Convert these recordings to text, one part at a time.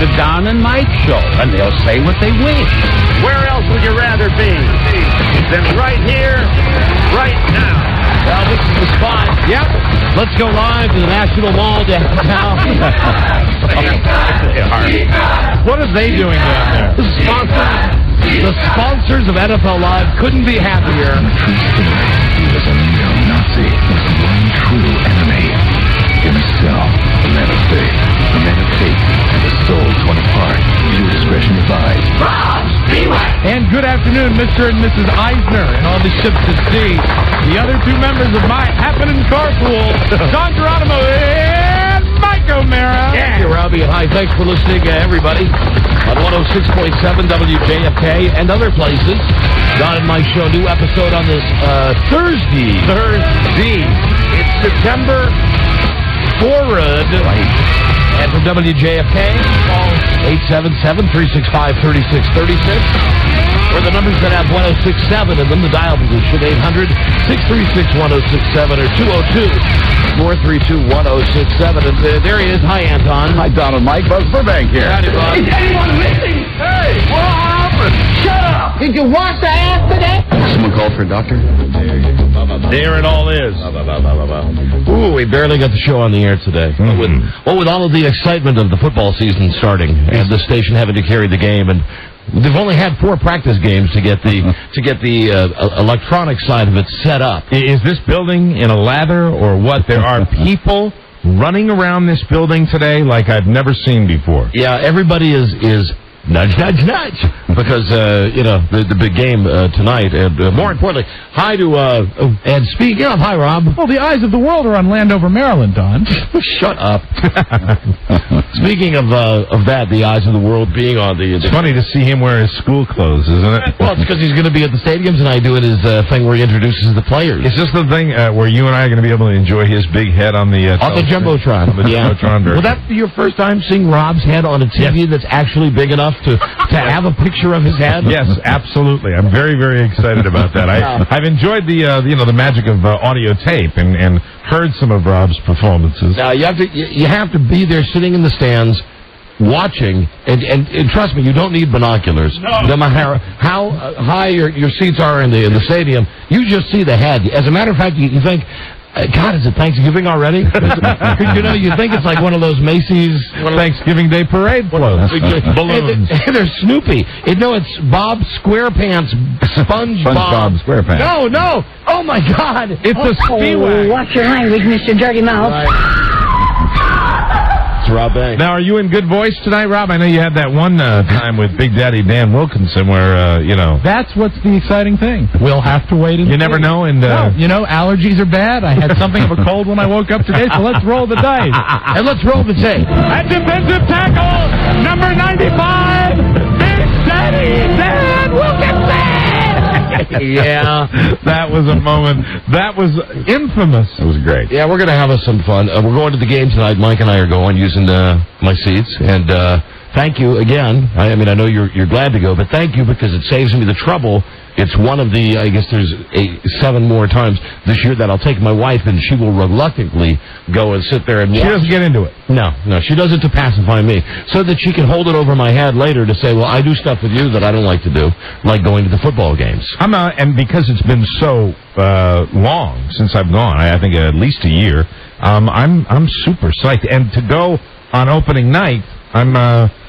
the Don and Mike Show, and they'll say what they wish. Where else would you rather be than right here, right now? Well, this is the spot. Yep. Let's go live to the National Mall downtown. What are they doing down there? The sponsors of NFL Live couldn't be happier. He was a neo-Nazi with one true enemy. Himself, a man of faith, and a soul torn apart. Viewer discretion advised. And good afternoon, Mr. and Mrs. Eisner, and all the ships at sea. The other two members of my happening carpool, John Geronimo and Mike O'Mara. Yeah, Robbie, and hi. Thanks for listening, everybody, on 106.7 WJFK and other places. Don and Mike Show, new episode on this Thursday. It's September 4rd. And from WJFK, call 877-365-3636. Or the numbers that have 1067 in them, the dial position, 800-636-1067 or 202-432-1067. And there he is. Hi, Anton. Hi, Don and Mike. Buzz Burbank here. Howdy, Bob. Is anyone listening? Hey, what happened? Shut up! Did you wash the ass today? Someone called for a doctor? There it all is. Ooh, we barely got the show on the air today. With all of the excitement of the football season starting and the station having to carry the game, and they've only had 4 practice games to get the electronic side of it set up. Is this building in a lather or what? There are people running around this building today like I've never seen before. Yeah, everybody is nudge, nudge, nudge, because, the big game tonight. And more importantly, hi to, and speaking of, hi, Rob. Well, the eyes of the world are on Landover, Maryland, Don. Shut up. Speaking of that, the eyes of the world being on the... It's funny to see him wear his school clothes, isn't it? Well, it's because he's going to be at the stadium tonight doing his thing where he introduces the players. Is this the thing where you and I are going to be able to enjoy his big head on the... on the Jumbotron. On the Jumbotron. Will that be your first time seeing Rob's head on a TV that's actually big enough to have a picture of his head? Yes, absolutely. I'm very, very excited about that. I've enjoyed the the magic of audio tape and heard some of Rob's performances. Now you have to be there sitting in the stands watching, and trust me, you don't need binoculars. No matter how high your seats are in the stadium, you just see the head. As a matter of fact, you think, God, is it Thanksgiving already? You think it's like one of those Macy's Thanksgiving Day parade floats. Balloons. They're Snoopy. It's Bob SquarePants, SpongeBob SquarePants. No. Oh, my God. It's a speedway. Watch your language, Mr. Dirty Mouth. It's Rob Banks. Now, are you in good voice tonight, Rob? I know you had that one time with Big Daddy Dan Wilkinson where, That's what's the exciting thing. We'll have to wait and you never know. And allergies are bad. I had something of a cold when I woke up today, so let's roll the dice. And let's roll the tape. At defensive tackle, number 95, Big Daddy Dan Wilkinson! Yeah. That was a moment. That was infamous. It was great. Yeah, we're going to have some fun. We're going to the game tonight. Mike and I are going using my seats. And thank you again. I mean, I know you're glad to go, but thank you because it saves me the trouble. It's one of the, I guess there's 7 more times this year that I'll take my wife, and she will reluctantly go and sit there and watch. She doesn't get into it. No, she does it to pacify me, so that she can hold it over my head later to say, well, I do stuff with you that I don't like to do, like going to the football games. And because it's been so long since I've gone, I think at least a year, I'm super psyched. And to go on opening night, I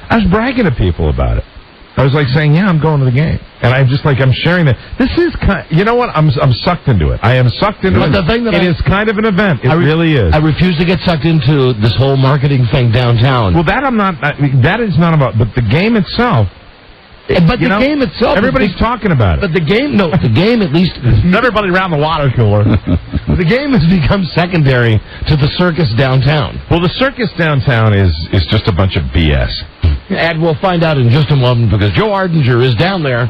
was bragging to people about it. I was like saying, yeah, I'm going to the game. And I'm just like, I'm sharing that. This is you know what? I'm sucked into it. I am sucked into it. The thing that it is kind of an event. It really is. I refuse to get sucked into this whole marketing thing downtown. Well, that I'm not, that is not about, but the game itself. But the game itself... Everybody's talking about it. But the game at least... Everybody around the water cooler. The game has become secondary to the circus downtown. Well, the circus downtown is just a bunch of BS. And we'll find out in just a moment because Joe Ardinger is down there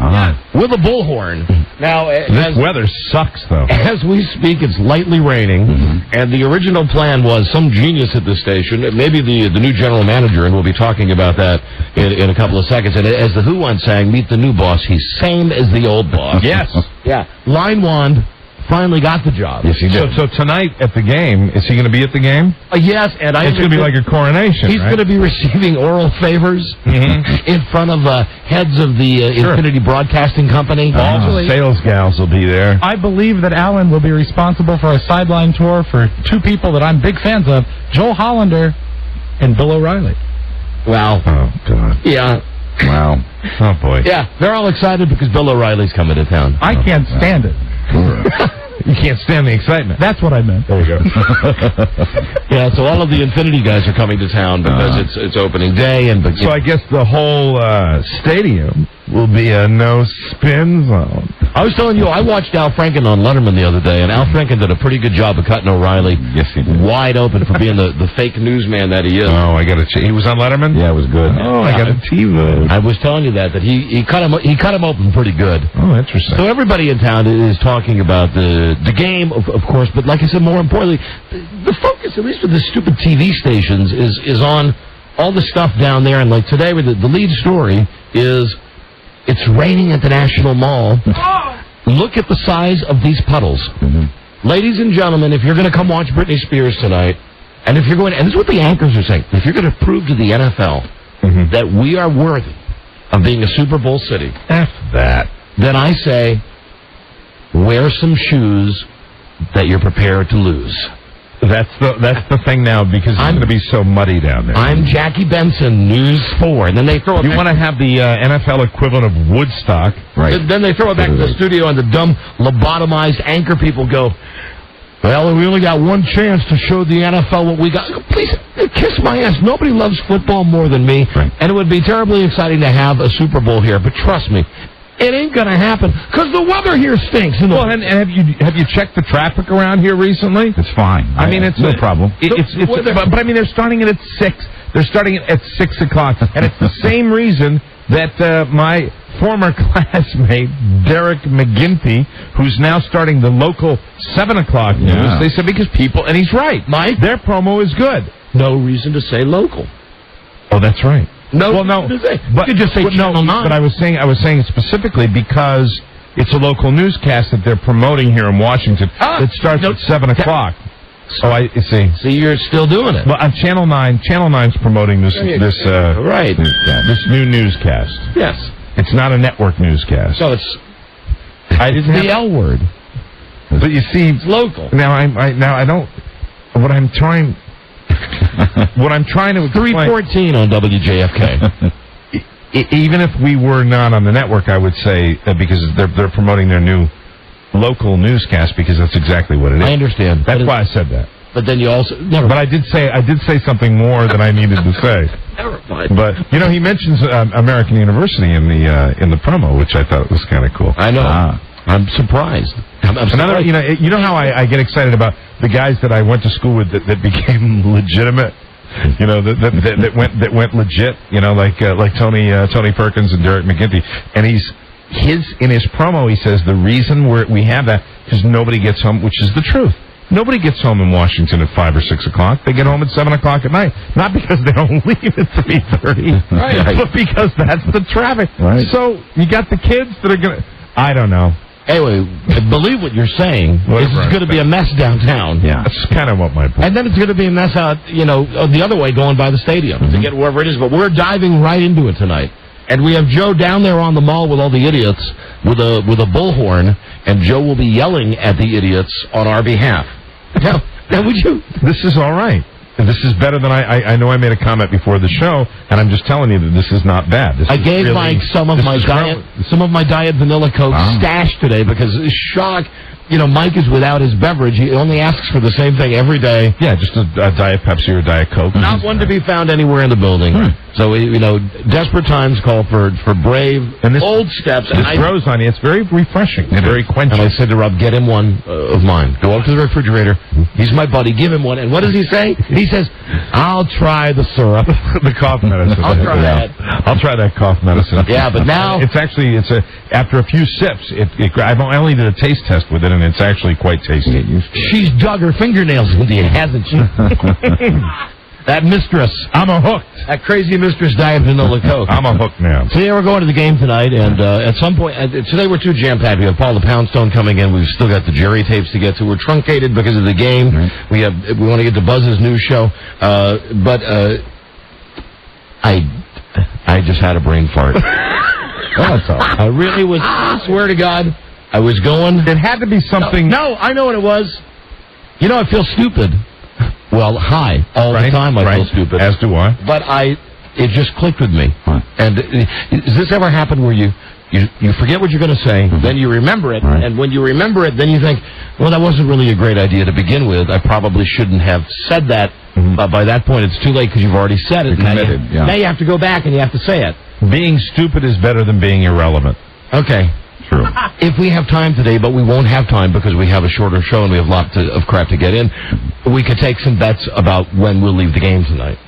with a bullhorn. Now, this weather sucks, though. As we speak, it's lightly raining, and the original plan was some genius at this station, maybe the new general manager, and we'll be talking about that in a couple of seconds. And as the Who once sang, meet the new boss. He's same as the old boss. Yes. Yeah. Line wand, finally got the job. Yes, he did. So tonight at the game, is he going to be at the game? Yes, and it's going to be like a coronation. He's going to be receiving oral favors in front of heads of the Infinity Broadcasting Company. All the sales gals will be there. I believe that Alan will be responsible for a sideline tour for two people that I'm big fans of, Joel Hollander and Bill O'Reilly. Wow. Oh, God. Yeah. Wow. Oh, boy. Yeah, they're all excited because Bill O'Reilly's coming to town. I can't stand it. You can't stand the excitement. That's what I meant. There you go. Yeah, so all of the Infinity guys are coming to town because it's opening day. So I guess the whole stadium will be a no-spin zone. I was telling you, I watched Al Franken on Letterman the other day, and Al Franken did a pretty good job of cutting O'Reilly wide open for being the fake newsman that he is. Oh, I got to he was on Letterman? Yeah, it was good. Oh, I got a TiVo. I was telling you that he cut him open pretty good. Oh, interesting. So everybody in town is talking about the game, of course, but like I said, more importantly, the focus, at least with the stupid TV stations, is on all the stuff down there. And like today, with the lead story is it's raining at the National Mall. Look at the size of these puddles. Ladies and gentlemen, if you're going to come watch Britney Spears tonight, and if you're going, and this is what the anchors are saying, if you're going to prove to the NFL that we are worthy of being a Super Bowl city, F that, then I say, wear some shoes that you're prepared to lose. That's the thing now, because it's going to be so muddy down there. I'm Jackie Benson, News 4. And then they throw it You want to have the NFL equivalent of Woodstock. Right. Then they throw it back to the studio, and the dumb, lobotomized anchor people go, well, we only got one chance to show the NFL what we got. Please, kiss my ass. Nobody loves football more than me. Right. And it would be terribly exciting to have a Super Bowl here. But trust me, it ain't going to happen because the weather here stinks. Well, and have you checked the traffic around here recently? It's fine. I mean, it's no problem. But I mean, they're starting it at 6. They're starting it at 6 o'clock, and it's the same reason that my former classmate Derek McGinty, who's now starting the local 7 o'clock news, they said because people, and he's right, Mike, their promo is good. No reason to say local. Oh, that's right. No, but you could just say Channel 9. But I was saying it specifically because it's a local newscast that they're promoting here in Washington. That starts at 7 o'clock. Oh, I see. So you're still doing it. Well, on Channel 9's promoting this right. This new newscast. Yes. It's not a network newscast. So it's the L word. But you see, it's local. Now I don't. What I'm trying to explain, 314 on WJFK. Even if we were not on the network, I would say because they're promoting their new local newscast, because that's exactly what it is. I understand. That's why I said that. But then you also never. But I did say something more than I needed to say. Never mind. But he mentions American University in the promo, which I thought was kind of cool. I know. I'm surprised. I'm Another, you know how I get excited about the guys that I went to school with that became legitimate. That went legit. Like Tony Perkins and Derek McGinty, and in his promo he says the reason we have that because nobody gets home, which is the truth. Nobody gets home in Washington at 5 or 6 o'clock. They get home at 7 o'clock at night. Not because they don't leave at 3:30, right. But because that's the traffic. Right. So you got the kids that are gonna. I don't know. Anyway, I believe what you're saying. This is going to be a mess downtown. Yeah, that's kind of what my point. And then it's going to be a mess out, the other way going by the stadium to get wherever it is. But we're diving right into it tonight. And we have Joe down there on the mall with all the idiots with a bullhorn, and Joe will be yelling at the idiots on our behalf. Now would you? This is all right. This is better than I know I made a comment before the show, and I'm just telling you that this is not bad. I gave Mike some of my Diet Vanilla Coke stashed today because shock. Mike is without his beverage. He only asks for the same thing every day. Yeah, just a Diet Pepsi or Diet Coke. Not one to be found anywhere in the building. So, desperate times call for brave, old steps. This grows on you. It's very refreshing. Very quenching. And I said to Rob, get him one of mine. Go up to the refrigerator. He's my buddy. Give him one. And what does he say? He says, I'll try the syrup. The cough medicine. I'll try that. I'll try that cough medicine. Yeah, but now... After a few sips, I only did a taste test with it, and it's actually quite tasty. She's dug her fingernails into you, hasn't she? That mistress. I'm a hooked. That crazy mistress Diet Vanilla Coke. I'm a hooked now. So, yeah, we're going to the game tonight, and at some point, today we're too jam-packed. We have Paula Poundstone coming in. We've still got the Jerry tapes to get to. We're truncated because of the game. Right. We want to get to Buzz's news show. But I just had a brain fart. Well, that's all. I really was, I swear to God, I was going. It had to be something. No, I know what it was. You know, I feel stupid. Well, high. All the time I feel stupid. As do I. But it just clicked with me. Huh. And does this ever happen where you forget what you're going to say, then you remember it, and when you remember it, then you think, well, that wasn't really a great idea to begin with. I probably shouldn't have said that. But by that point, it's too late because you've already said it. Now you have to go back and you have to say it. Being stupid is better than being irrelevant. Okay. True. If we have time today, but we won't have time because we have a shorter show and we have lots of crap to get in, we could take some bets about when we'll leave the game tonight.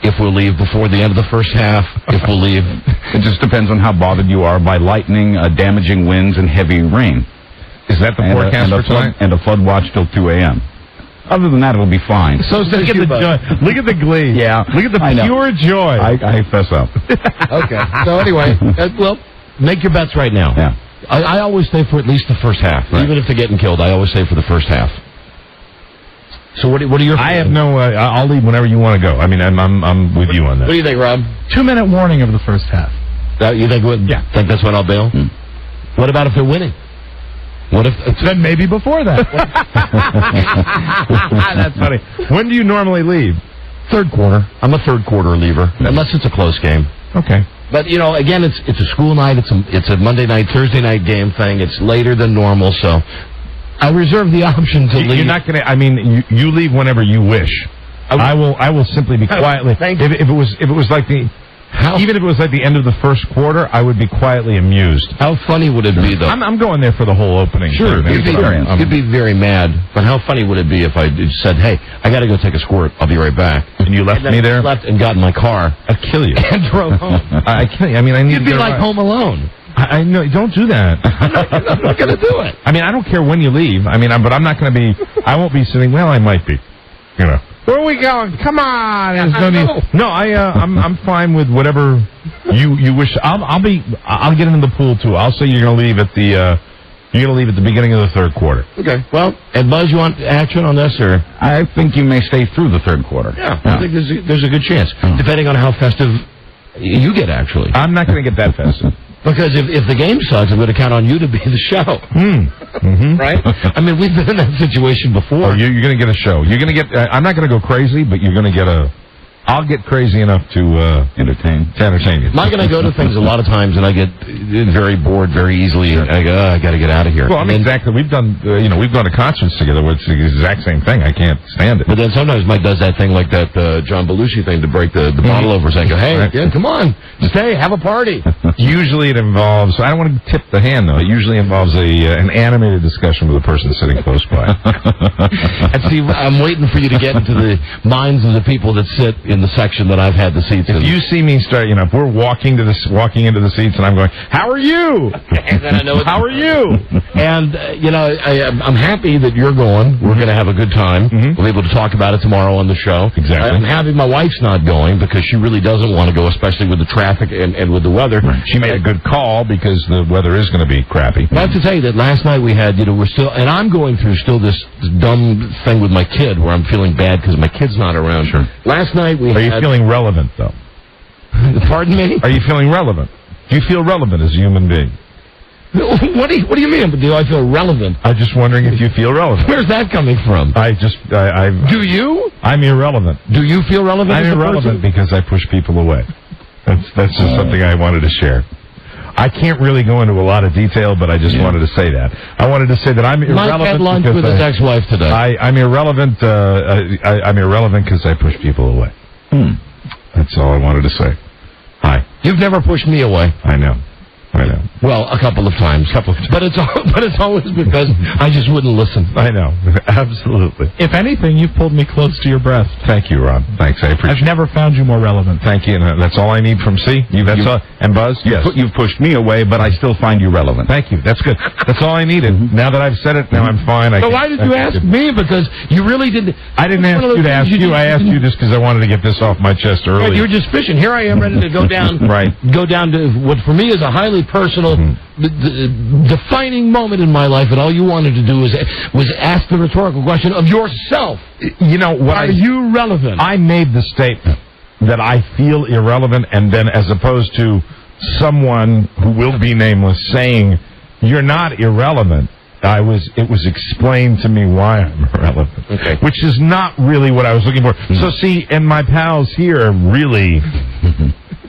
If we'll leave before the end of the first half, if we'll leave... It just depends on how bothered you are by lightning, damaging winds, and heavy rain. Is that the forecast for tonight? And a flood watch till 2 a.m. Other than that, it'll be fine. So look at the joy. Look at the glee. Yeah. Look at the pure joy. I fess up. Okay. So anyway, well, make your bets right now. Yeah. I always stay for at least the first half. Right. Even if they're getting killed, I always stay for the first half. So what are your... I have no... I'll leave whenever you want to go. I mean, I'm with you on that. What do you think, Rob? 2-minute warning of the first half. You think... Think that's when I'll bail? What about if they're winning? What if... Then maybe before that. That's funny. When do you normally leave? Third quarter. I'm a third quarter leaver, unless it's a close game. Okay. But, you know, again, it's a school night. It's a Monday night, Thursday night game thing. It's later than normal, so I reserve the option to leave. You're not going to... I mean, you leave whenever you wish. I will simply be quietly... If it was like the... Even if it was like the end of the first quarter, I would be quietly amused. How funny would it be, though? I'm going there for the whole opening. Sure, you'd be very mad. But how funny would it be if I said, "Hey, I got to go take a squirt. I'll be right back," and you left me there, left and got in my car, I'd kill you, and drove home. I kill you. I mean, I need. You'd be like Home Alone. I know. Don't do that. I'm not going to do it. I mean, I don't care when you leave. I mean, but I'm not going to be. I won't be sitting. Well, I might be. You know. Where are we going? Come on! There's no need. No, I'm fine with whatever you wish. I'll get into the pool too. I'll say you're going to leave at the beginning of the third quarter. Okay. Well, and Buzz, you want action on this, or? I think you may stay through the third quarter. Yeah. I think there's a good chance, depending on how festive you get. Actually, I'm not going to get that festive. Because if the game sucks, I'm going to count on you to be the show. Right? I mean, we've been in that situation before. Oh, you're going to get a show. You're going to get... I'm not going to go crazy, but you're going to get a... I'll get crazy enough to entertain you. I'm going to go to things a lot of times, and I get very bored very easily. And I go, I got to get out of here. Well, I mean, exactly. We've done, we've gone to concerts together where it's the exact same thing. I can't stand it. But then sometimes Mike does that thing like that John Belushi thing to break the bottle over and go, hey, yeah, come on, stay, have a party. Usually it involves, I don't want to tip the hand, though. It usually involves an animated discussion with a person sitting close by. And see, I'm waiting for you to get into the minds of the people that sit in the section that I've had the seats in. If you see me start, if we're walking into the seats and I'm going, how are you? And then I know how are you? And, I'm happy that you're going. We're going to have a good time. We'll be able to talk about it tomorrow on the show. Exactly. I'm happy my wife's not going because she really doesn't want to go, especially with the traffic and with the weather. Right. She made a good call because the weather is going to be crappy. I have to tell you that last night we had, we're still, and I'm going through still this dumb thing with my kid where I'm feeling bad because my kid's not around. Sure. Last night we Are you feeling relevant, though? Pardon me? Are you feeling relevant? Do you feel relevant as a human being? What do you mean? Do I feel relevant? I'm just wondering if you feel relevant. Where's that coming from? Do you? I'm irrelevant. Do you feel relevant? I'm irrelevant because I push people away. That's just something I wanted to share. I can't really go into a lot of detail, but I just wanted to say that. I wanted to say that I'm irrelevant. Mike had lunch with his ex-wife today. I'm irrelevant. I'm irrelevant because I push people away. That's all I wanted to say. Hi. You've never pushed me away. I know. Well, a couple of times. But it's always because I just wouldn't listen. I know. Absolutely. If anything, you've pulled me close to your breast. Thank you, Rob. Thanks. I appreciate it. I've never found you more relevant. Thank you. And that's all I need from C. And Buzz? Yes. You've pushed me away, but I still find you relevant. Thank you. That's good. That's all I needed. Now that I've said it, now I'm fine. So why did you ask me? Because you really didn't. I didn't ask you to ask you. I asked you just because I wanted to get this off my chest early. Right, you were just fishing. Here I am ready to go down. Right. Go down to what for me is a highly personal, defining moment in my life, and all you wanted to do was ask the rhetorical question of yourself. You know what? Are you relevant? I made the statement that I feel irrelevant, and then as opposed to someone who will be nameless saying you're not irrelevant, it was explained to me why I'm irrelevant, okay. Which is not really what I was looking for. So see, and my pals here really,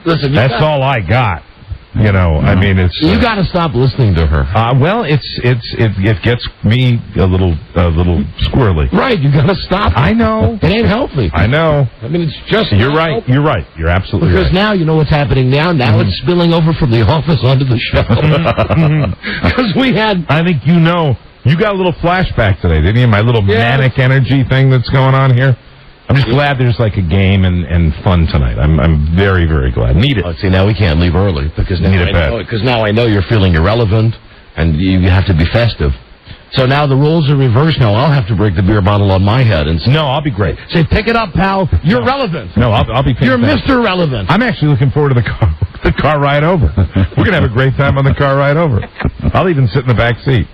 Listen, that's all I got. You know, I mean, it's you got to stop listening to her. Well, it gets me a little squirrely. Right, you got to stop. I know it ain't healthy. I know. I mean, it's just. You're right. Healthy. You're right. You're absolutely because right. now you know what's happening now. Now it's spilling over from the office onto the show. Because we had. I think you got a little flashback today, didn't you? My little manic energy thing that's going on here. I'm just glad there's like a game and fun tonight. I'm very, very glad. Need it. Oh, see, now we can't leave early because now I know you're feeling irrelevant and you have to be festive. So now the rules are reversed. Now I'll have to break the beer bottle on my head and say, no, I'll be great. Say, pick it up, pal. You're relevant. No, I'll be. You're Mr. Relevant. I'm actually looking forward to the car ride over. We're gonna have a great time on the car ride over. I'll even sit in the back seat.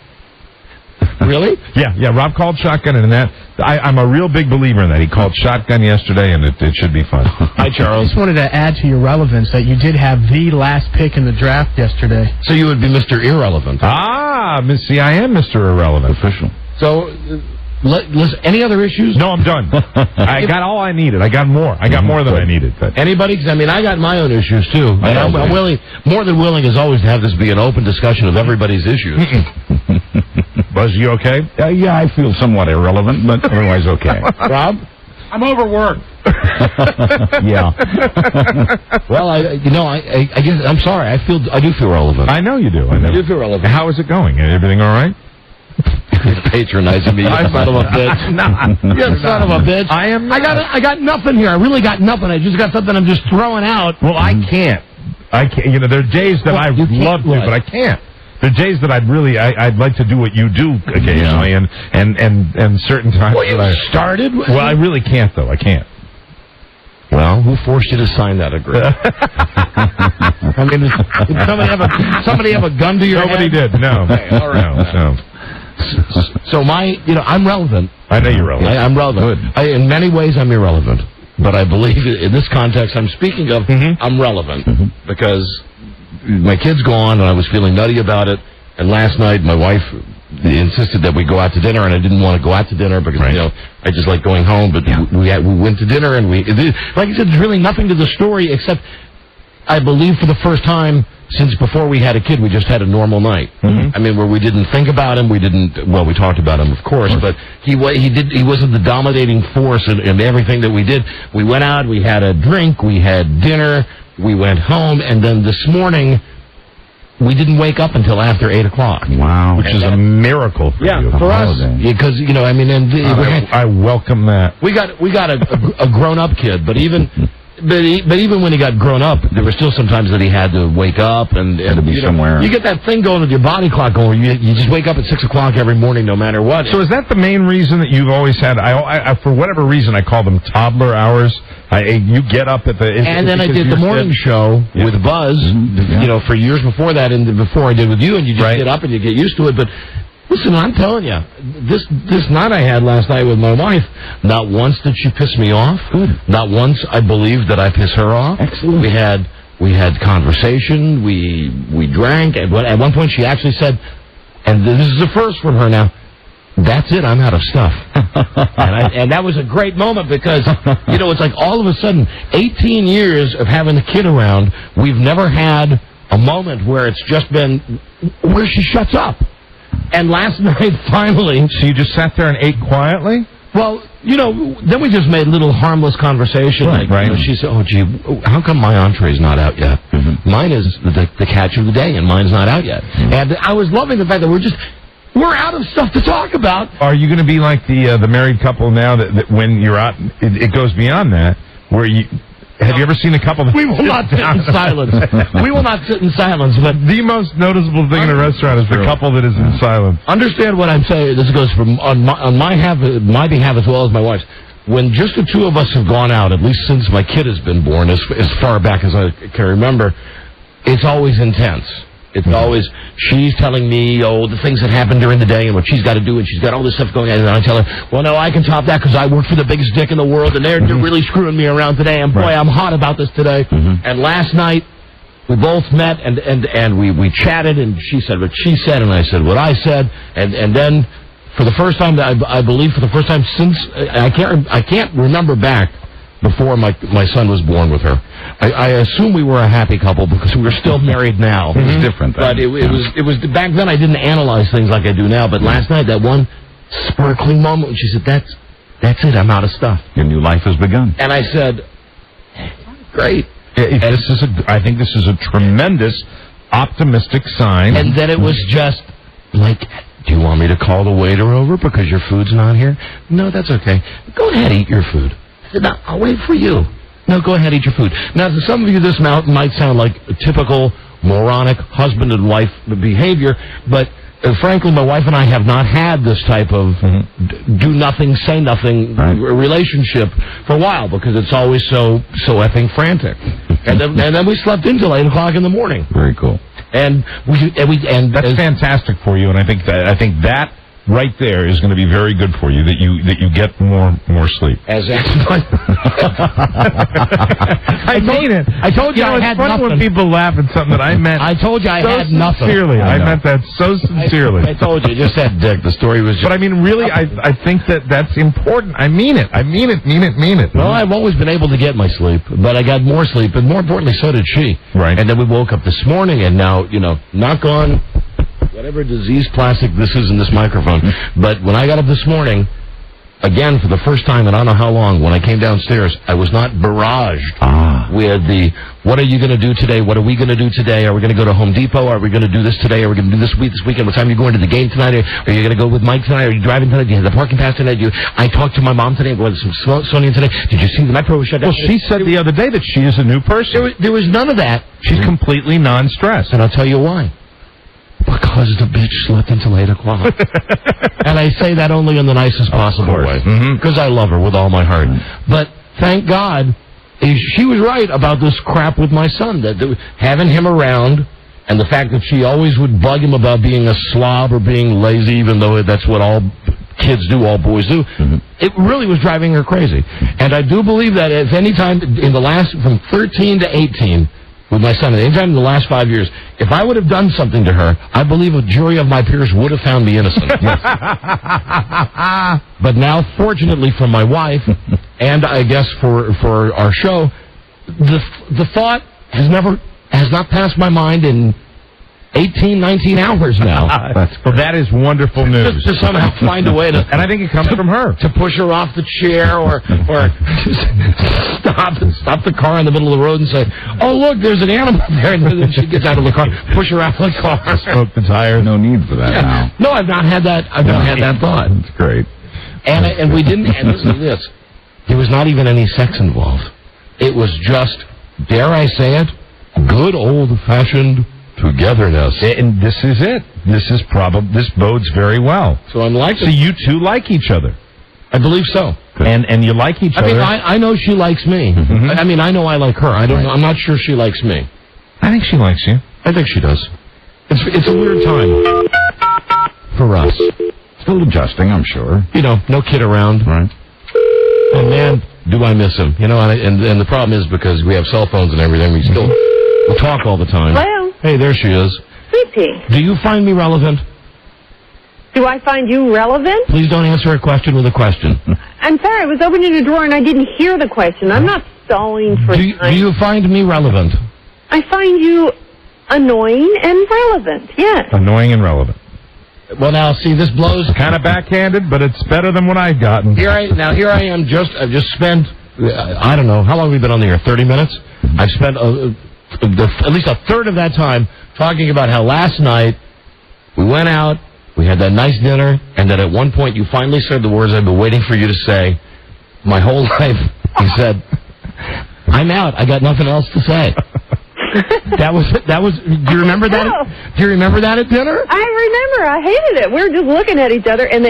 Really? Yeah. Rob called shotgun, and I'm a real big believer in that. He called shotgun yesterday, and it should be fun. Hi, Charles. I just wanted to add to your relevance that you did have the last pick in the draft yesterday. So you would be Mr. Irrelevant. See, I am Mr. Irrelevant. Official. So, listen, any other issues? No, I'm done. I got all I needed. I got more. I got more than I needed. But. Anybody? 'Cause, I mean, I got my own issues, too. And I'm willing, more than willing, as always, to have this be an open discussion of everybody's issues. Buzz, you okay? Yeah, I feel somewhat irrelevant, but otherwise okay. Rob? I'm overworked. Yeah. Well, I guess, I'm sorry. I do feel relevant. I know you do. I do feel relevant. How is it going? Everything all right? Patronizing me, you son of a bitch. You son of a bitch. I got nothing here. I really got nothing. I just got something I'm just throwing out. Well, I can't. You know, there are days that I'd love to, but I can't. There are days that I'd like to do what you do occasionally, and certain times. Well, you started. Well, I really can't, though. I can't. Well, who forced you to sign that agreement? I mean, did somebody have a gun to your head? Nobody did. No. Okay, all right. No. So I'm relevant. I know you're relevant. I'm relevant. In many ways, I'm irrelevant. But I believe in this context I'm speaking of, I'm relevant. Because my kid's gone, and I was feeling nutty about it. And last night, my wife insisted that we go out to dinner, and I didn't want to go out to dinner because, I just like going home. But we went to dinner, and like I said, there's really nothing to the story except I believe for the first time since before we had a kid, we just had a normal night. I mean, where we didn't think about him, we talked about him, of course, but he wasn't the dominating force in everything that we did. We went out, we had a drink, we had dinner, we went home, and then this morning, we didn't wake up until after 8 o'clock. Wow. Which is a miracle for you. For us. Because, I welcome that. We got a grown-up kid, but even when he got grown up, there were still some times that he had to wake up and to be somewhere. You get that thing going with your body clock going. You just wake up at 6 o'clock every morning, no matter what. So is that the main reason that you've always had? I for whatever reason, I call them toddler hours. You get up at and then I did the morning show with Buzz. For years before that, and before I did with you, and you just get up and you get used to it. But listen, I'm telling you, this night I had last night with my wife, not once did she piss me off. Good. Not once I believed that I pissed her off. Excellent. We had conversation. We drank. At one point, she actually said, and this is the first from her now, that's it, I'm out of stuff. and that was a great moment because, it's like all of a sudden, 18 years of having the kid around, we've never had a moment where it's just been, where she shuts up. And last night, finally... So you just sat there and ate quietly? Well, then we just made little harmless conversation. Right. She said, "Oh, gee, how come my entree's not out yet? Mine is the catch of the day, and mine's not out yet." And I was loving the fact that we're out of stuff to talk about. Are you going to be like the married couple now that when you're out, it goes beyond that, where you... Have you ever seen a couple that... We will not sit in silence. We will not sit in silence, but... The most noticeable thing in a restaurant is the couple that is in silence. Understand what I'm saying. This goes from on my behalf as well as my wife's. When just the two of us have gone out, at least since my kid has been born, as far back as I can remember, it's always intense. It's always, she's telling me, the things that happened during the day and what she's got to do, and she's got all this stuff going on, and I tell her, well, no, I can top that because I work for the biggest dick in the world, and they're really screwing me around today, and boy, I'm hot about this today. And last night, we both met, and we chatted, and she said what she said, and I said what I said, and then, for the first time, I believe for the first time since, I can't remember back before my son was born with her. I assume we were a happy couple because we were still married now. It was different then. But it was back then I didn't analyze things like I do now. But last night, that one sparkling moment when she said, that's it, I'm out of stuff. Your new life has begun. And I said, great. I think this is a tremendous optimistic sign. And then it was just like, do you want me to call the waiter over because your food's not here? No, that's okay. Go ahead, eat your food. I said, no, I'll wait for you. No, go ahead, eat your food. Now, to some of you, this might sound like a typical moronic husband and wife behavior, but frankly, my wife and I have not had this type of do nothing, say nothing relationship for a while because it's always so effing frantic. And then we slept until 8 o'clock in the morning. Very cool. And that's fantastic for you, and I think that right there is going to be very good for you, that you get more sleep. I mean it. I told you I had nothing. It's funny when people laugh at something that I meant. I told you I had nothing. Sincerely. I meant that so sincerely. I told you. Just said, Dick, the story was just... But I mean, really, I think that's important. I mean it. I mean it. Well, I've always been able to get my sleep, but I got more sleep, and more importantly, so did she. Right. And then we woke up this morning, and now, knock on whatever disease plastic this is in this microphone. But when I got up this morning, again, for the first time in I don't know how long, when I came downstairs, I was not barraged with the, what are you going to do today? What are we going to do today? Are we going to go to Home Depot? Are we going to do this today? Are we going to do this weekend? What time are you going to the game tonight? Are you going to go with Mike tonight? Are you driving tonight? Do you have the parking pass tonight? I talked to my mom today. With some Sonia today. Did you see the Metro was shut down? Well, she said the other day that she is a new person. There was none of that. She's completely non-stressed. And I'll tell you why. Because the bitch slept until 8 o'clock. And I say that only in the nicest possible way. Because I love her with all my heart. But thank God, she was right about this crap with my son. That having him around, and the fact that she always would bug him about being a slob or being lazy, even though that's what all kids do, all boys do, it really was driving her crazy. And I do believe that if any time in the last, from 13 to 18, with my son, anytime in the last 5 years, if I would have done something to her, I believe a jury of my peers would have found me innocent. But now, fortunately for my wife, and I guess for our show, the thought has not passed my mind in 18, 19 hours now. Well, that is wonderful news. To somehow find a way to... And I think it comes from her. To push her off the chair or stop the car in the middle of the road and say, oh, look, there's an animal there. And then she gets out of the car, push her out of the car. Smoke the tire. No need for that now. No, I've not had that. I've not had that thought. That's great. And we didn't... And listen to this. There was not even any sex involved. It was just, dare I say it, good old-fashioned... togetherness. And this is it. This bodes very well. So I'm like... So you two like each other. I believe so. And you like each other. I mean, I know she likes me. I mean, I know I like her. I don't know. I'm not sure she likes me. I think she likes you. I think she does. It's a weird time for us. Still adjusting, I'm sure. No kid around. Right. And man, do I miss him. And the problem is because we have cell phones and everything, we talk all the time. Hello? Hey, there she is. Sweetie, Do you find me relevant? do I find you relevant? Please don't answer a question with a question. I'm sorry, I was opening a drawer and I didn't hear the question. I'm not stalling for Do time. you find me relevant? I find you annoying and relevant, yes. Annoying and relevant. Well, now, see, this blows. Kind of backhanded, but it's better than what I've gotten. Here I am. I've just spent. I don't know how long have we been on the air. 30 minutes. I've spent at least a third of that time talking about how last night we went out, we had that nice dinner, and that at one point you finally said the words I've been waiting for you to say my whole life. You said, "I'm out. I got nothing else to say." That was. Do you remember that? No. Do you remember that at dinner? I remember. I hated it. We were just looking at each other, and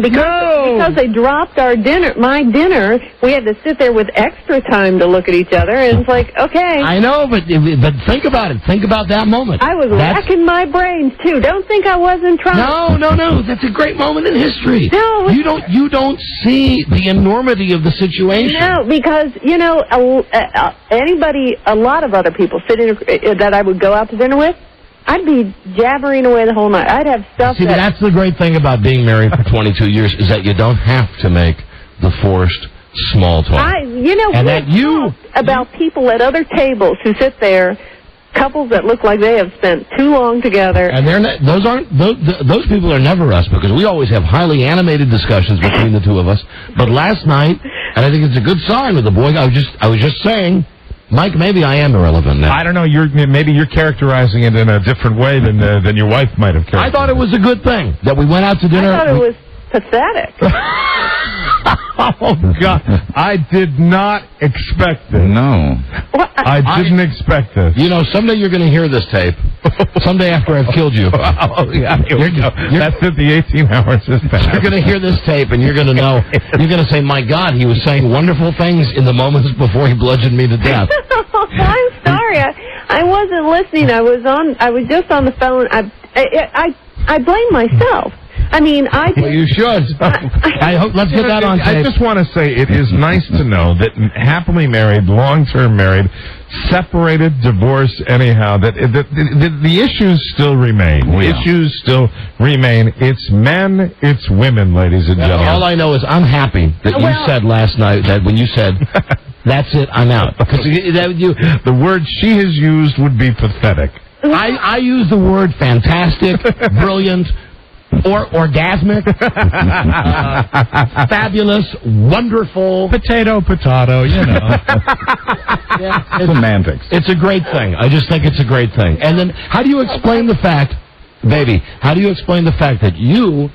because they dropped my dinner, we had to sit there with extra time to look at each other, and it's like, okay. I know, but think about it. Think about that moment. I was racking my brains too. Don't think I wasn't trying. No. That's a great moment in history. No, you don't see the enormity of the situation. No, because a lot of other people that I would go out to dinner with, I'd be jabbering away the whole night. I'd have stuff. See, that's the great thing about being married for 22 years is that you don't have to make the forced small talk. About people at other tables who sit there, couples that look like they have spent too long together. And those people are never us, because we always have highly animated discussions between the two of us. But last night, and I think it's a good sign with the boy. I was just saying, Mike, maybe I am irrelevant now. I don't know. Maybe you're characterizing it in a different way than your wife might have characterized. I thought it was a good thing that we went out to dinner. I thought it was pathetic. Oh, God. I did not expect this. No. Well, I didn't expect this. You know, someday you're going to hear this tape. Someday after I've killed you. Oh, yeah. That's it. The 18 hours is past. You're going to hear this tape, and you're going to know. You're going to say, my God, he was saying wonderful things in the moments before he bludgeoned me to death. I'm sorry. I wasn't listening. I was just on the phone. I blame myself. I mean, Well, you should. I hope. Let's get that on tape. I just want to say it is nice to know that happily married, long-term married, separated, divorced, anyhow, that the issues still remain. Issues still remain. It's men, it's women, ladies and gentlemen. All I know is I'm happy that you said last night that when you said, that's it, I'm out. Because the word she has used would be pathetic. I use the word fantastic, brilliant, or orgasmic, fabulous, wonderful. Potato, you know. Semantics. It's a great thing. I just think it's a great thing. And then how do you explain the fact, baby, that you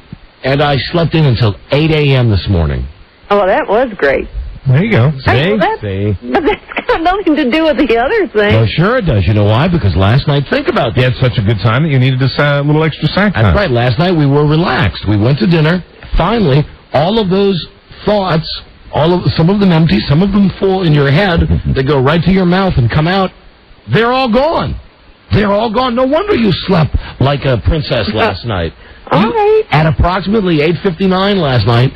and I slept in until 8 a.m. this morning? Oh, that was great. There you go. But that's got nothing to do with the other thing. Well, sure it does. You know why? Because last night, think about You had such a good time that you needed a little extra sack time. That's right. Last night we were relaxed. We went to dinner. Finally, all of those thoughts, some of them empty, some of them full in your head, they go right to your mouth and come out. They're all gone. They're all gone. No wonder you slept like a princess last night. All right. At approximately 8:59 last night,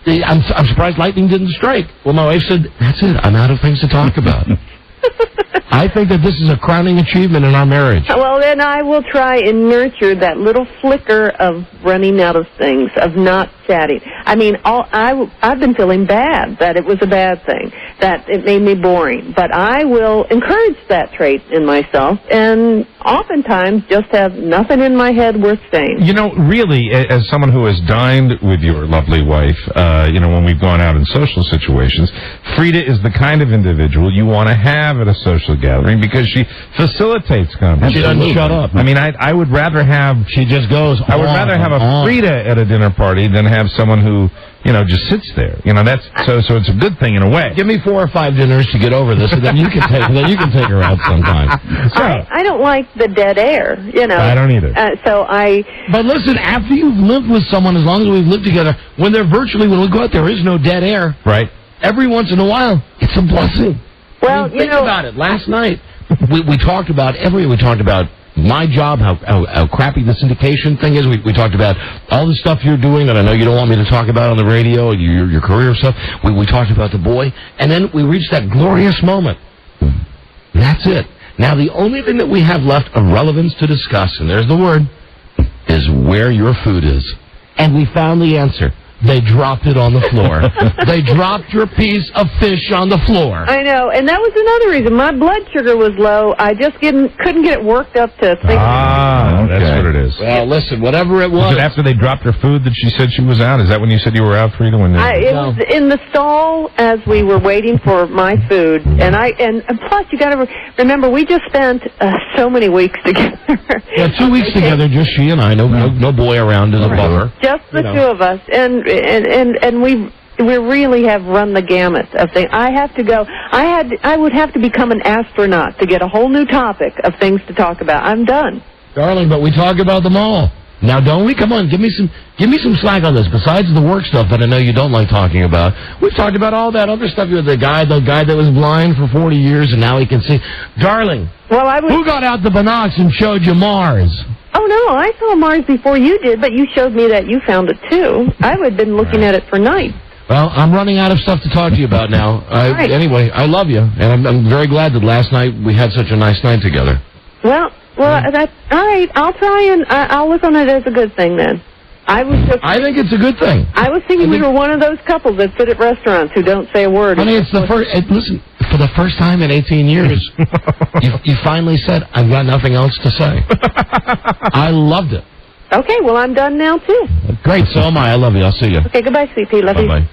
I'm surprised lightning didn't strike. Well, my wife said, that's it. I'm out of things to talk about. I think that this is a crowning achievement in our marriage. Well, then I will try and nurture that little flicker of running out of things, of not chatting. I mean, I've been feeling bad, that it was a bad thing, that it made me boring. But I will encourage that trait in myself, and oftentimes just have nothing in my head worth saying. You know, really, as someone who has dined with your lovely wife, when we've gone out in social situations, Frida is the kind of individual you want to have at a social gathering because she facilitates conversation. She doesn't shut up. I mean, I would rather have... She just goes I would rather have a Frida at a dinner party than have someone who, just sits there. That's so it's a good thing in a way. Give me 4 or 5 dinners to get over this, and then you can take her out sometime. I don't like the dead air, I don't either. But listen, after you've lived with someone, as long as we've lived together, when we go out, there is no dead air. Right. Every once in a while, it's a blessing. Well, think about it. Last night, we talked about my job, how crappy the syndication thing is. We talked about all the stuff you're doing that I know you don't want me to talk about on the radio, your career stuff. We talked about the boy, and then we reached that glorious moment. That's it. Now, the only thing that we have left of relevance to discuss, and there's the word, is where your food is. And we found the answer. They dropped it on the floor. They dropped your piece of fish on the floor. I know, and that was another reason. My blood sugar was low. I just couldn't get it worked up to think. That's what it is. Well, listen, whatever it Was was. it after they dropped her food that she said she was out? Is that when you said you were out, Frida? It was in the stall as we were waiting for my food, and plus you got to remember we just spent so many weeks together. Yeah, 2 weeks together, just she and I. No boy around as a buffer. Just the two of us, and we really have run the gamut of things. I have to go. I would have to become an astronaut to get a whole new topic of things to talk about. I'm done. Darling, but we talk about them all. Now, don't we? Come on, give me some slack on this. Besides the work stuff that I know you don't like talking about, we've talked about all that other stuff. The guy that was blind for 40 years and now he can see. Darling, who got out the binocs and showed you Mars? Oh, no, I saw Mars before you did, but you showed me that you found it, too. I would have been looking at it for nights. Well, I'm running out of stuff to talk to you about now. Right. Anyway, I love you, and I'm very glad that last night we had such a nice night together. Well, that's all right. I'll try and I'll look on it as a good thing then. I think it's a good thing. I was thinking we were one of those couples that sit at restaurants who don't say a word. Honey, it's the first. Listen, for the first time in 18 years, you finally said, "I've got nothing else to say." I loved it. Okay, well, I'm done now too. Great, so am I. I love you. I'll see you. Okay, goodbye, CP. Love you. Bye.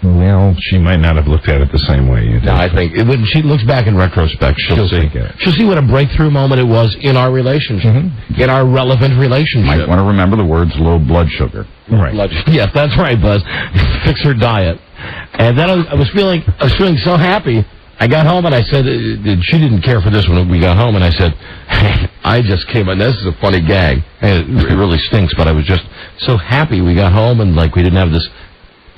Well, she might not have looked at it the same way you did. No, I think when she looks back in retrospect, she'll see. She'll see what a breakthrough moment it was in our relationship, in our relevant relationship. Might want to remember the words low blood sugar. Right. Yes, that's right, Buzz. Fix her diet. And then I was feeling so happy. I got home and I said, she didn't care for this when we got home, and I said, hey, I just came in. This is a funny gag. And it really stinks, but I was just so happy we got home and we didn't have this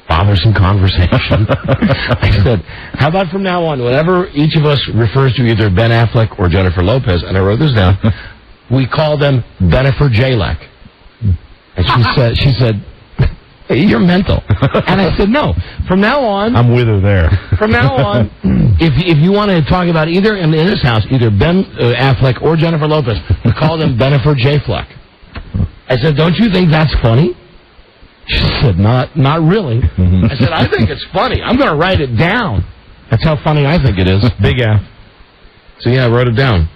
bothersome conversation. I said, how about from now on, whenever each of us refers to either Ben Affleck or Jennifer Lopez, and I wrote this down, we call them Bennifer Jalek. And she said, hey, you're mental. And I said, no. From now on, I'm with her there. From now on, if you want to talk about either in this house, either Ben Affleck or Jennifer Lopez, we call them Bennifer J. Fleck. I said, don't you think that's funny? She said, not really. I said, I think it's funny. I'm going to write it down. That's how funny I think it is. Big F. So, yeah, I wrote it down.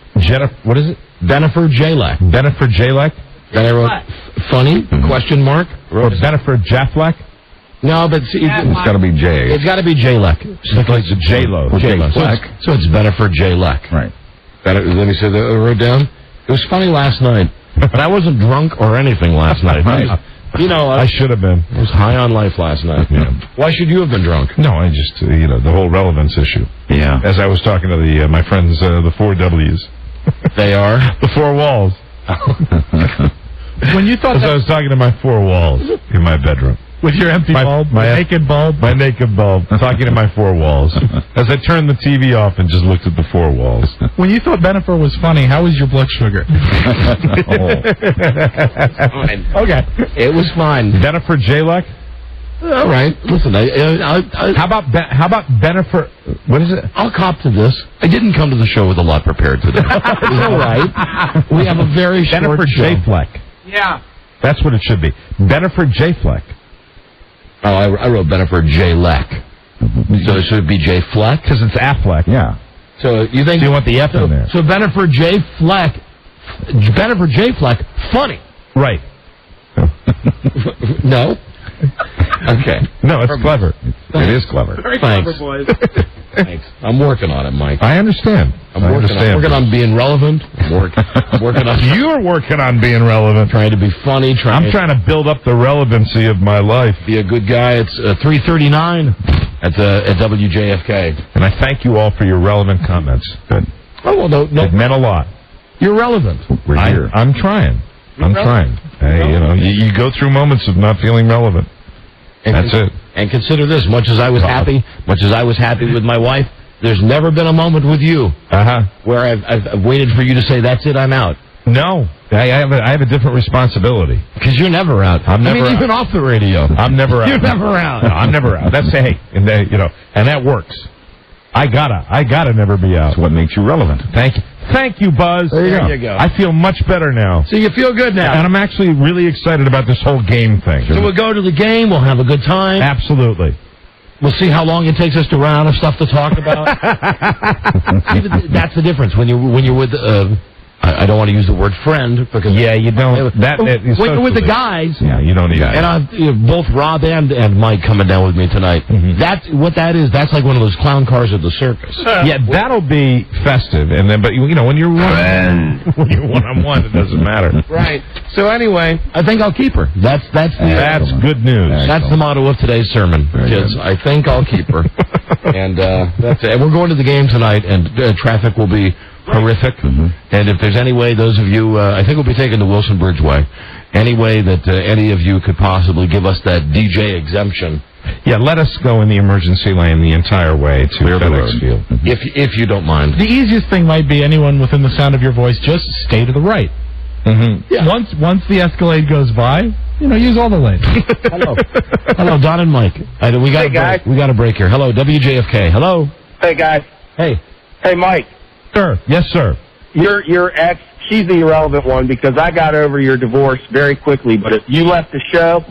What is it? Bennifer Jalek. Bennifer Jalek? Then I wrote funny, question mark. Or Bennifer Jaflek? No, but see, it's got to be J. It's got to be Jalek. It's like the J-Lo. So it's Bennifer Jalek. Right. Let me say that I wrote down. It was funny last night, but I wasn't drunk or anything last night. I should have been. I was high on life last night. Yeah. Why should you have been drunk? No, I just, the whole relevance issue. Yeah. As I was talking to my friends, the 4 W's. They are? The 4 walls. When you thought As I was talking to my 4 walls in my bedroom. With your empty bulb? My naked bulb? My naked bulb. Talking to my 4 walls. As I turned the TV off and just looked at the 4 walls. When you thought Bennifer was funny, how was your blood sugar? Okay. It was fine. Bennifer Jalek? All right. Listen, how about Bennifer? What is it? I'll cop to this. I didn't come to the show with a lot prepared today. It's all right. We have a very short Bennifer show. J. Fleck. Yeah. That's what it should be. Bennifer J. Fleck. Oh, I wrote Bennifer J. Leck. So it should be J. Fleck? Because it's Affleck. Yeah. So you think... So you want the F in there. So Bennifer J. Fleck... Bennifer J. Fleck, funny. Right. No? Okay. No, it's clever. It is clever. Very clever, boys. Thanks. I'm working on it, Mike. I understand. I'm working on being relevant. I'm working on... You're working on being relevant. Trying to be funny. I'm trying to build up the relevancy of my life. Be a good guy. It's 3:39 at WJFK. And I thank you all for your relevant comments. Good. Oh, well, no. It meant a lot. You're relevant. We're here. I'm trying. I'm trying. Hey, you go through moments of not feeling relevant. That's it. And consider this: much as I was happy with my wife, there's never been a moment with you where I've waited for you to say, "That's it, I'm out." No, I have a different responsibility. Because you're never out. I'm never even off the radio. I'm never out. You're never out. No, I'm never out. That's and that works. I gotta never be out. That's what makes you relevant. Thank you. Thank you, Buzz. There you go. I feel much better now. So you feel good now. And I'm actually really excited about this whole game thing. So we'll go to the game. We'll have a good time. Absolutely. We'll see how long it takes us to run out of stuff to talk about. That's the difference when you're with. I don't want to use the word friend because you don't. When with the guys. Yeah, you don't need that. And both Rob and Mike coming down with me tonight. Mm-hmm. That's what that is. That's like one of those clown cars at the circus. Yeah, that'll be festive. And then, but when you're one-on-one, it doesn't matter. Right. So anyway, I think I'll keep her. That's good news. That's the motto of today's sermon. Kids, I think I'll keep her. And that's it. And we're going to the game tonight, and traffic will be horrific. Mm-hmm. And if there's any way, those of you, I think we'll be taking the Wilson Bridgeway, any way that any of you could possibly give us that DJ exemption. Yeah, let us go in the emergency lane the entire way to FedEx Field. Mm-hmm. If you don't mind. The easiest thing might be anyone within the sound of your voice, just stay to the right. Mm-hmm. Yeah. Once the Escalade goes by, use all the lanes. Hello, Don and Mike. We got a break here. Hello, WJFK. Hello. Hey, guys. Hey. Hey, Mike. Sir. Yes, sir. Your ex, she's the irrelevant one because I got over your divorce very quickly. But if you left the show,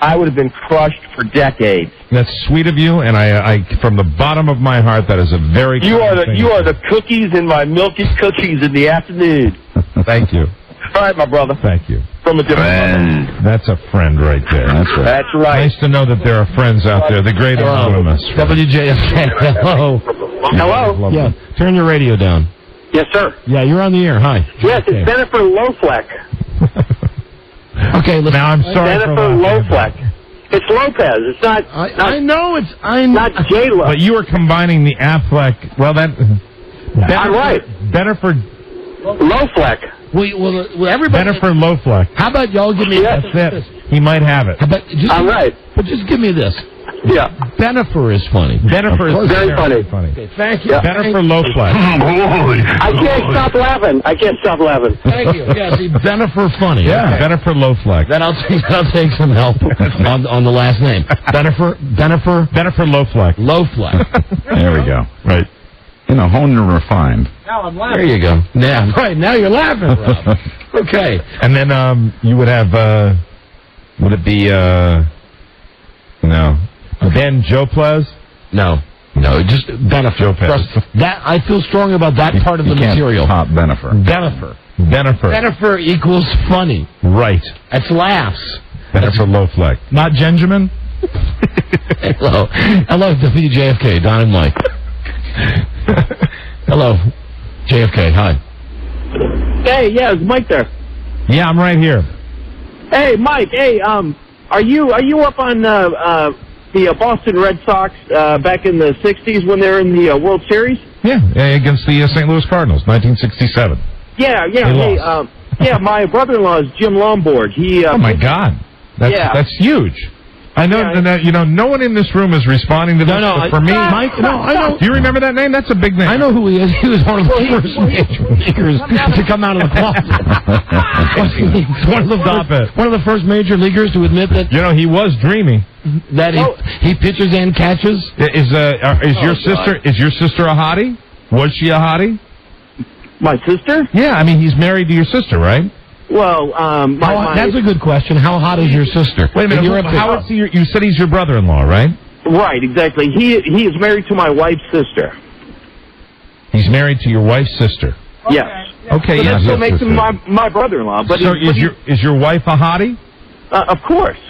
I would have been crushed for decades. That's sweet of you, and I from the bottom of my heart, that is a very. You are the cookies in my milky cookies in the afternoon. Thank you. All right, my brother. Thank you. From a different mother. That's a friend right there. That's right. Nice to know that there are friends out there. The great anonymous. WJFK. Hello. Hello. Yeah. Turn your radio down. Yes, sir. Yeah, you're on the air. Hi. Yes, it's Jennifer Lofleck. Okay, now I'm sorry. Jennifer Lofleck. It's Lopez. It's not. I know it's. I'm not J-Lo. But you are combining the Affleck. Well, that. I'm right. Bennifer Lofleck. Well, everybody. Bennifer Lofleck. How about y'all give me That's it. He might have it. I'm right. But just give me this. Yeah. Bennifer is funny. Bennifer is very funny. Okay, thank you. Yeah. Bennifer Lofleck. I can't stop laughing. Thank you. Yeah, see, Bennifer funny. Yeah, okay. Bennifer Lofleck. Then I'll take some help on the last name. Bennifer Lofleck. Lofleck. There we go. Right. Honed and refined. Now I'm laughing. There you go. Yeah, right. Now you're laughing, Rob. Okay. And then you would have, would it be, Ben Joplez? No, just Bennifer. That I feel strong about that part of the material. Top Bennifer. Bennifer equals funny. Right. That's laughs. Bennifer Lofleck. Not Benjamin. Hello, WJFK, Don and Mike. Hello, JFK. Hi. Hey, yeah, is Mike there? Yeah, I'm right here. Hey, Mike. Hey, are you up on the Boston Red Sox back in the '60s when they were in the World Series? Yeah, against the St. Louis Cardinals, 1967. Yeah. Hey, my brother-in-law is Jim Lomborg. Oh my God, that's huge. I know, no one in this room is responding to this. No, for me, Mike. No, I know. Do you remember that name? That's a big name. I know who he is. He was one of the first major leaguers to come out of the closet. One of the first major leaguers to admit that. He was dreamy. That he pitches and catches. Is your sister a hottie? Was she a hottie? My sister? Yeah, I mean, he's married to your sister, right? Well, that's a good question. How hot is your sister? Wait a minute. You said he's your brother-in-law, right? Right, exactly. He is married to my wife's sister. He's married to your wife's sister. Yes. Okay. So that still makes him my brother-in-law. But so is your wife a hottie? Of course.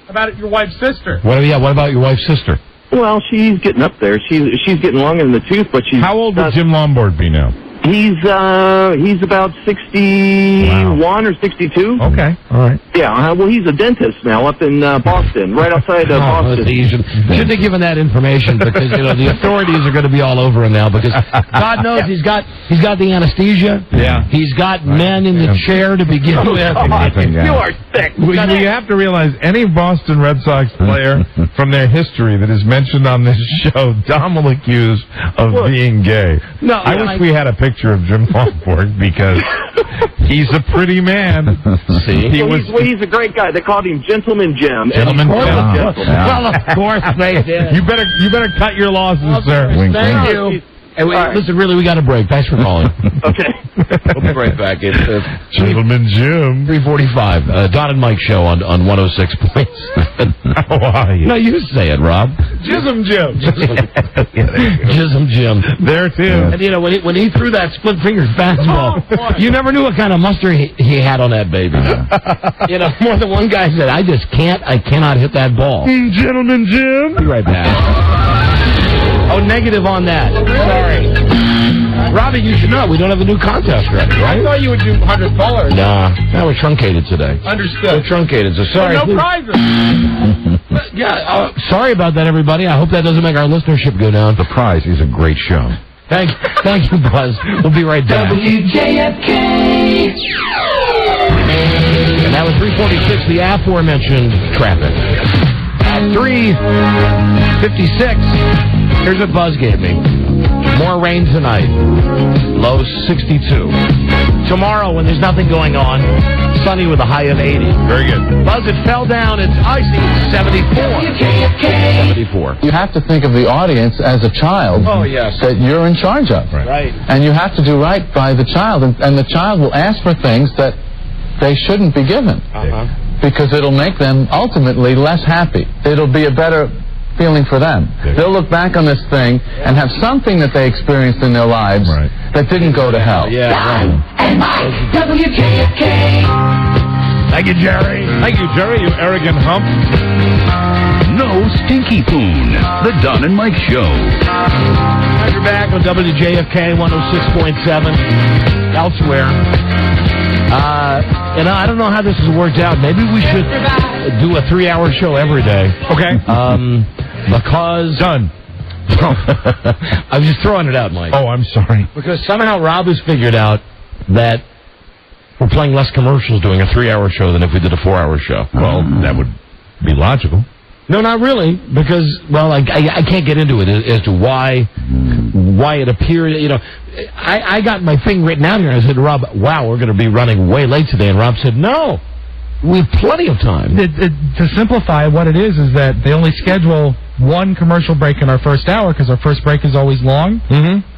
How about your wife's sister? What about your wife's sister? Well, she's getting up there. She's getting long in the tooth, but she's. How old would Jim Lombard be now? He's about 61 or 62. Okay, all right. Yeah, well, he's a dentist now up in Boston, right outside of Boston. Shouldn't have given that information because the authorities are going to be all over him now because God knows he's got the anesthesia. Yeah, he's got men in the chair to begin with. You are sick. You have to realize any Boston Red Sox player from their history that is mentioned on this show, Dom will accuse of being gay. No, I wish we had a picture of Jim Lomborg because he's a pretty man. See, he's a great guy. They called him Gentleman Jim. Gentleman Jim. Well, of course they did. You better cut your losses, sir. Thank you. Hey, listen, really, we got a break. Thanks for calling. Okay. We'll be right back. It's Gentleman Jim. 3:45. Don and Mike show on 106.7. How are you? No, you say it, Rob. Jism Jim. Jism Jim. There too. And when he threw that split finger fastball, you never knew what kind of muster he had on that baby. More than one guy said, I cannot hit that ball. Gentleman Jim. Be right back. Oh, negative on that. Sorry. Robbie, you should know, we don't have a new contest ready, right? I thought you would do 100 callers. Nah, we're truncated today. Understood. We're truncated, so sorry. No prizes. Sorry about that, everybody. I hope that doesn't make our listenership go down. The prize is a great show. Thank you, Buzz. We'll be right back. WJFK. And that was 346, the aforementioned traffic. At 3:56, here's what Buzz gave me. More rain tonight. Low 62. Tomorrow, when there's nothing going on, sunny with a high of 80. Very good. Buzz, it fell down. It's icy. 74. 74. You have to think of the audience as a child that you're in charge of. Right. And you have to do right by the child. And the child will ask for things that they shouldn't be given. Because it'll make them ultimately less happy. It'll be a better feeling for them. They'll look back on this thing and have something that they experienced in their lives that didn't go to hell. Yeah, right. And Mike, WJFK. Thank you, Jerry. Thank you, Jerry, you arrogant hump. No Stinky Poon. The Don and Mike Show. You're back on WJFK 106.7. Elsewhere. And I don't know how this has worked out. Maybe we should do a 3-hour show every day. Okay. Because... Done. I'm just throwing it out, Mike. Oh, I'm sorry. Because somehow Rob has figured out that we're playing less commercials doing a 3-hour show than if we did a 4-hour show. Well, that would be logical. No, not really, because, well, I can't get into it as to why it appeared, I got my thing written out here, and I said to Rob, wow, we're going to be running way late today, and Rob said, no, we have plenty of time. To simplify, what it is that they only schedule one commercial break in our first hour, because our first break is always long,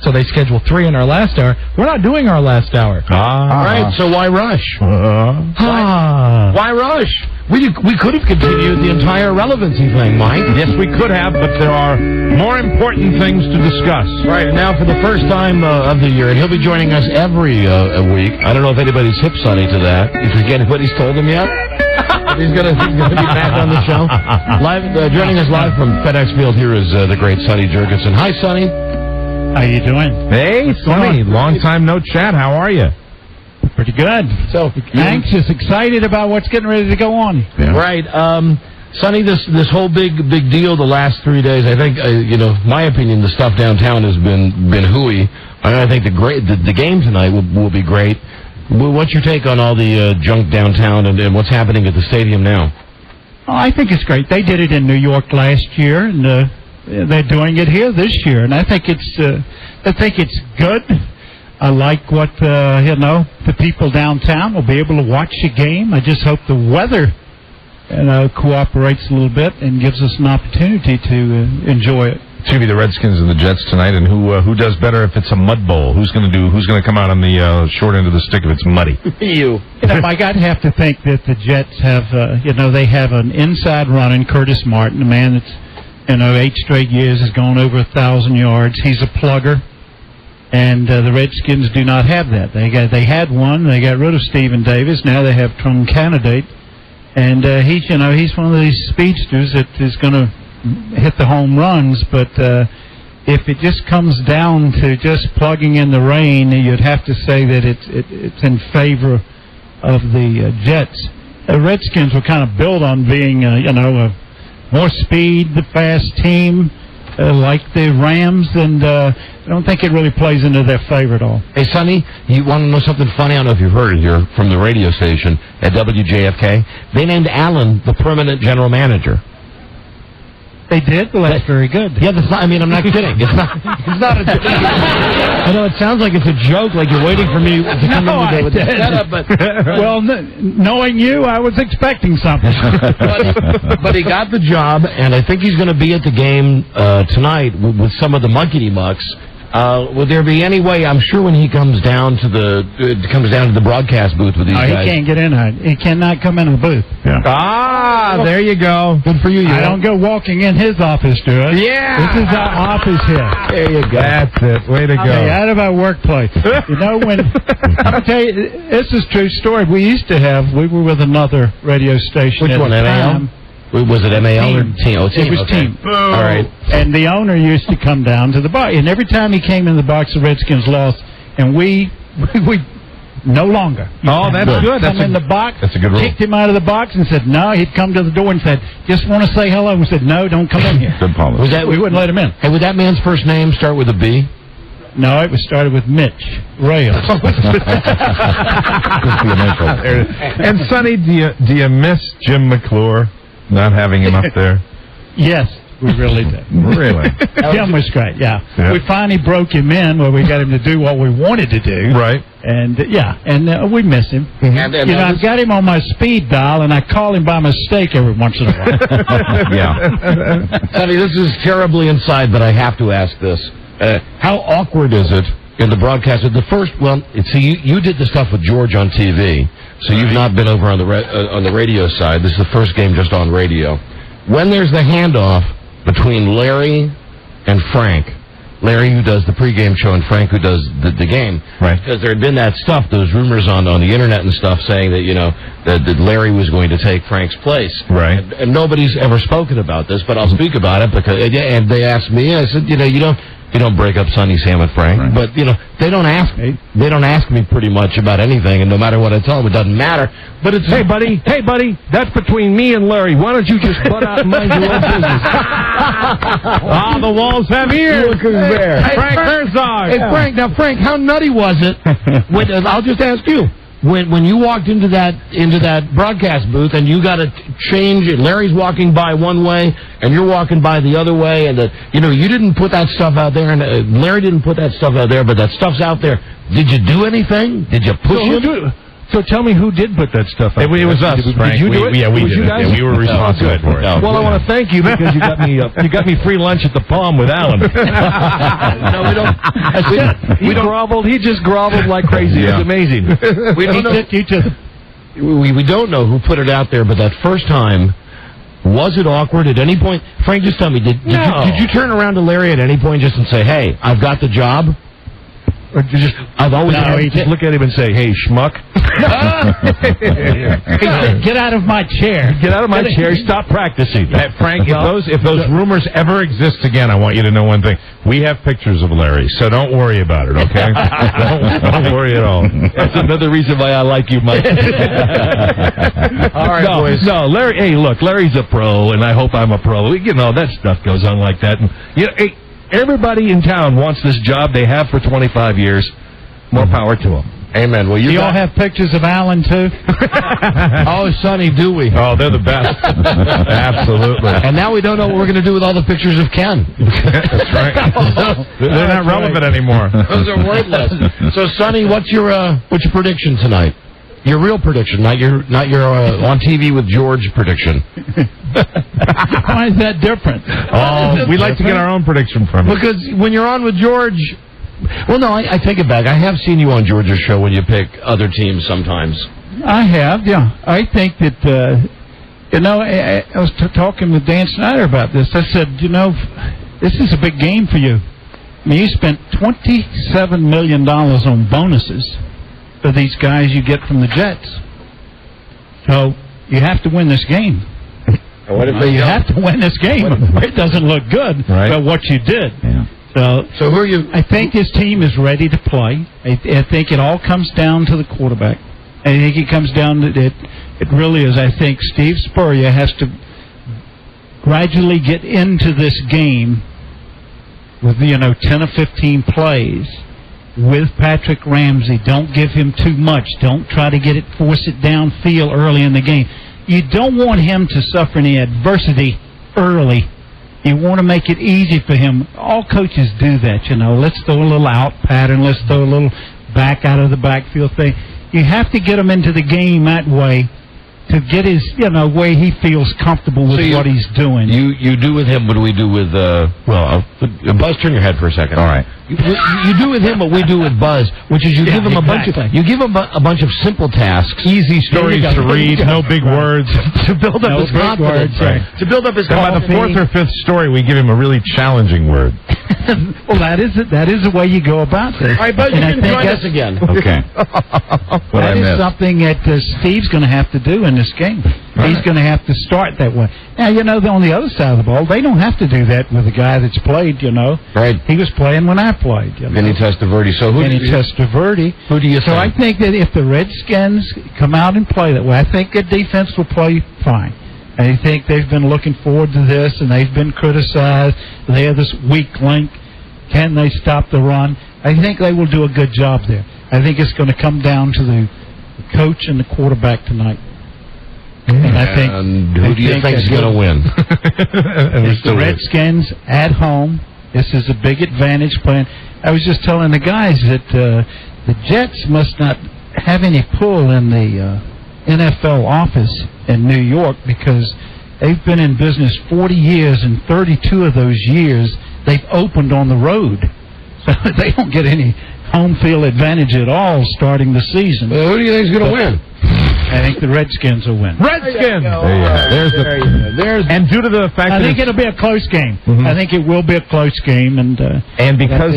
so they schedule 3 in our last hour. We're not doing our last hour. All right, so why rush? Why rush? We could have continued the entire relevancy thing, Mike. Yes, we could have, but there are more important things to discuss. Right, and now for the first time of the year, and he'll be joining us every week. I don't know if anybody's hip Sonny to that. You forget anybody's told him yet? He's gonna be back on the show. Joining us live from FedEx Field here is the great Sonny Jurgensen. Hi, Sonny. How you doing? Hey, Sonny. Long time no chat. How are you? Pretty good. So anxious, excited about what's getting ready to go on. Yeah. Right. Sonny, this whole big deal the last 3 days, I think, my opinion, the stuff downtown has been hooey. I think the game tonight will be great. What's your take on all the junk downtown and what's happening at the stadium now? Oh, I think it's great. They did it in New York last year, and they're doing it here this year, and I think it's good. I like what the people downtown will be able to watch the game. I just hope the weather cooperates a little bit and gives us an opportunity to enjoy it. It's going to be the Redskins and the Jets tonight, and who does better if it's a mud bowl? Who's going to come out on the short end of the stick if it's muddy? You. Mike, I'd have to think that the Jets have, they have an inside run in Curtis Martin, a man that's, 8 straight years has gone over 1,000 yards. He's a plugger, and the Redskins do not have that. They had one. They got rid of Stephen Davis. Now they have Trum Candidate, and he's one of these speedsters that is going to hit the home runs, but if it just comes down to just plugging in the rain, you'd have to say that it's in favor of the Jets. The Redskins were kind of built on being, a more speed, the fast team, like the Rams, and I don't think it really plays into their favor at all. Hey, Sonny, you want to know something funny? I don't know if you've heard it here from the radio station at WJFK. They named Allen the permanent general manager. They did? Well, that's very good. Yeah, I'm not kidding. It's not a joke. I know it sounds like it's a joke, like you're waiting for me to come in with the setup, but... Well, knowing you, I was expecting something. but he got the job, and I think he's going to be at the game tonight with some of the muckety-mucks Would there be any way? I'm sure when he comes down to the broadcast booth with these guys. He can't get in. He cannot come in the booth. Yeah. There you go. Good for you. I don't go walking in his office, do it. Yeah. This is our office here. There you go. That's it. Way to go. Hey, out of our workplace. You know, when I'll tell you, this is a true story. We were with another radio station. Which at one? the MAL? time. Was it MAL or Team? Oh, Team. It was okay. Team. All right. And the owner used to come down to the box, and every time he came in the box, the Redskins lost, and we no longer. Oh, that's good. Come in the box. That's a good rule. Kicked him out of the box and said no. He'd come to the door and said, "Just want to say hello." We said, "No, don't come in here." Good policy. We wouldn't let him in. Hey, would that man's first name start with a B? No, it was started with Mitch Rails. And Sonny, do you miss Jim McClure? Not having him up there. Yes, we really did. Really? Jim was great, yeah. We finally broke him in where we got him to do what we wanted to do. Right. And, we miss him. And I've got him on my speed dial, and I call him by mistake every once in a while. Yeah. Sonny, this is terribly inside, but I have to ask this. How awkward is it in the broadcast? You did the stuff with George on TV, so you've not been over on the radio side. This is the first game just on radio. When there's the handoff between Larry and Frank, Larry who does the pregame show and Frank who does the game, right? Because there had been that stuff, those rumors on the internet and stuff saying that that Larry was going to take Frank's place, right? And nobody's ever spoken about this, but I'll speak about it because and they asked me. I said, you don't break up Sonny, Sam, and Frank, right. But they don't ask me. They don't ask me pretty much about anything, and no matter what I tell them, it doesn't matter. But it's hey buddy, that's between me and Larry. Why don't you just butt out and mind your own business? The walls have ears. Look who's there. Frank Herzog. Hey Frank, now Frank, how nutty was it? I'll just ask you. When you walked into that broadcast booth and you got to change, Larry's walking by one way and you're walking by the other way, and you didn't put that stuff out there, and Larry didn't put that stuff out there, but that stuff's out there. Did you do anything? Did you push him? So tell me who did put that stuff out. It was us, Frank. Did you do it? Yeah, we did it. Yeah, we were responsible for it. No. Well, I want to thank you because you got me free lunch at the Palm with Alan. No, we don't. He groveled. He just groveled like crazy. Yeah. It was amazing. We don't know. We don't know who put it out there, but that first time, was it awkward at any point? Frank, just tell me, did you turn around to Larry at any point just and say, "Hey, I've got the job"? Or just just look at him and say, "Hey, schmuck." Get out of my chair. Get out of my chair. Stop practicing. Frank, if those rumors ever exist again, I want you to know one thing. We have pictures of Larry, so don't worry about it, okay? don't worry at all. That's another reason why I like you, Mike. All right, boys. No, Larry, hey, look, Larry's a pro, and I hope I'm a pro. That stuff goes on like that. And, everybody in town wants this job they have for 25 years. More power to them. Amen. Well, you all have pictures of Alan, too? Oh, Sonny, do we? Oh, they're the best. Absolutely. And now we don't know what we're going to do with all the pictures of Ken. That's right. They're not relevant anymore. Those are worthless. So, Sonny, what's your prediction tonight? Your real prediction, not your on TV with George prediction. Why is that different? We like to get our own prediction from you. Because when you're on with George... Well, no, I take it back. I have seen you on George's show when you pick other teams sometimes. I have, yeah. I think that, I was talking with Dan Snyder about this. I said, this is a big game for you. I mean, you spent $27 million on bonuses for these guys you get from the Jets. So you have to win this game. You have to win this game. It doesn't look good, but what you did. Yeah. So who are you? I think this team is ready to play. I think it all comes down to the quarterback. I think it comes down to it. It really is. I think Steve Spurrier has to gradually get into this game with 10 or 15 plays with Patrick Ramsey. Don't give him too much. Don't try to force it downfield early in the game. You don't want him to suffer any adversity early. You want to make it easy for him. All coaches do that, Let's throw a little out pattern. Let's throw a little back out of the backfield thing. You have to get him into the game that way to get his, way he feels comfortable with what he's doing. You do with him what we do with, Buzz, turn your head for a second. All right. You do with him what we do with Buzz, which is you give him a bunch of simple tasks, easy stories to read, no big words, to build up his confidence. To build up his confidence. By the fourth or fifth story, we give him a really challenging word. Well, that is the way you go about this. All right, Buzz, you can join us again. Okay. That is something that Steve's going to have to do in this game. He's going to have to start that way. Now, on the other side of the ball, they don't have to do that with a guy that's played, Right. He was playing when I played. Vinny Testaverde. So who do you think? So I think that if the Redskins come out and play that way, I think the defense will play fine. I think they've been looking forward to this, and they've been criticized. They have this weak link. Can they stop the run? I think they will do a good job there. I think it's going to come down to the coach and the quarterback tonight. And I think. And who do you think is going to win? It's the Redskins at home. This is a big advantage playing. I was just telling the guys that the Jets must not have any pull in the NFL office in New York because they've been in business 40 years, and 32 of those years they've opened on the road. So they don't get any home field advantage at all starting the season. Well, who do you think is going to win? I think the Redskins will win. Redskins! And due to the fact I think it'll be a close game. I think it will be a close game, and because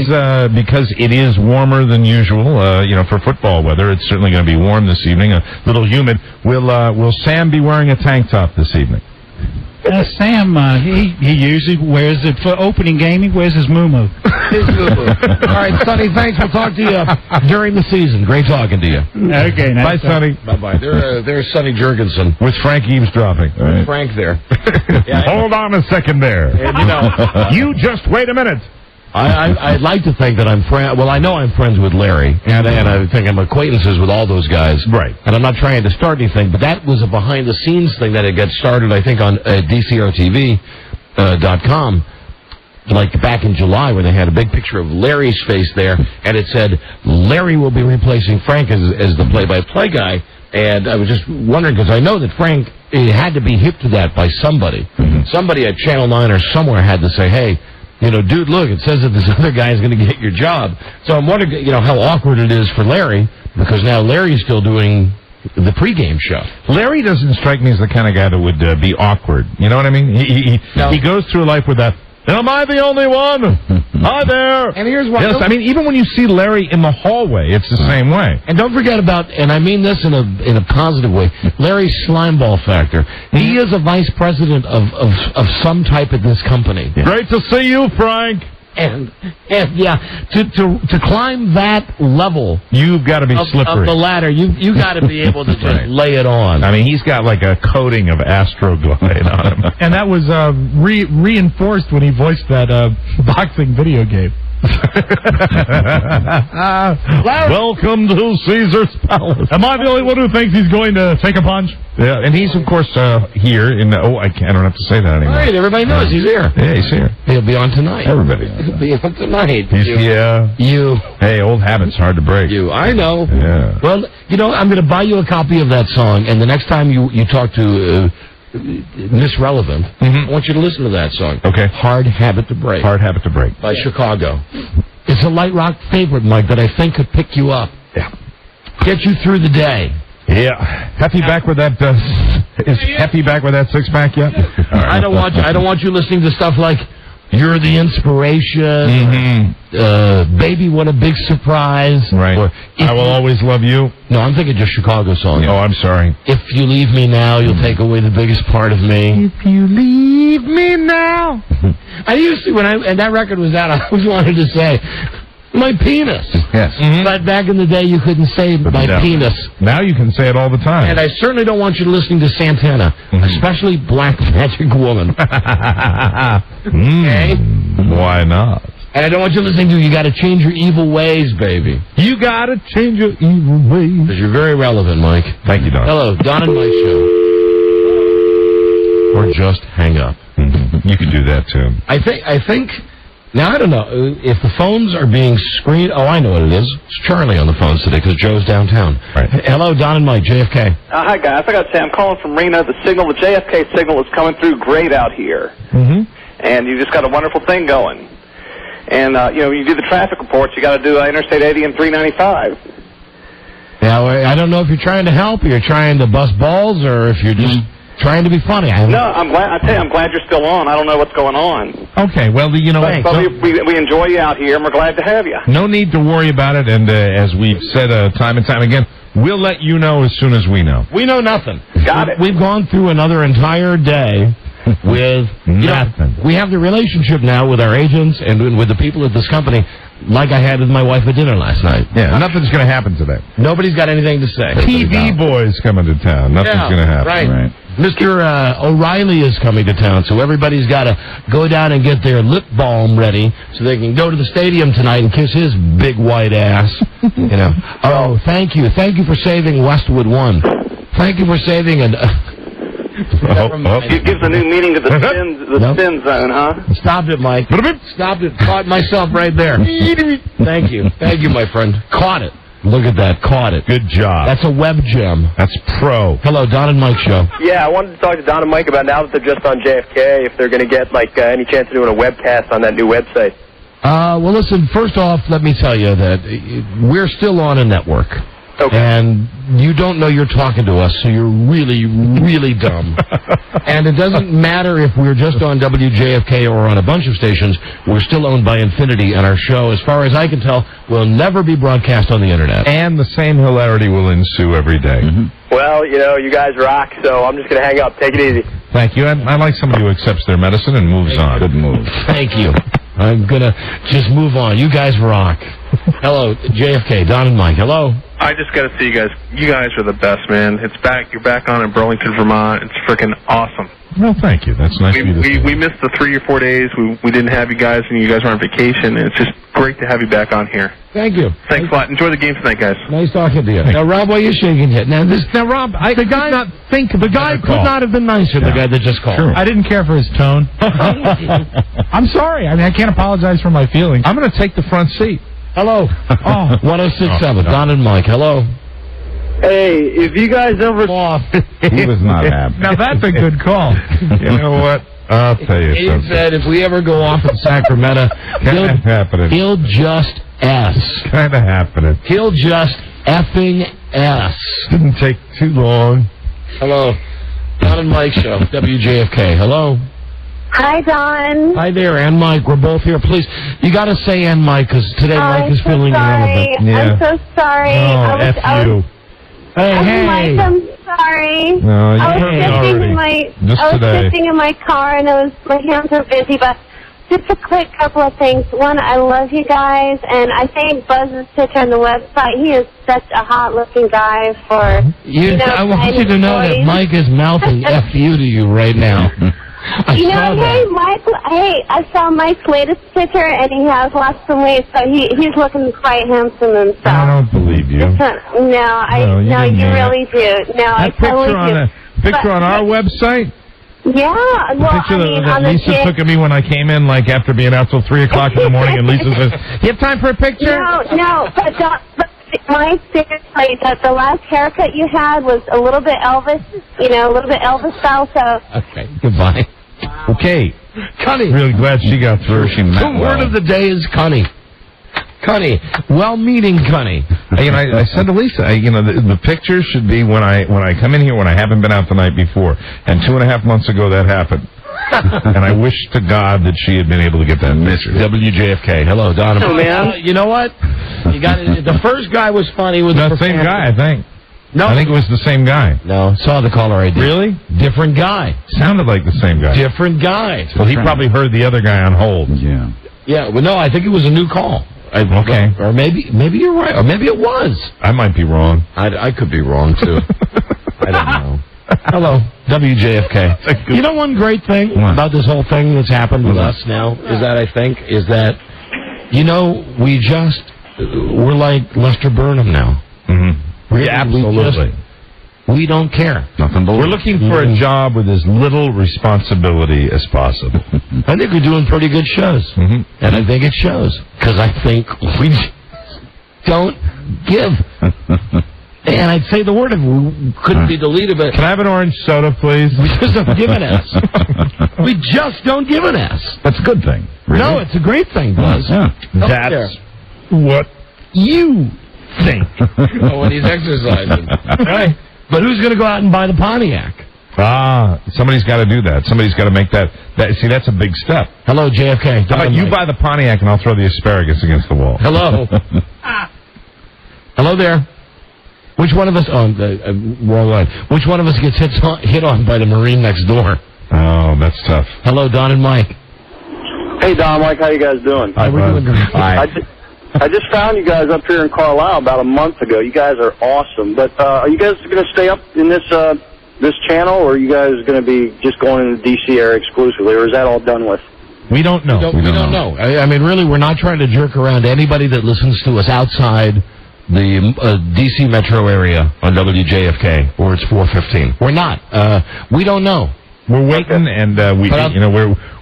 it is warmer than usual, for football weather, it's certainly going to be warm this evening. A little humid. Will Sam be wearing a tank top this evening? Sam, he usually wears it for opening game. He wears his moo-moo. All right, Sonny, thanks. We'll talk to you during the season. Great talking to you. Okay, bye, Sonny. Bye-bye. There's Sonny Jurgensen. With Frank eavesdropping. Right. Frank there. Hold on a second there. And, you just wait a minute. I'd like to think that I'm I know I'm friends with Larry, and I think I'm acquaintances with all those guys. Right. And I'm not trying to start anything, but that was a behind-the-scenes thing that had got started, I think, on DCRTV.com, like back in July, when they had a big picture of Larry's face there, and it said, Larry will be replacing Frank as the play-by-play guy. And I was just wondering, because I know that Frank had to be hip to that by somebody. Mm-hmm. Somebody at Channel 9 or somewhere had to say, hey, dude, look, it says that this other guy is going to get your job. So I'm wondering, how awkward it is for Larry, because now Larry's still doing the pregame show. Larry doesn't strike me as the kind of guy that would be awkward. You know what I mean? He goes through life with that, am I the only one? Hi there. And here's what. Yes, I mean, even when you see Larry in the hallway, it's the same way. And don't forget about, and I mean this in a positive way, Larry's slimeball factor. He is a vice president of some type at this company. Yeah. Great to see you, Frank. And yeah, to climb that level, you've got to be slippery of the ladder. You got to be able to just lay it on. I mean, he's got like a coating of Astroglide on him, and that was reinforced when he voiced that boxing video game. Welcome to Caesar's Palace. Am I the only one who thinks he's going to take a punch? Yeah, and he's of course here in. I don't have to say that anymore. All right, everybody knows he's here. Yeah, he's here. He'll be on tonight. Everybody. He'll be on tonight. He's here. You. Hey, old habits hard to break. You. I know. Yeah. Well, I'm going to buy you a copy of that song, and the next time you talk to Miss Relevant, I want you to listen to that song. Okay. Hard Habit to Break. Hard Habit to Break. By Chicago. It's a light rock favorite, Mike, that I think could pick you up. Yeah. Get you through the day. Yeah. Heppy back with that, is Heppy back with that six-pack yet? Right. I don't want you listening to stuff like, You're the Inspiration, Baby, What a Big Surprise. Right. Or, I Will Always Love You. No, I'm thinking just Chicago songs. Oh, I'm sorry. If You Leave Me Now, You'll Take Away the Biggest Part of Me. If you leave me now. I used to, and that record was out, I always wanted to say, my penis. Yes. But back in the day, you couldn't say my penis. Now you can say it all the time. And I certainly don't want you listening to Santana, especially Black Magic Woman. Okay? Why not? And I don't want you listening to You Gotta Change Your Evil Ways, baby. You gotta change your evil ways. Because you're very relevant, Mike. Thank you, Don. Hello, Don and Mike Show. Or just hang up. You can do that, too. I think... Now, I don't know if the phones are being screened. Oh, I know what it is. It's Charlie on the phones today because Joe's downtown. Right. Hello, Don and Mike, JFK. Hi, guys. I got to say, I'm calling from Reno. The JFK signal is coming through great out here. And you just got a wonderful thing going. And, when you do the traffic reports, you got to do Interstate 80 and 395. Now, I don't know if you're trying to help, or you're trying to bust balls, or if you're just trying to be funny. No, I'm glad you're still on. I don't know what's going on. Okay, well, But we enjoy you out here, and we're glad to have you. No need to worry about it, and as we've said time and time again, we'll let you know as soon as we know. We know nothing. Got it. We've gone through another entire day with nothing. We have the relationship now with our agents and with the people at this company like I had with my wife at dinner last night. Yeah, nothing's going to happen today. Nobody's got anything to say. TV boys coming to town. Nothing's going to happen. Right. Mr. O'Reilly is coming to town, so everybody's got to go down and get their lip balm ready so they can go to the stadium tonight and kiss his big white ass. Oh, thank you. Thank you for saving Westwood 1. Thank you for saving an... It gives a new meaning to the spin zone, huh? Stop it, Mike. Stop it. Caught myself right there. Thank you. Thank you, my friend. Caught it. Look at that. Caught it. Good job. That's a web gem. That's pro. Hello, Don and Mike show. Yeah, I wanted to talk to Don and Mike about now that they're just on JFK, if they're going to get, any chance of doing a webcast on that new website. Well, listen, first off, let me tell you that we're still on a network. Okay. And you don't know you're talking to us, so you're really, really dumb. And it doesn't matter if we're just on WJFK or on a bunch of stations. We're still owned by Infinity, and our show, as far as I can tell, will never be broadcast on the Internet. And the same hilarity will ensue every day. Mm-hmm. Well, you guys rock, so I'm just going to hang up. Take it easy. Thank you. I like somebody who accepts their medicine and moves on. Good move. Thank you. I'm going to just move on. You guys rock. Hello, JFK, Don and Mike. Hello. I just got to say, you guys. You guys are the best, man. It's back. You're back on in Burlington, Vermont. It's freaking awesome. Well, thank you. That's nice of you to say. We missed the 3 or 4 days. We didn't have you guys, and you guys were on vacation. And it's just great to have you back on here. Thank you. Thanks a lot. Enjoy the game tonight, guys. Nice talking to you. Now, Rob, why are you shaking it? Now, Rob, the guy could not have been nicer. The guy that just called. Sure. I didn't care for his tone. I'm sorry. I mean, I can't apologize for my feelings. I'm going to take the front seat. Hello. 1067. Don and Mike. Hello. Hey, if you guys ever... He was not happy. Now, that's a good call. You know what? I'll tell you He something. said if we ever go off in Sacramento, he'll just S. Kind of happening. He'll just effing S. Didn't take too long. Hello. Don and Mike show, WJFK. Hello. Hi, Don. Hi there, and Mike. We're both here. Please, you got to say and Mike, because today Mike is feeling irrelevant. I'm so sorry. Oh, F you. Hey. Mike, I'm sorry. No, I was sitting in my car, and my hands were busy, but just a quick couple of things. One, I love you guys, and I think Buzz's picture on the website, he is such a hot-looking guy for, I want you to know that Mike is mouthing F you to you right now. I saw Mike's latest picture, and he has lost some weight, so he's looking quite handsome himself. I don't believe you. No, you really do. No, I totally do. Picture on our website? Yeah. Well, Picture that Lisa took of me when I came in, like, after being out till 3 o'clock in the morning, and Lisa says, you have time for a picture? No, but Mike, seriously, the last haircut you had was a little bit Elvis, a little bit Elvis style, so... Okay, goodbye. Okay. Cunny. Really glad she got through. The word of the day is cunny. Cunny. Well-meaning cunny. I said to Lisa, the picture should be when I come in here when I haven't been out the night before. And 2.5 months ago that happened. And I wish to God that she had been able to get that picture. WJFK. Hello, Donovan. Hello, man. You know what? You got it. The first guy was funny with the same guy, I think. No, I think it was the same guy. No, saw the caller ID. Really? Different guy. Sounded like the same guy. Different guy. Well, he probably heard the other guy on hold. Yeah. Yeah. Well, no, I think it was a new call. Okay. Or maybe you're right. Or maybe it was. I might be wrong. I could be wrong too. I don't know. Hello, WJFK. You know one great thing about this whole thing that's happened with us now is that we're like Lester Burnham now. Mm-hmm. Yeah, absolutely. We don't care. Nothing but we're looking for a job with as little responsibility as possible. I think we're doing pretty good shows. Mm-hmm. And I think it shows. Because I think we don't give. And I'd say the word couldn't be deleted, but... Can I have an orange soda, please? We just have given us. We just don't give an S. That's a good thing. Really? No, it's a great thing, Buzz. Yeah. That's what you think. When he's exercising. Right. But who's going to go out and buy the Pontiac? Somebody's got to do that. Somebody's got to make that. See, that's a big step. Hello, JFK. How about you buy the Pontiac and I'll throw the asparagus against the wall? Hello. Hello there. Which one of us? Oh, wrong line. Which one of us gets hit on by the Marine next door? Oh, that's tough. Hello, Don and Mike. Hey, Don, Mike, how you guys doing? Hi, we're doing great. I just found you guys up here in Carlisle about a month ago. You guys are awesome. But are you guys going to stay up in this channel, or are you guys going to be just going in the D.C. area exclusively, or is that all done with? We don't know. We don't know. I mean, really, we're not trying to jerk around anybody that listens to us outside the D.C. metro area on WJFK, or it's 415. We're not. We don't know. We're waiting, and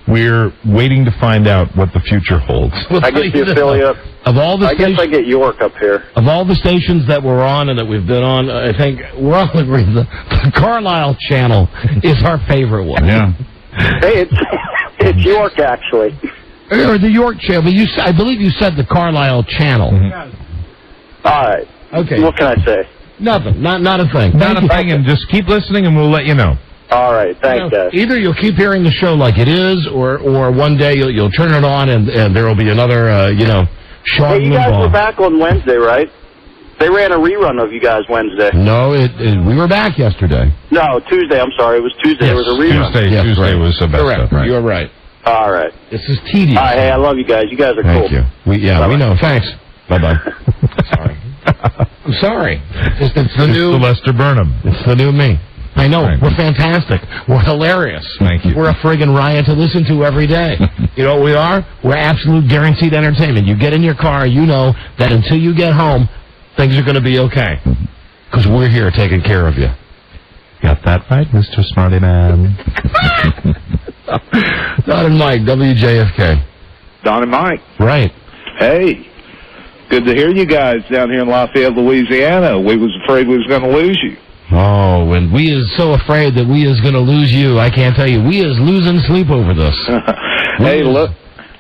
we're waiting to find out what the future holds. I get the affiliate. I guess I get York up here. Of all the stations that we're on and that we've been on, I think we're all agreed the Carlisle channel is our favorite one. Yeah. Hey, it's York, actually. Or the York channel. But I believe you said the Carlisle channel. Mm-hmm. All right. Okay. What can I say? Nothing. Not a thing. Not a thing, and just keep listening, and we'll let you know. All right. Thanks, guys. Either you'll keep hearing the show like it is, or one day you'll turn it on, and there will be another, Sean Hey, you guys were back on Wednesday, right? They ran a rerun of you guys Wednesday. No, we were back yesterday. No, Tuesday. I'm sorry. It was Tuesday. Yes, There was a rerun. Tuesday was the best Correct. stuff. Right. You are right. All right. This is tedious. All right, hey, I love you guys. You guys are Thank cool. you. We know. Thanks. Bye-bye. Sorry. I'm sorry. It's the new... It's the Lester Burnham. It's the new me. I know. Right. We're fantastic. We're hilarious. Thank you. We're a friggin' riot to listen to every day. You know what we are? We're absolute guaranteed entertainment. You get in your car, you know that until you get home, things are going to be okay. Because we're here taking care of you. Got that right, Mr. Smarty Man? Don and Mike, WJFK. Don and Mike. Right. Hey, good to hear you guys down here in Lafayette, Louisiana. We was afraid we was going to lose you. Oh, and we is so afraid that we is going to lose you. I can't tell you. We is losing sleep over this. Hey, look,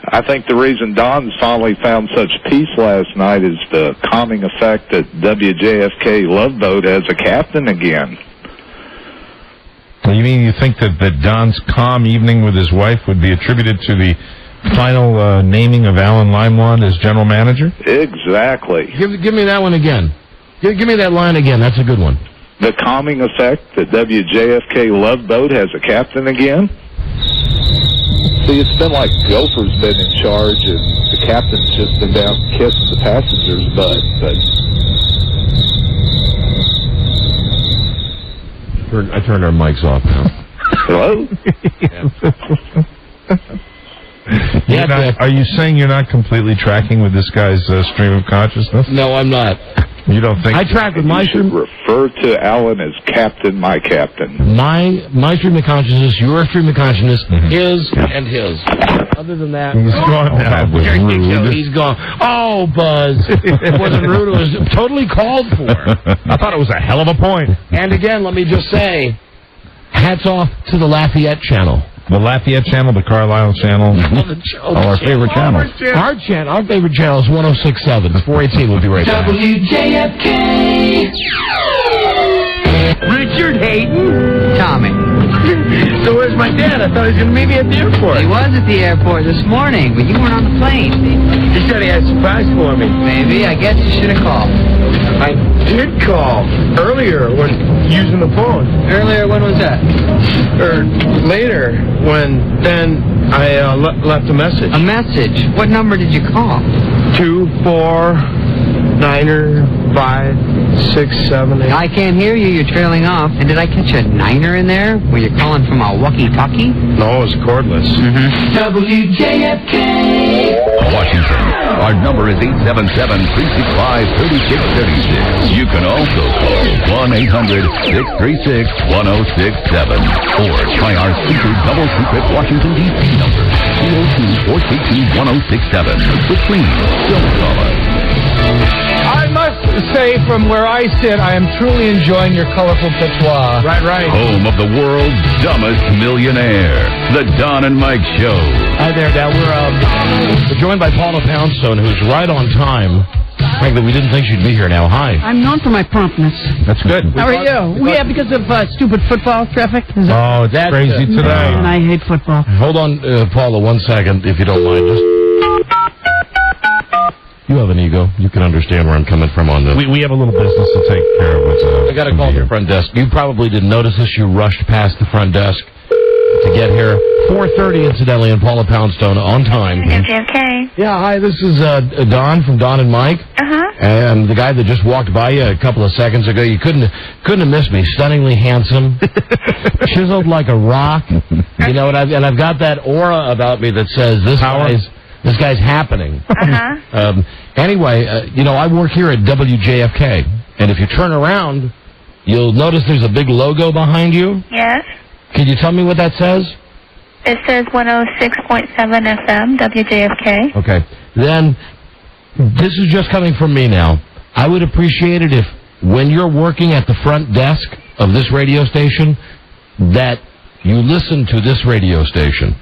I think the reason Don's finally found such peace last night is the calming effect that WJFK Love Boat as a captain again. You mean you think that Don's calm evening with his wife would be attributed to the final naming of Alan Limewand as general manager? Exactly. Give me that one again. Give me that line again. That's a good one. The calming effect that WJFK Love Boat has a captain again? See, it's been like Gopher's been in charge and the captain's just been down kissing the passenger's butt, I turned our mics off now. Hello? Are you saying you're not completely tracking with this guy's stream of consciousness? No, I'm not. You don't think? I track with my stream. Refer to Alan as Captain, my captain. My stream of consciousness, your stream of consciousness, his and his. Other than that, he's gone now. That was rude. He's gone. Oh, Buzz, it wasn't rude. It was totally called for. I thought it was a hell of a point. And again, let me just say, hats off to the Lafayette channel. The Lafayette channel, the Carlisle channel, all our favorite channels. Our favorite channel is 106.7. It's 418. We'll be right back. WJFK. Richard Hayden? Tommy. So where's my dad? I thought he was going to meet me at the airport. He was at the airport this morning, but you weren't on the plane. He said he had a surprise for me. Maybe. I guess you should have called. I did call earlier when using the phone. Earlier? When was that? Or later when then I left a message. A message? What number did you call? 249-567. I can't hear you. You're trailing off. And did I catch a niner in there? Were you calling from a walkie-talkie? No, it was cordless. WJFK. Washington. Our number is 877-365-3636. You can also call 1-800-636-1067. Or try our super double secret Washington, D.C. number, 302-432-1067. But please, don't call us. I must to say, from where I sit, I am truly enjoying your colorful patois. Right. Home of the world's dumbest millionaire, the Don and Mike Show. Hi there, Dad. We're joined by Paula Poundstone, who's right on time. Frankly, we didn't think she'd be here now. Hi. I'm known for my promptness. That's good. How are you? Yeah, because of stupid football traffic? Oh, it's crazy today. And I hate football. Hold on, Paula, 1 second, if you don't mind. You have an ego. You can understand where I'm coming from on this. We have a little business to take care of. I got to call the front desk. You probably didn't notice this. You rushed past the front desk to get here. 4:30, incidentally, and Paula Poundstone on time. JFK. Yeah, hi, this is Don from Don and Mike. Uh-huh. And the guy that just walked by you a couple of seconds ago, you couldn't have missed me. Stunningly handsome, chiseled like a rock. You know, and I've got that aura about me that says this guy's happening. Uh-huh. Anyway, I work here at WJFK, and if you turn around, you'll notice there's a big logo behind you. Yes. Can you tell me what that says? It says 106.7 FM, WJFK. Okay. Then, this is just coming from me now. I would appreciate it if, when you're working at the front desk of this radio station, that you listen to this radio station.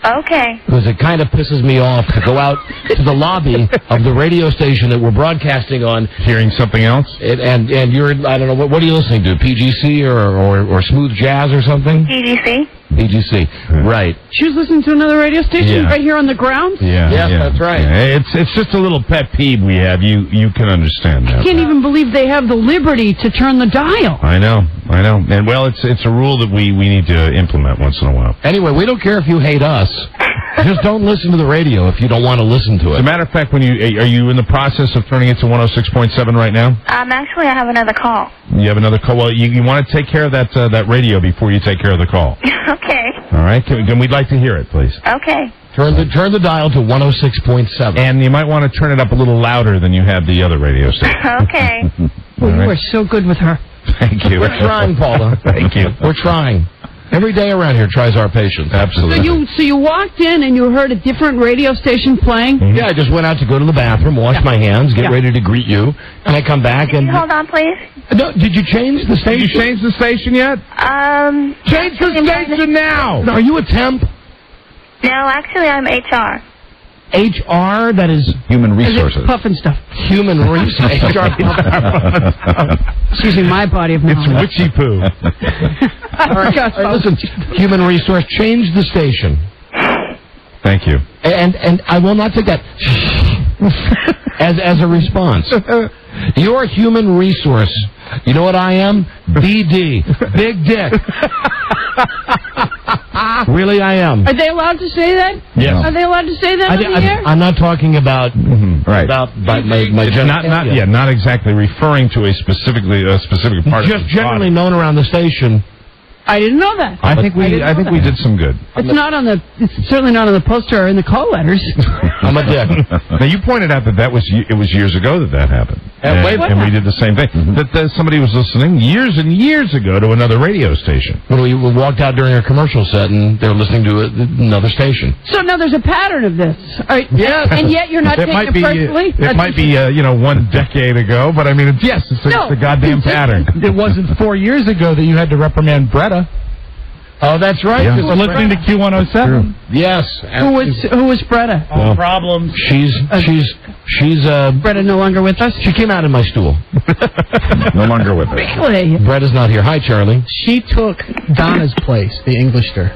Okay. Because it kind of pisses me off to go out to the lobby of the radio station that we're broadcasting on. Hearing something else? And you're, I don't know, what are you listening to? PGC or smooth jazz or something? PGC. PGC, right. She was listening to another radio station right here on the ground? Yeah. Yes, that's right. Yeah. It's just a little pet peeve we have. You can understand that. I can't even believe they have the liberty to turn the dial. I know. And, well, it's a rule that we need to implement once in a while. Anyway, we don't care if you hate us. Just don't listen to the radio if you don't want to listen to it. As a matter of fact, are you in the process of turning it to 106.7 right now? Actually, I have another call. You have another call? Well, you want to take care of that radio before you take care of the call. Okay. All right. Then we'd like to hear it, please. Okay. Turn the dial to 106.7. And you might want to turn it up a little louder than you had the other radio station. Okay. Well, you are so good with her. Thank you. We're trying, Paula. Thank you. We're trying. Every day around here tries our patience. Absolutely. So you walked in and you heard a different radio station playing? Mm-hmm. Yeah, I just went out to go to the bathroom, wash my hands, get ready to greet you, and I come back and... Hold on, please. No, did you change the station? Did you change the station yet? Change the station now! Are you a temp? No, actually, I'm HR. HR, that is... Human resources. Puffin stuff. Human resources. Excuse me, my body of knowledge. It's witchy poo. All right, listen, human resource, change the station. Thank you. And I will not take that as a response. You're human resource. You know what I am? BD. Big dick. Really, I am. Are they allowed to say that? Yes. Are they allowed to say that on the air? I'm not talking about about my general. Not exactly referring to a specific part. Just generally known around the station. I didn't know that. I think we did some good. It's certainly not on the poster or in the call letters. I'm a dick. Now you pointed out that was years ago that happened, and we did the same thing. That somebody was listening years and years ago to another radio station. When we walked out during a commercial set, and they were listening to another station. So now there's a pattern of this. Yes. And yet you're not taking it personally. It might be 1 decade ago, but I mean it's a goddamn pattern. It wasn't 4 years ago that you had to reprimand Bretta. Oh, that's right. Yeah. For listening to Q107. Yes. Who was Bretta? Problems. She's Bretta no longer with us? She came out in my stool. No longer with us. Really? Bretta's not here. Hi, Charlie. She took Donna's place, the Englisher.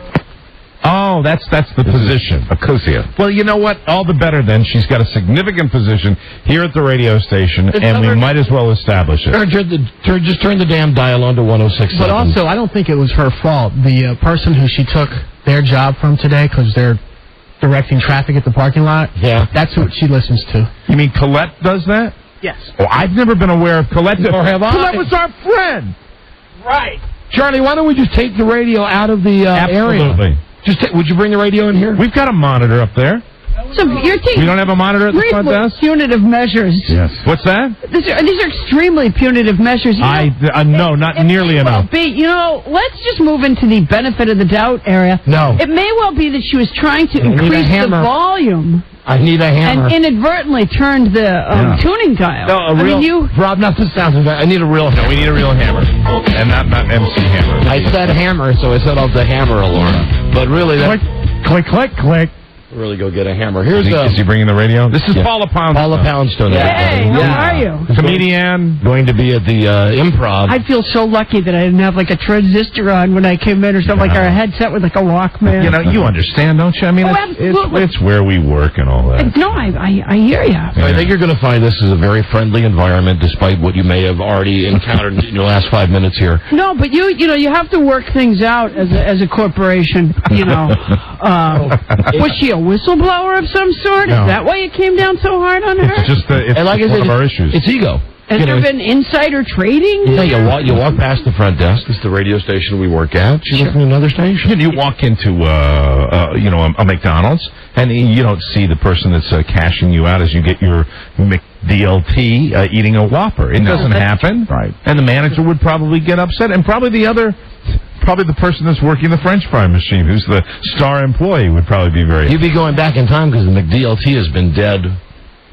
Oh, that's the position. Acusia. Well, you know what? All the better then. She's got a significant position here at the radio station, and we might as well establish it. Just turn the damn dial on to 106.7. But also, I don't think it was her fault. The person who she took their job from today, because they're directing traffic at the parking lot, that's who she listens to. You mean Colette does that? Yes. Oh, I've never been aware of Colette. Or have I? Colette was our friend. Right. Charlie, why don't we just take the radio out of the area? Absolutely. Would you bring the radio in here? We've got a monitor up there. So you're taking. We don't have a monitor at the front desk? Punitive measures. Yes. What's that? These are extremely punitive measures. No, not nearly enough. Let's just move into the benefit of the doubt area. No. It may well be that she was trying to increase the volume. I need a hammer. And inadvertently turned the tuning dial. No, Rob, not the sound effect. I need a real hammer. No, we need a real hammer. And not MC hammer. I said hammer, so I set off the hammer alarm. But really, click, click, click. Really go get a hammer. Is he bringing the radio? This is Paula Poundstone. Paula Poundstone. Hey, how are you? Comedian. Going to be at the Improv. I feel so lucky that I didn't have like a transistor on when I came in or something, like our headset with like a Walkman. You understand, don't you? I mean, it's where we work and all that. No, I hear you. I think you're going to find this is a very friendly environment, despite what you may have already encountered in your last 5 minutes here. No, but you have to work things out as a corporation. Was she a whistleblower of some sort? No. Is that why you came down so hard on her? It's just one of our issues. It's ego. Has there been insider trading? Yeah, you walk past the front desk. It's the radio station we work at. She's from another station. And you walk into a McDonald's, and you don't see the person that's cashing you out as you get your McDLT eating a Whopper. It doesn't happen. Right. And the manager would probably get upset, and probably the person that's working the French fry machine, who's the star employee, would probably be very... You'd be going back in time because the McDLT has been dead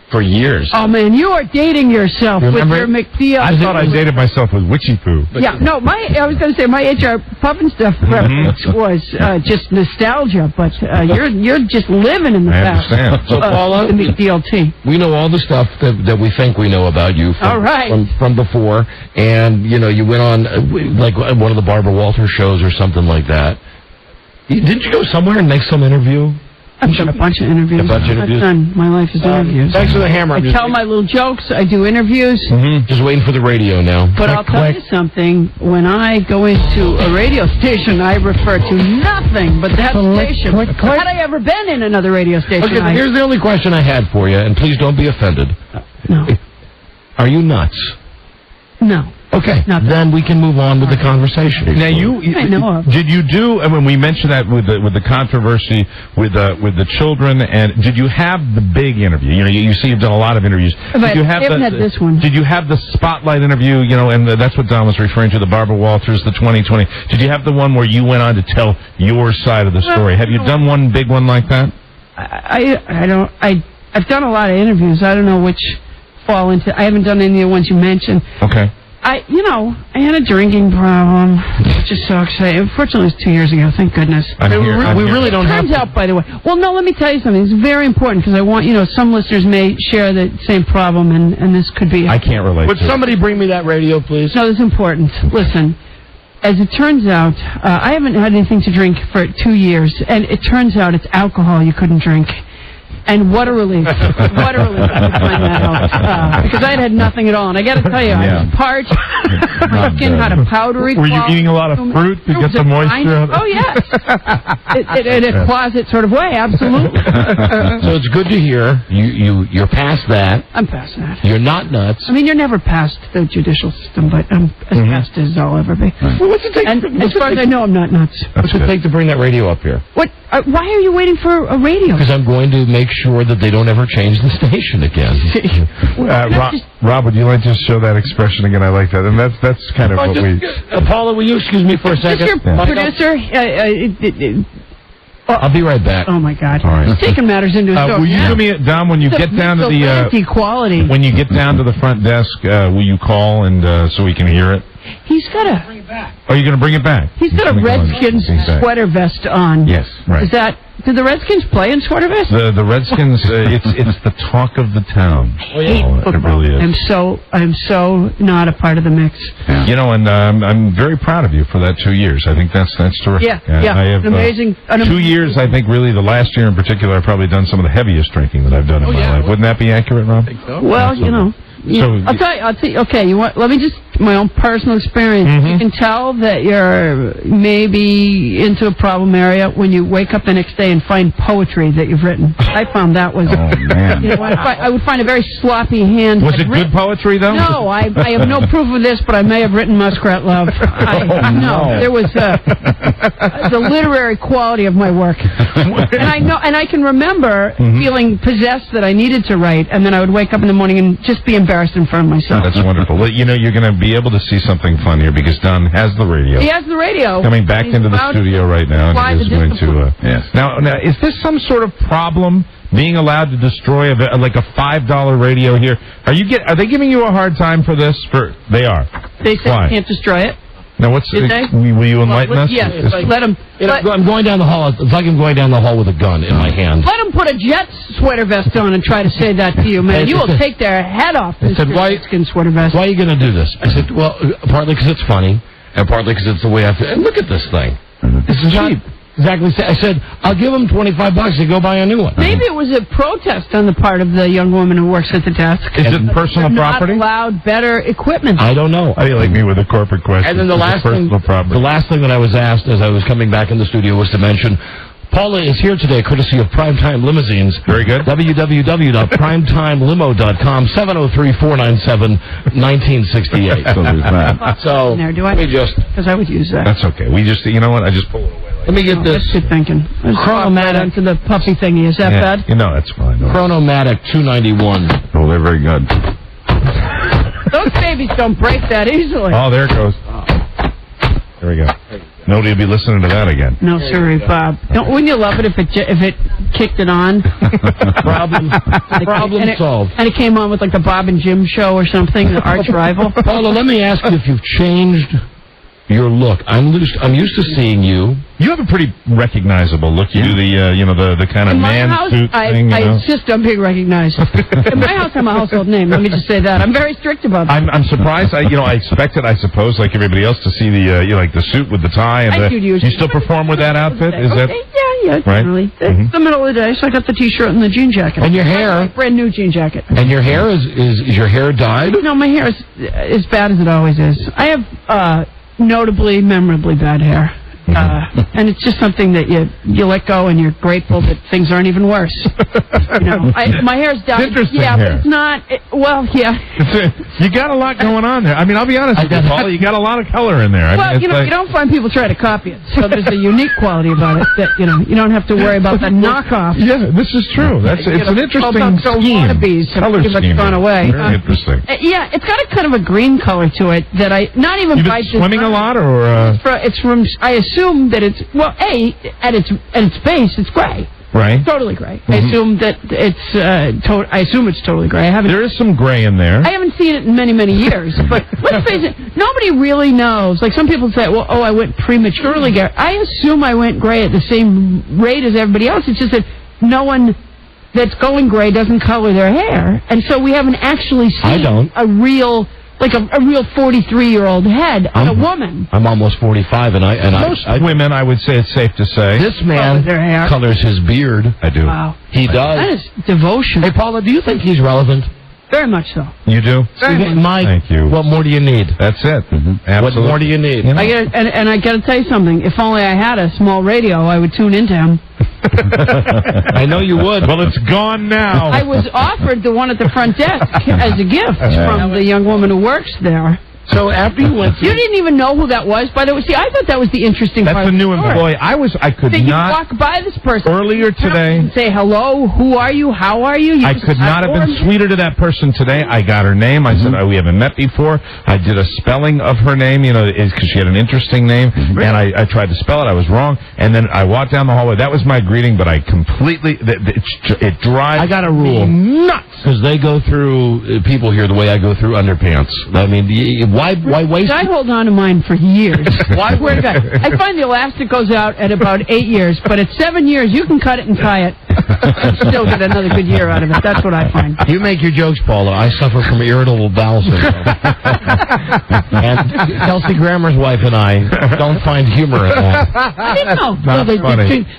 for years. Oh, man, you are dating yourself with your McDLT. I thought I dated myself with witchy poo. Yeah, no, I was going to say my HR Puff and Stuff reference was just nostalgia, but you're just living in the past. I understand. So, Paula, the McDLT. We know all the stuff that we think we know about you from before, and, you went on, like, one of the Barbara Walters shows or something like that. Didn't you go somewhere and make some interview? I've done a bunch of interviews. My life is interviews. Thanks for the hammer. I tell my little jokes. I do interviews. Just waiting for the radio now. But I'll tell you something. When I go into a radio station, I refer to nothing but that station. Had I ever been in another radio station? Okay, here's the only question I had for you, and please don't be offended. No. Are you nuts? No. Okay, then we can move on with the conversation. Now, I know of. Did you do? I mean, we mentioned that with the controversy with the children, and did you have the big interview? You see, you've done a lot of interviews. Did you have this one? Did you have the spotlight interview? And that's what Don was referring to, the Barbara Walters, the 2020. Did you have the one where you went on to tell your side of the story? Have you done one big one like that? I've done a lot of interviews. I don't know which fall into. I haven't done any of the ones you mentioned. Okay. I had a drinking problem, which is so exciting. Unfortunately, it was 2 years ago. Thank goodness. We really don't have. Turns out, by the way. Well, no. Let me tell you something. It's very important because I want some listeners may share the same problem, and this could be. I can't relate. Would somebody bring me that radio, please? No, it's important. Listen. As it turns out, I haven't had anything to drink for 2 years, and it turns out it's alcohol you couldn't drink. And what a relief. What a relief to find that out. Because I had nothing at all. And I got to tell you, I was parched. My skin had a powdery quality. Were you eating a lot of fruit to get the moisture out? Oh, yes. In a closet sort of way, absolutely. So it's good to hear. You're past that. I'm past that. You're not nuts. I mean, you're never past the judicial system, but I'm as past as I'll ever be. Well, what's it take? And as far as I know, I'm not nuts. What's it take to bring that radio up here? What? Why are you waiting for a radio? Because I'm going to make sure that they don't ever change the station again. Rob, would you like to show that expression again? I like that, and that's kind of what we. Paula, will you excuse me for a second? Your producer. I'll be right back. Oh my God! All right. He's taking matters into his own. Will you do me, Dom, when you get down to the equality? When you get down to the front desk, will you call and so we can hear it? He's got a. Oh, you're going to bring it back? He's got a Redskins sweater vest on. Yes, right. Is that? Do the Redskins play in sweater vests? The Redskins, it's the talk of the town. It really is. I'm so not a part of the mix. Yeah. And I'm very proud of you for that 2 years. I think that's terrific. Yeah. I have, amazing. 2 years, I think, really the last year in particular, I've probably done some of the heaviest drinking that I've done in my life. Wouldn't that be accurate, Rob? Well, So, I'll tell you. Okay, let me just my own personal experience. You can tell that you're maybe into a problem area when you wake up the next day and find poetry that you've written. I found that was... Oh, man. You know, I would find a very sloppy hand. Was it good poetry, though? No, I have no proof of this, but I may have written Muskrat Love. No, there was the literary quality of my work. And I can remember feeling possessed that I needed to write, and then I would wake up in the morning and just be embarrassed in front of myself. That's wonderful. Well, you know, you're going to be able to see something fun here because Don has the radio. He has the radio. Coming back into the studio right now. And he is going to, yes. Now, is this some sort of problem, being allowed to destroy like a $5 radio here? Are they giving you a hard time for this? They are. They say you can't destroy it. Now, will you enlighten us? Yes, let them. I'm going down the hall. It's like I'm going down the hall with a gun in my hand. Let them put a Jets sweater vest on and try to say that to you, man. You will take their head off. I said, Redskin sweater vest. Why are you going to do this? I said, well, partly because it's funny, and partly because it's the way I feel. And look at this thing. This is cheap. Exactly. I said, I'll give them $25 to go buy a new one. Maybe it was a protest on the part of the young woman who works at the desk. Is it personal property? Not allowed better equipment. I don't know. I like me with a corporate question. And then the last thing that I was asked as I was coming back in the studio was to mention, Paula is here today, courtesy of Primetime Limousines. Very good. www.primetimelimo.com, 703-497-1968. So there's that. So, do I? Because I would use that. That's okay. You know what? I just pull it away. Let me get this. That's good thinking. Chronomatic to the puppy thingy. Is that bad? You know, that's fine. Chronomatic 291. Oh, they're very good. Those babies don't break that easily. Oh, there it goes. There we go. Nobody will be listening to that again. No, sorry, Bob. Wouldn't you love it if it kicked it on? Problem solved. And it came on with like the Bob and Jim show or something, the arch rival. Paula, let me ask you if you've changed your look. I'm used to seeing you. You have a pretty recognizable look. You do the kind of in man house, suit thing. I insist on being recognized. In my house, I'm a household name. Let me just say that. I'm very strict about that. I'm surprised. I expected, I suppose, like everybody else, to see the like the suit with the tie. And I do usually. You still perform with that outfit? Is that? Yeah, generally. Right? It's the middle of the day, so I got the T-shirt and the jean jacket. And your hair? Brand new jean jacket. And your hair is your hair dyed? No, my hair is as bad as it always is. I have notably, memorably bad hair. And it's just something that you let go and you're grateful that things aren't even worse. My hair's down. Interesting hair. But it's not. You got a lot going on there. I mean, I'll be honest with you, Paula, you got a lot of color in there. Well, you don't find people try to copy it. So there's a unique quality about it that you don't have to worry about the knockoff. Yeah, this is true. It's an interesting scheme. Color scheme. That's gone away. Very interesting. Yeah, it's got a kind of a green color to it that not even You've by been swimming a lot, or it's from. I assume that it's at its base it's gray. Right. Totally gray. I assume that it's. I assume it's totally gray. There is some gray in there. I haven't seen it in many, many years. But let's face it, nobody really knows. Like some people say, well, I went prematurely gray. I assume I went gray at the same rate as everybody else. It's just that no one that's going gray doesn't color their hair, and so we haven't actually seen a real 43-year-old head on a woman. I'm almost 45, and most women, I would say it's safe to say. This man colors his beard. I do. Wow. He does. That is devotion. Hey, Paula, do you think he's relevant? Very much so. You do? Thank you. What more do you need? That's it. Absolutely. What more do you need? I got to tell you something. If only I had a small radio, I would tune into him. I know you would. Well, it's gone now. I was offered the one at the front desk as a gift from the young woman who works there. So after you went You didn't even know who that was, by the way. See, I thought that was the interesting part. That's a new employee. I could that not. You walk by this person earlier today and say hello. Who are you? How are you? I could not have been sweeter to that person today. I got her name. I said, we haven't met before. I did a spelling of her name, because she had an interesting name, and I tried to spell it. I was wrong, and then I walked down the hallway. That was my greeting, but I completely it drives. I got a rule. Nuts, because they go through people here the way I go through underpants. I mean, why waste? I hold on to mine for years. I find the elastic goes out at about 8 years, but at 7 years you can cut it and tie it and still get another good year out of it. That's what I find. You make your jokes, Paula. I suffer from irritable bowel syndrome. And Kelsey Grammer's wife and I don't find humor in that. I didn't know.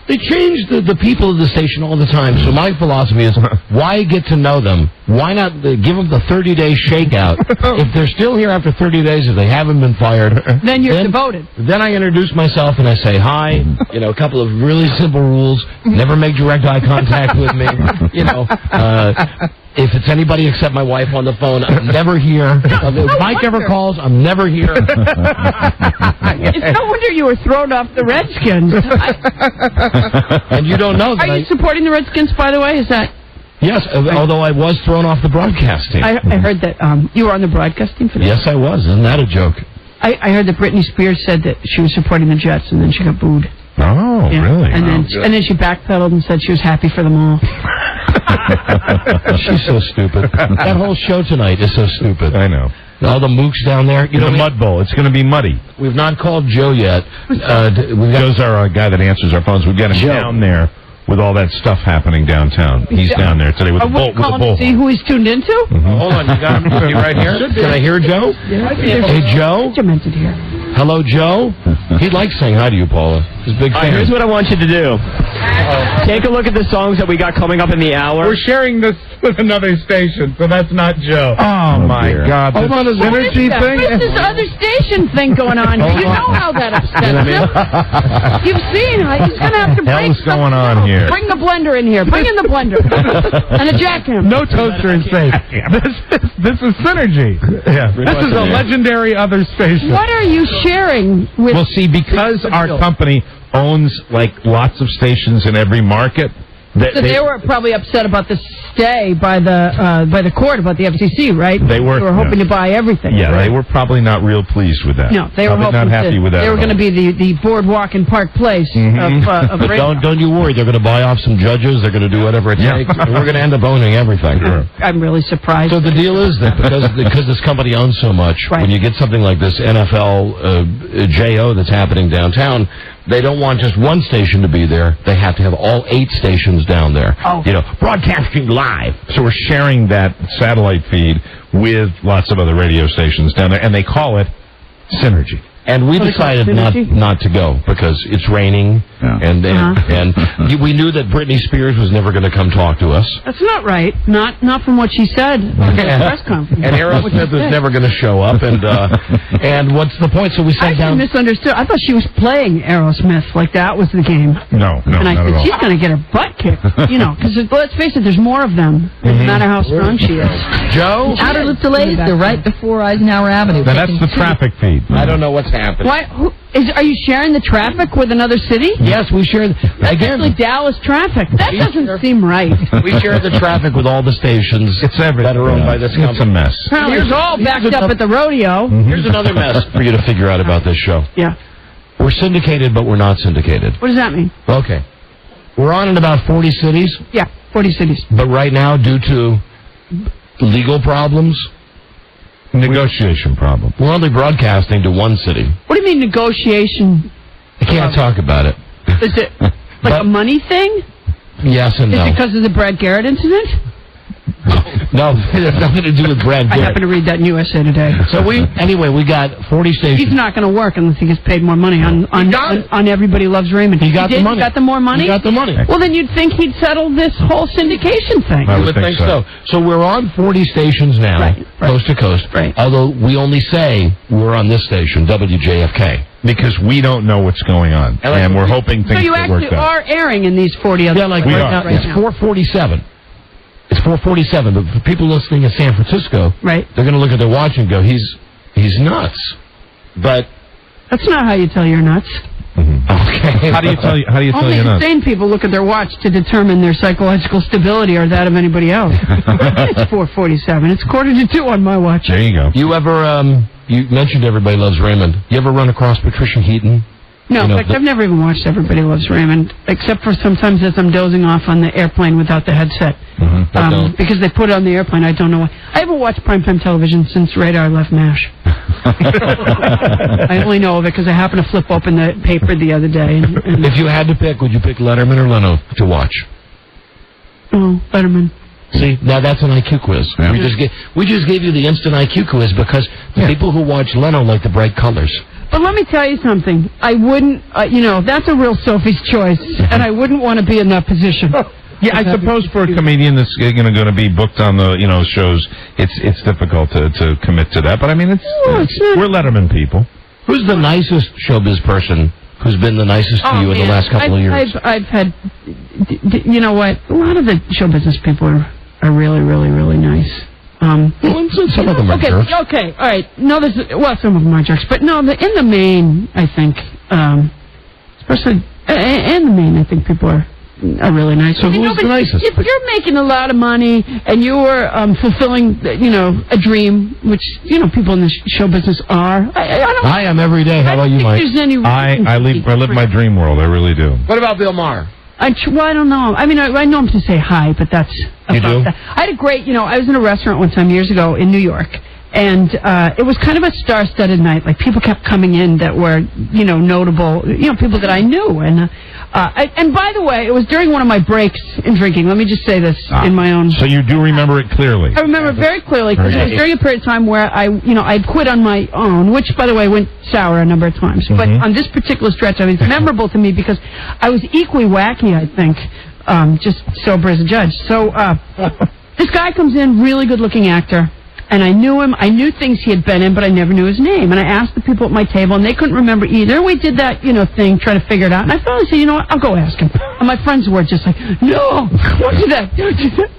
They change the people of the station all the time. So my philosophy is, why get to know them? Why not give them the 30-day shakeout? If they're still here after 30 30 days, if they haven't been fired, Then you're devoted. Then I introduce myself and I say hi. You know, a couple of really simple rules: never make direct eye contact with me. You know, if it's anybody except my wife on the phone, I'm never here. If Mike ever calls, I'm never here. It's no wonder you were thrown off the Redskins. And you don't know that. Are you supporting the Redskins, by the way? Is that? Yes, although I was thrown off the broadcast team. I heard that you were on the broadcast team for that. Yes, I was. Isn't that a joke? I heard that Britney Spears said that she was supporting the Jets, and then she got booed. Oh, really? And then she backpedaled and said she was happy for them all. She's so stupid. That whole show tonight is so stupid. I know. All the mooks down there. You know, the Mud Bowl. It's going to be muddy. We've not called Joe yet. Joe's our guy that answers our phones. We've got him down there with all that stuff happening downtown. He's down there today with the bull. Call him to see who he's tuned into? Hold on, you got him right here? Can I hear Joe? Hey, Joe? Regimented here. Hello, Joe? He likes saying hi to you, Paula. He's a big fan. Here's what I want you to do. Take a look at the songs that we got coming up in the hour. We're sharing this with another station, so that's not Joe. Oh, my God. Hold on, is energy thing? What's this other station thing going on here? You know how that upsets him. You've seen how he's going to have to bring What's going on here? Bring the blender in here. Bring in the blender. And a jackhammer. No toaster is safe. This is synergy. Yeah. This is a legendary other station. What are you sharing with... Well, see, because our company owns, like, lots of stations in every market... So they were probably upset about the stay by the court about the FCC, right? They were hoping to buy everything. Yeah, right? they were probably not real pleased with that. No, they were probably hoping not happy with that. They were going to be the boardwalk in Park Place of But don't you worry. They're going to buy off some judges. They're going to do whatever it takes. And we're going to end up owning everything. I'm really surprised. So the deal is that because this company owns so much, when you get something like this NFL JO that's happening downtown, they don't want just one station to be there. They have to have all 8 stations down there. Oh. You know, broadcasting live. So we're sharing that satellite feed with lots of other radio stations down there, and they call it Synergy. And we decided not to go because it's raining, and we knew that Britney Spears was never going to come talk to us. That's not right. Not from what she said at the press conference. And Aerosmith was never going to show up, and what's the point? So we sat down. I misunderstood. I thought she was playing Aerosmith, like that was the game. No, and I not said, at all. she's going to get her butt kicked, you know, because let's face it, there's more of them, no matter how strong she is. Joe? Outer loop delays, they're right before Eisenhower Avenue. Now, that's the traffic feed. I don't know what's happening. Why? Are you sharing the traffic with another city? Yes, we share. That's actually Dallas traffic. That doesn't seem right. We share the traffic with all the stations that are owned by this company. It's a mess. Apparently, it's all backed up at the rodeo. Here's another mess for you to figure out about this show. Yeah. We're syndicated, but we're not syndicated. What does that mean? Okay. We're on in about 40 cities. Yeah, 40 cities. But right now, due to legal problems, negotiation problem, we're only broadcasting to one city. What do you mean negotiation? I can't talk about it. Is it like a money thing? Yes and no. Is it because of the Brad Garrett incident? No, it has nothing to do with Brad Garrett. I happened to read that in USA Today. So we got 40 stations. He's not going to work unless he gets paid more money on Everybody Loves Raymond. He got the money. He got the more money? He got the money. Well, then you'd think he'd settle this whole syndication thing. I would think so. So we're on 40 stations now, coast to coast. Right. Although we only say we're on this station, WJFK. Because we don't know what's going on. And we're hoping things So you get worked actually out. are airing in these 40 other we are. It's 4:47. It's 4:47, but for people listening in San Francisco, they're going to look at their watch and go, he's nuts. But that's not how you tell you're nuts. Okay. How do you tell you're Only nuts? insane people look at their watch to determine their psychological stability or that of anybody else. It's 4:47. It's 1:45 on my watch. There you go. You ever, you mentioned Everybody Loves Raymond. You ever run across Patricia Heaton? No, in fact, I've never even watched Everybody Loves Raymond, except for sometimes as I'm dozing off on the airplane without the headset. Because they put it on the airplane, I don't know why. I haven't watched primetime television since Radar left MASH. I only know of it because I happened to flip open the paper the other day. And if you had to pick, would you pick Letterman or Leno to watch? Oh, Letterman. See, now that's an IQ quiz. Yeah. We just gave you the instant IQ quiz because the people who watch Leno like the bright colors. But let me tell you something. I wouldn't, that's a real Sophie's choice, and I wouldn't want to be in that position. Yeah, I suppose for a comedian that's going to be booked on the shows, it's difficult to commit to that. But I mean, we're Letterman people. Who's the nicest showbiz person who's been the nicest to you in the last couple of years? I've had, you know what? A lot of the show business people are really, really, really nice. Some of them are jerks. Okay, all right. No, some of them are jerks, but no, in the main, I think, especially in the main, I think people are really nice. So who's the nicest? If you're making a lot of money and you're fulfilling, a dream, which people in the show business are, I am every day. How about you, Mike? I live my dream world. I really do. What about Bill Maher? I don't know. I mean, I know him to say hi, but that's you do. That. I had a great, I was in a restaurant one time years ago in New York, and it was kind of a star-studded night. Like people kept coming in that were, notable, people that I knew, and by the way, it was during one of my breaks in drinking. Let me just say this in my own. So you do remember it clearly. I remember it very clearly because it was during a period of time where I'd quit on my own, which, by the way, went sour a number of times. Mm-hmm. But on this particular stretch, it was memorable to me because I was equally wacky, I think, just sober as a judge. So this guy comes in, really good-looking actor. And I knew him. I knew things he had been in, but I never knew his name. And I asked the people at my table, and they couldn't remember either. We did that, thing, trying to figure it out. And I finally said, you know what, I'll go ask him. And my friends were just like, no, don't do that. Don't do that.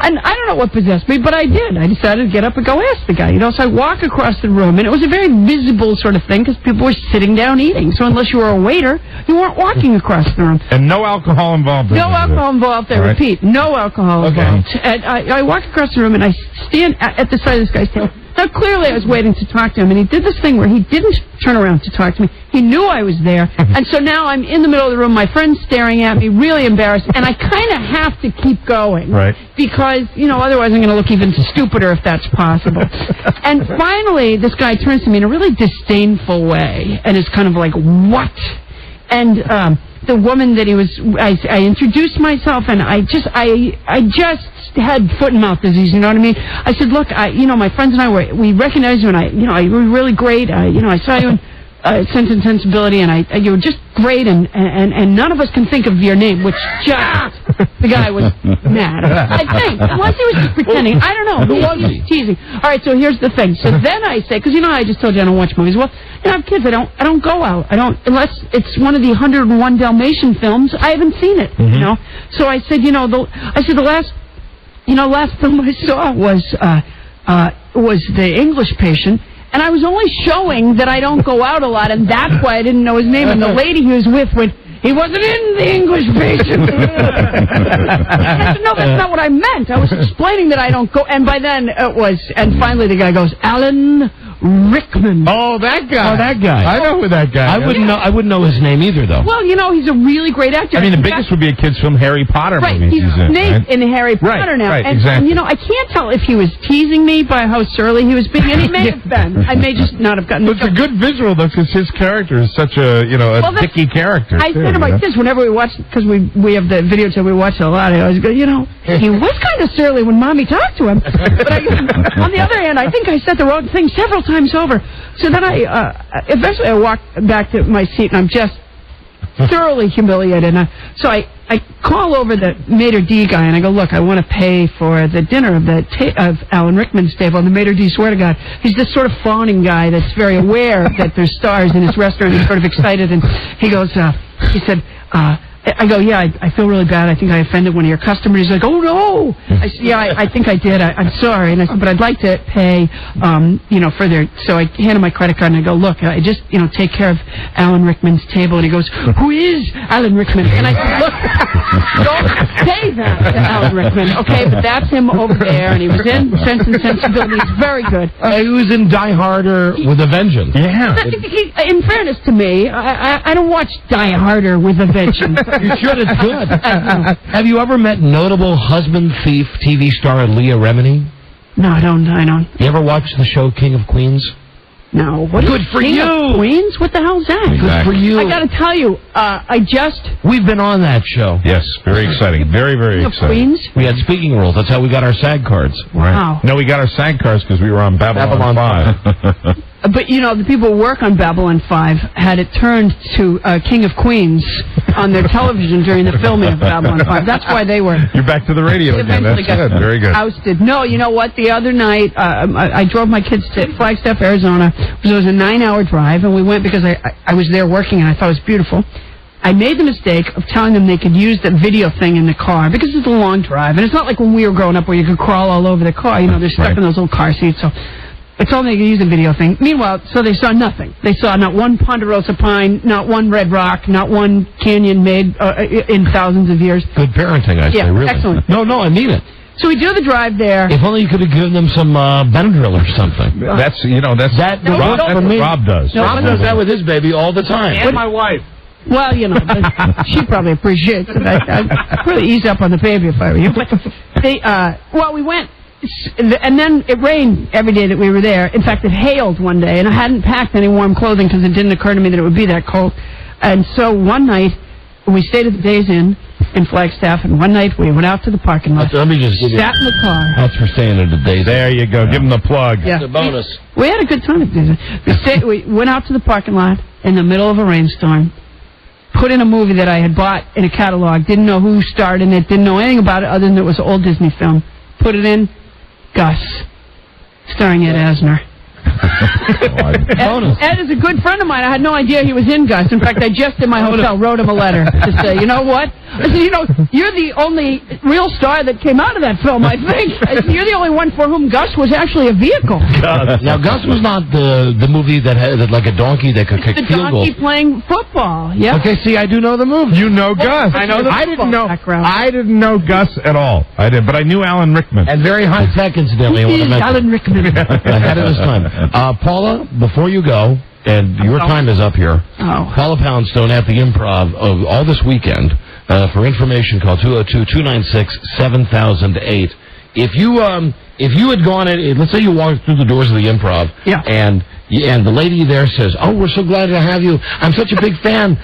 And I don't know what possessed me, but I did. I decided to get up and go ask the guy. So I walk across the room, and it was a very visible sort of thing because people were sitting down eating. So unless you were a waiter, you weren't walking across the room. And no alcohol involved. No alcohol involved. I repeat, no alcohol involved. And I walk across the room, and I stand at the side of this guy's table. Now, clearly, I was waiting to talk to him, and he did this thing where he didn't turn around to talk to me. He knew I was there, and so now I'm in the middle of the room. My friend's staring at me, really embarrassed, and I kind of have to keep going. Right. Because, otherwise I'm going to look even stupider if that's possible. And finally, this guy turns to me in a really disdainful way, and is kind of like, what? And the woman that he was, I introduced myself, and I just had foot and mouth disease, you know what I mean? I said, look, my friends and I we recognized you, and you were really great. I saw you in Sense and Sensibility, and you were just great, and none of us can think of your name, which just, the guy was mad. I think, unless he was just pretending. I don't know. Who was he? Teasing. All right, so here's the thing. So then I say, because I just told you I don't watch movies. Well, I have kids. I don't go out. I don't, unless it's one of the 101 Dalmatian films. I haven't seen it. Mm-hmm. So I said, the last film I saw was The English Patient. And I was only showing that I don't go out a lot, and that's why I didn't know his name. And the lady he was with went, he wasn't in The English Patient. I said, no, that's not what I meant. I was explaining that I don't go. And by then it was, and finally the guy goes, Alan Rickman. Oh, that guy. Oh, that guy. I know who that guy is. I wouldn't know his name either, though. Well, he's a really great actor. I mean, the biggest would be a kid's film, Harry Potter movies. He's Snape in Harry Potter now. Right, and, exactly. And, I can't tell if he was teasing me by how surly he was being, and he may have been. I may just not have gotten It's a good visual, though, because his character is such a, dicky character. I said to my kids, whenever we watch, because we have the videotape, we watch it a lot, I always go, he was kind of surly when Mommy talked to him. But on the other hand, I think I said the wrong thing several times over. So then eventually I walked back to my seat, and I'm just thoroughly humiliated. And so I call over the maitre d' guy, and I go, look, I want to pay for the dinner of Alan Rickman's table. And the maitre d', swear to God, he's this sort of fawning guy that's very aware that there's stars in his restaurant. He's sort of excited, and he goes, he said, I go, yeah, I feel really bad. I think I offended one of your customers. He's like, oh, no. I said, yeah, I think I did. I'm sorry. And I said, but I'd like to pay, for their... So I handed my credit card, and I go, look, I just, take care of Alan Rickman's table. And he goes, who is Alan Rickman? And I said, look, don't say that to Alan Rickman, okay? But that's him over there, and he was in Sense and Sensibility. He's very good. He was in Die Harder with a Vengeance. Yeah. In fairness to me, I don't watch Die Harder with a Vengeance. You should. It's good. Have you ever met notable husband thief TV star Leah Remini? No, I don't. You ever watch the show King of Queens? No. What Good for King you. Of Queens? What the hell's that? Exactly. Good for you. I got to tell you, We've been on that show. Yes, very exciting. Very, very King exciting. Of Queens? We had speaking roles. That's how we got our SAG cards. Wow. No, we got our SAG cards because we were on Babylon 5. But, you know, the people who work on Babylon 5 had it turned to King of Queens on their television during the filming of Babylon 5. That's why they were... You're back to the radio again. That's good. Very good. Ousted. No, you know what? The other night, I drove my kids to Flagstaff, Arizona. It was a 9-hour drive, and we went because I was there working, and I thought it was beautiful. I made the mistake of telling them they could use the video thing in the car because it's a long drive, and it's not like when we were growing up where you could crawl all over the car. You know, they're stuck in those little car seats, so... I told them they could use a video thing. Meanwhile, so they saw nothing. They saw not one ponderosa pine, not one red rock, not one canyon made in thousands of years. Good parenting, I say, really. Excellent. No, I mean it. So we do the drive there. If only you could have given them some Benadryl or something. That's what Rob does. Rob does that with his baby all the time. And my wife. Well, you know, she probably appreciates it. I'd really ease up on the baby if I were you. But we went... And then it rained every day that we were there. In fact, it hailed one day, and I hadn't packed any warm clothing because it didn't occur to me that it would be that cold. And so one night, we stayed at the Days Inn in Flagstaff, and one night we went out to the parking lot. Let me just give you... Sat in the car. That's for staying at the Days Inn. There you go. Give them the plug. Yeah. It's a bonus. We had a good time at the Days Inn. We went out to the parking lot in the middle of a rainstorm, put in a movie that I had bought in a catalog, didn't know who starred in it, didn't know anything about it other than it was an old Disney film. Put it in. Gus, starring Ed Asner. Ed is a good friend of mine. I had no idea he was in Gus. In fact, I just in my hotel wrote him a letter to say, you know what? I said, you know, you're the only real star that came out of that film, I think. I said, you're the only one for whom Gus was actually a vehicle. Now, Gus was not the movie that had like a donkey that could kick field goals. The donkey playing football, yeah. Okay, see, I do know the movie. You know Gus. I know the football background. I didn't know Gus at all. I did, but I knew Alan Rickman. And very high tech, incidentally. Who is Alan Rickman? Ahead of his time. Paula, before you go, and your time is up here. Oh. Paula Poundstone at the Improv all this weekend. For information, call 202-296-7008. If you had gone in, let's say you walked through the doors of the Improv, and the lady there says, "Oh, we're so glad to have you. I'm such a big fan.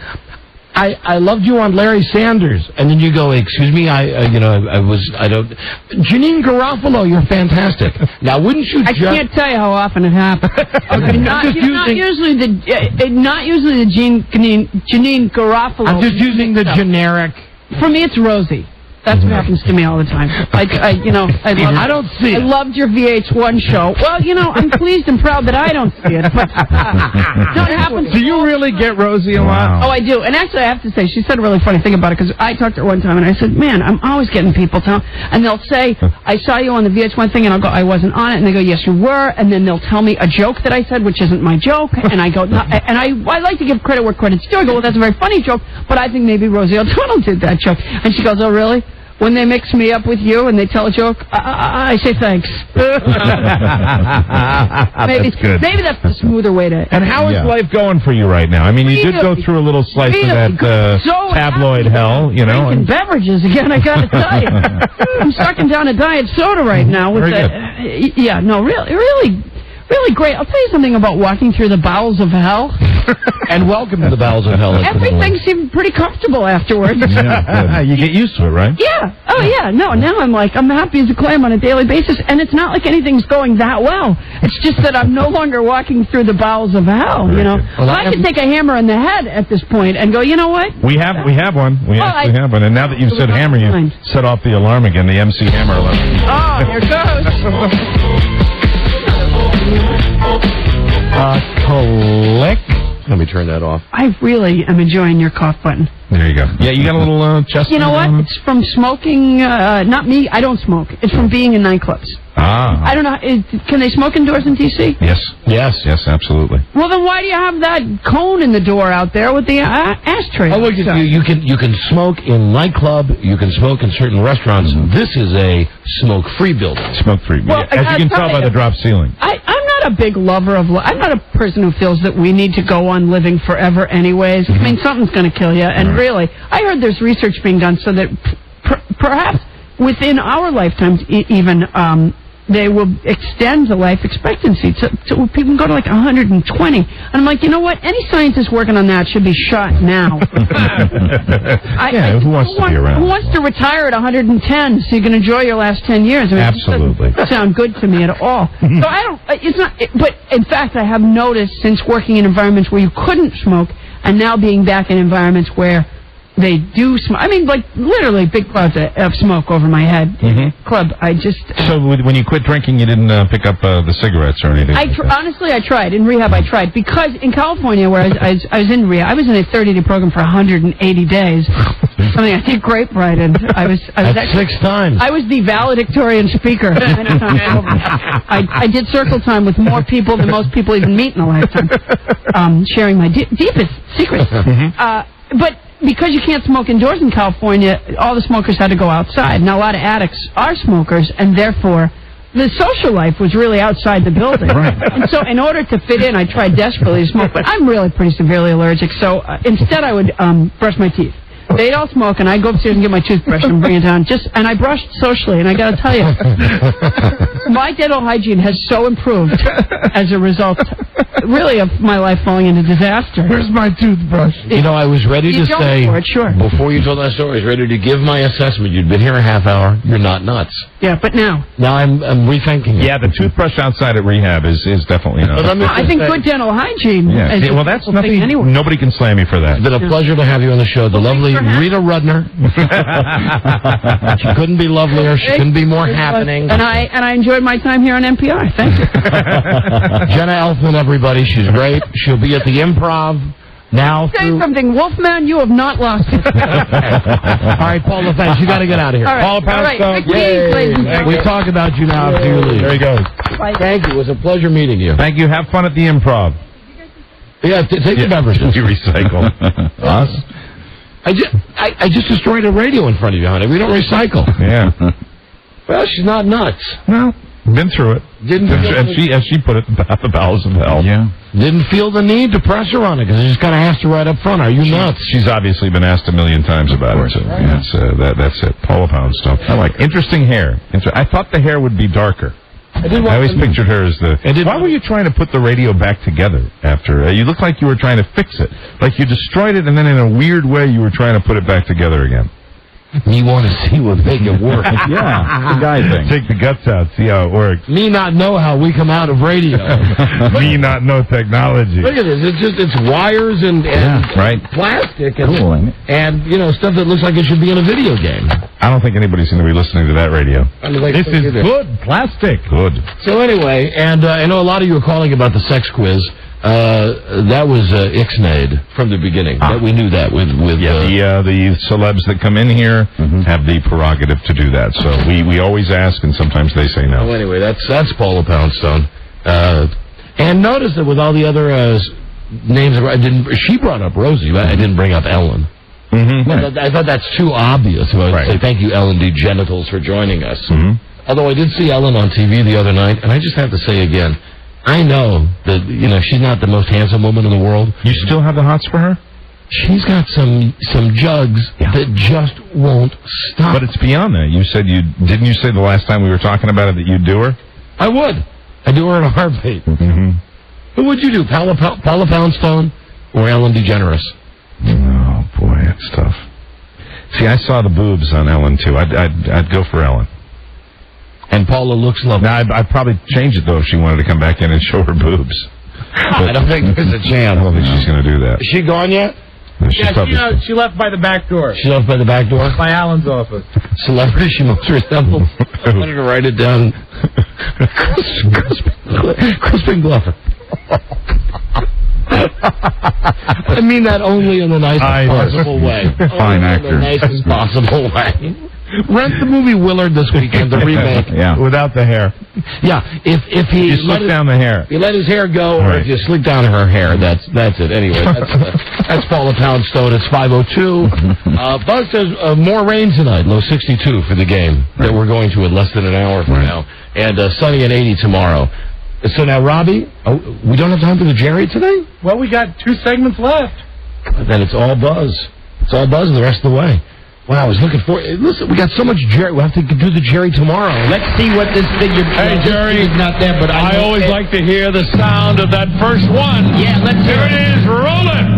I loved you on Larry Sanders," and then you go, "Excuse me, Janine Garofalo, you're fantastic." Now, wouldn't you? I can't tell you how often it happens. Okay, not usually the Janine Garofalo. I'm just using the generic. For me, it's Rosie. That's what happens to me all the time. I loved your VH1 show. Well, you know, I'm pleased and proud that I don't see it. But no, it happens. Do you really get Rosie a lot? Oh, I do. And actually, I have to say, she said a really funny thing about it, because I talked to her one time, and I said, man, I'm always getting people and they'll say, I saw you on the VH1 thing, and I'll go, I wasn't on it. And they go, yes, you were. And then they'll tell me a joke that I said, which isn't my joke. And I go, no. And I like to give credit where credit's due. I go, well, that's a very funny joke, but I think maybe Rosie O'Donnell did that joke. And she goes, oh, really? When they mix me up with you and they tell a joke, I say thanks. Maybe that's the smoother way to... And how is life going for you right now? I mean, you did go through a little slice of that tabloid hell, you know. Drinking beverages again, I got to tell you. I'm sucking down a diet soda right now. With really great. I'll tell you something about walking through the bowels of hell. And welcome to the bowels of hell. Everything seemed pretty comfortable afterwards. You get used to it, right? Yeah. Oh, yeah. No, now I'm happy as a clam on a daily basis, and it's not like anything's going that well. It's just that I'm no longer walking through the bowels of hell, you know. Well, I could take a hammer in the head at this point and go, you know what? We have one. We actually have one. And now that you've said hammer, you set off the alarm again, the MC Hammer alarm. Oh, here it goes. Click. Let me turn that off. I really am enjoying your cough button. There you go. Yeah, you got a little chest. You know what? It's from smoking. Not me. I don't smoke. It's from being in nightclubs. Ah. I don't know. Can they smoke indoors in D.C.? Yes, absolutely. Well, then why do you have that cone in the door out there with the ashtray? Oh, look, you can smoke in nightclub. You can smoke in certain restaurants. This is a smoke-free building. Smoke-free. Well, as you can tell by the drop ceiling. I'm not a big lover of... I'm not a person who feels that we need to go on living forever anyways. I mean, something's going to kill you. And really, I heard there's research being done so that perhaps within our lifetimes even... they will extend the life expectancy to people can go to like 120. And I'm like, you know what? Any scientist working on that should be shot now. Who wants to be around? Who wants to retire at 110 so you can enjoy your last 10 years? I mean, Absolutely. It doesn't sound good to me at all. So I don't. It's not. But in fact, I have noticed since working in environments where you couldn't smoke, and now being back in environments where they do smoke. I mean, like, literally big clouds of smoke over my head. Club, I just... So when you quit drinking, you didn't pick up the cigarettes or anything? Honestly, I tried. In rehab, I tried. Because in California, where I was in rehab, I was in a 30-day program for 180 days. Something I take great pride in. That's actually, 6 times. I was the valedictorian speaker. I did circle time with more people than most people even meet in a lifetime, sharing my deepest secrets. But because you can't smoke indoors in California, all the smokers had to go outside. Now, a lot of addicts are smokers, and therefore, the social life was really outside the building. Right. And so in order to fit in, I tried desperately to smoke, but I'm really pretty severely allergic, so instead I would brush my teeth. They'd all smoke, and I'd go upstairs and get my toothbrush and bring it down. And I brushed socially, and I got to tell you, my dental hygiene has so improved as a result, really, of my life falling into disaster. Where's my toothbrush? You know, I was ready to say, before you told that story, I was ready to give my assessment. You'd been here a half hour. You're not nuts. Yeah, but now I'm rethinking it. Yeah, the toothbrush outside at rehab is definitely not. I think good dental hygiene. Yeah. Well, that's nothing. Anyway. Nobody can slam me for that. It's been a pleasure to have you on the show. The lovely Rita Rudner. She couldn't be lovelier. She couldn't be more happening. And I enjoyed my time here on NPR. Thank you. Jenna Elfman, everybody. She's great. She'll be at the Improv. Now say something, Wolfman, you have not lost it. All right, Paula, thanks. You got to get out of here. All right. Paula Poundstone. Right. We talk about you now after you leave. There you go. Bye. Thank you. It was a pleasure meeting you. Thank you. Have fun at the Improv. Yeah, take the beverages. You recycle. Us? I just destroyed a radio in front of you, honey. We don't recycle. Yeah. Well, she's not nuts. No. Been through it. As she put it, the bowels of hell. Yeah. Didn't feel the need to press her on it because I just kind of asked her right up front. Are you nuts? She's obviously been asked a million times about it. So that's it. Paula Poundstone. I like interesting hair. I thought the hair would be darker. I always pictured her as why were you trying to put the radio back together after? You looked like you were trying to fix it. Like you destroyed it, and then in a weird way you were trying to put it back together again. You want to see what make it work. Yeah, the guy thing. Take the guts out, see how it works. Me not know how we come out of radio. Me not know technology. Look at this. It's wires and plastic and, and stuff that looks like it should be in a video game. I don't think anybody's going to be listening to that radio. This is good plastic. Good. So anyway, and I know a lot of you are calling about the sex quiz. That was Ixnade from the beginning. We knew that with the celebs that come in here have the prerogative to do that. So we always ask, and sometimes they say no. Well, anyway, that's Paula Poundstone. And notice that with all the other names, she brought up Rosie. I didn't bring up Ellen. I thought that's too obvious. So I'd say thank you, Ellen DeGenitals, for joining us. Although I did see Ellen on TV the other night, and I just have to say again, I know that, she's not the most handsome woman in the world. You still have the hots for her? She's got some jugs that just won't stop. But it's beyond that. Didn't you say the last time we were talking about it that you'd do her? I would. I'd do her in a heartbeat. Who would you do, Paula Poundstone or Ellen DeGeneres? Oh, boy, that's tough. See, I saw the boobs on Ellen, too. I'd go for Ellen. And Paula looks lovely. Now, I'd probably change it, though, if she wanted to come back in and show her boobs. I don't think there's a chance. I don't think she's going to do that. Is she gone yet? No, she left by the back door. She left by the back door? By Alan's office. Celebrity she most resembles. I wanted to write it down. Crispin Glover. I mean that only in the nicest possible way. Fine actor. In the nicest possible way. Rent the movie Willard this weekend, the remake. Without the hair. Yeah, if he slick down the hair. If you let his hair go, or if you slick down her hair, that's it. Anyway, that's Paula Poundstone. It's 5:02. Buzz says more rain tonight, low 62 for the game that we're going to in less than an hour from now, and sunny and 80 tomorrow. So now, Robbie, we don't have time for the Jerry today? Well, we got 2 segments left. Then it's all Buzz. It's all Buzz the rest of the way. Wow, I was looking for. Listen, we got so much Jerry. We'll have to do the Jerry tomorrow. Let's see what this figure. Hey, Jerry. Is not there, but I always like to hear the sound of that first one. Yeah, let's hear it. Here it is, rolling.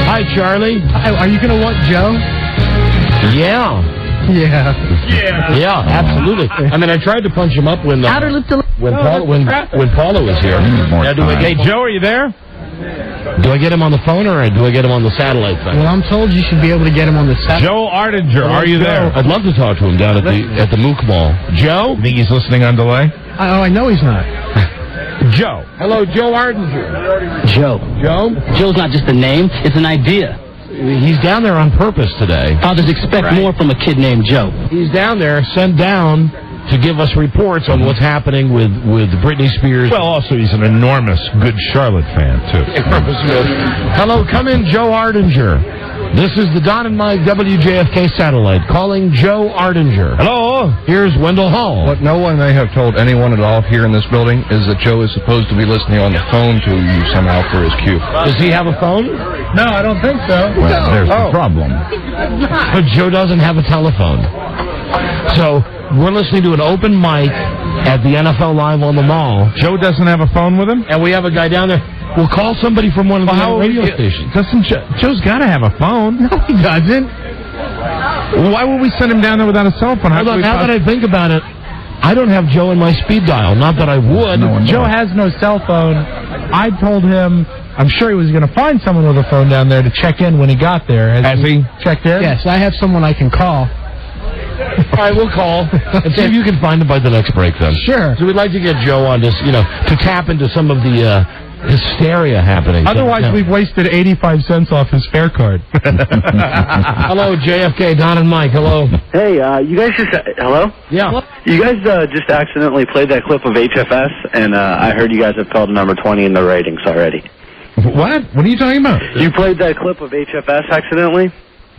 Hi, Charlie. Are you going to want Joe? Yeah. Yeah, absolutely. I mean, I tried to punch him up when Paula was here. Hey, Joe, are you there? Do I get him on the phone or do I get him on the satellite thing? Well, I'm told you should be able to get him on the satellite. Joe Ardinger, are you there? I'd love to talk to him down at the Mook Mall. Joe? You think he's listening on delay? I know he's not. Joe. Hello, Joe Ardinger. Joe. Joe's not just a name; it's an idea. He's down there on purpose today. Fathers expect more from a kid named Joe. He's down there, sent down to give us reports on what's happening with Britney Spears. Well, also, he's an enormous Good Charlotte fan, too. Hello, come in, Joe Ardinger. This is the Don and Mike WJFK satellite calling Joe Ardinger. Hello. Here's Wendell Hall. What no one may have told anyone at all here in this building is that Joe is supposed to be listening on the phone to you somehow for his cue. Does he have a phone? No, I don't think so. Well, there's the problem. But Joe doesn't have a telephone. So we're listening to an open mic at the NFL Live on the Mall. Joe doesn't have a phone with him? And we have a guy down there. We'll call somebody from one of the radio stations. Joe's got to have a phone. No, he doesn't. Why would we send him down there without a cell phone? Hold on, now that I think about it, I don't have Joe in my speed dial. Not that I would. Joe has no cell phone. I told him, I'm sure he was going to find someone with a phone down there to check in when he got there. Has he checked in? Yes, I have someone I can call. All right, we'll call and see if you can find him by the next break then. Sure. So we'd like to get Joe on this, to tap into some of the hysteria happening. Otherwise, we've wasted 85 cents off his fare card. Hello, JFK, Don and Mike. Hello. Hey, you guys just... hello? Yeah. You guys just accidentally played that clip of HFS, and I heard you guys have called number 20 in the ratings already. What? What are you talking about? You played that clip of HFS accidentally?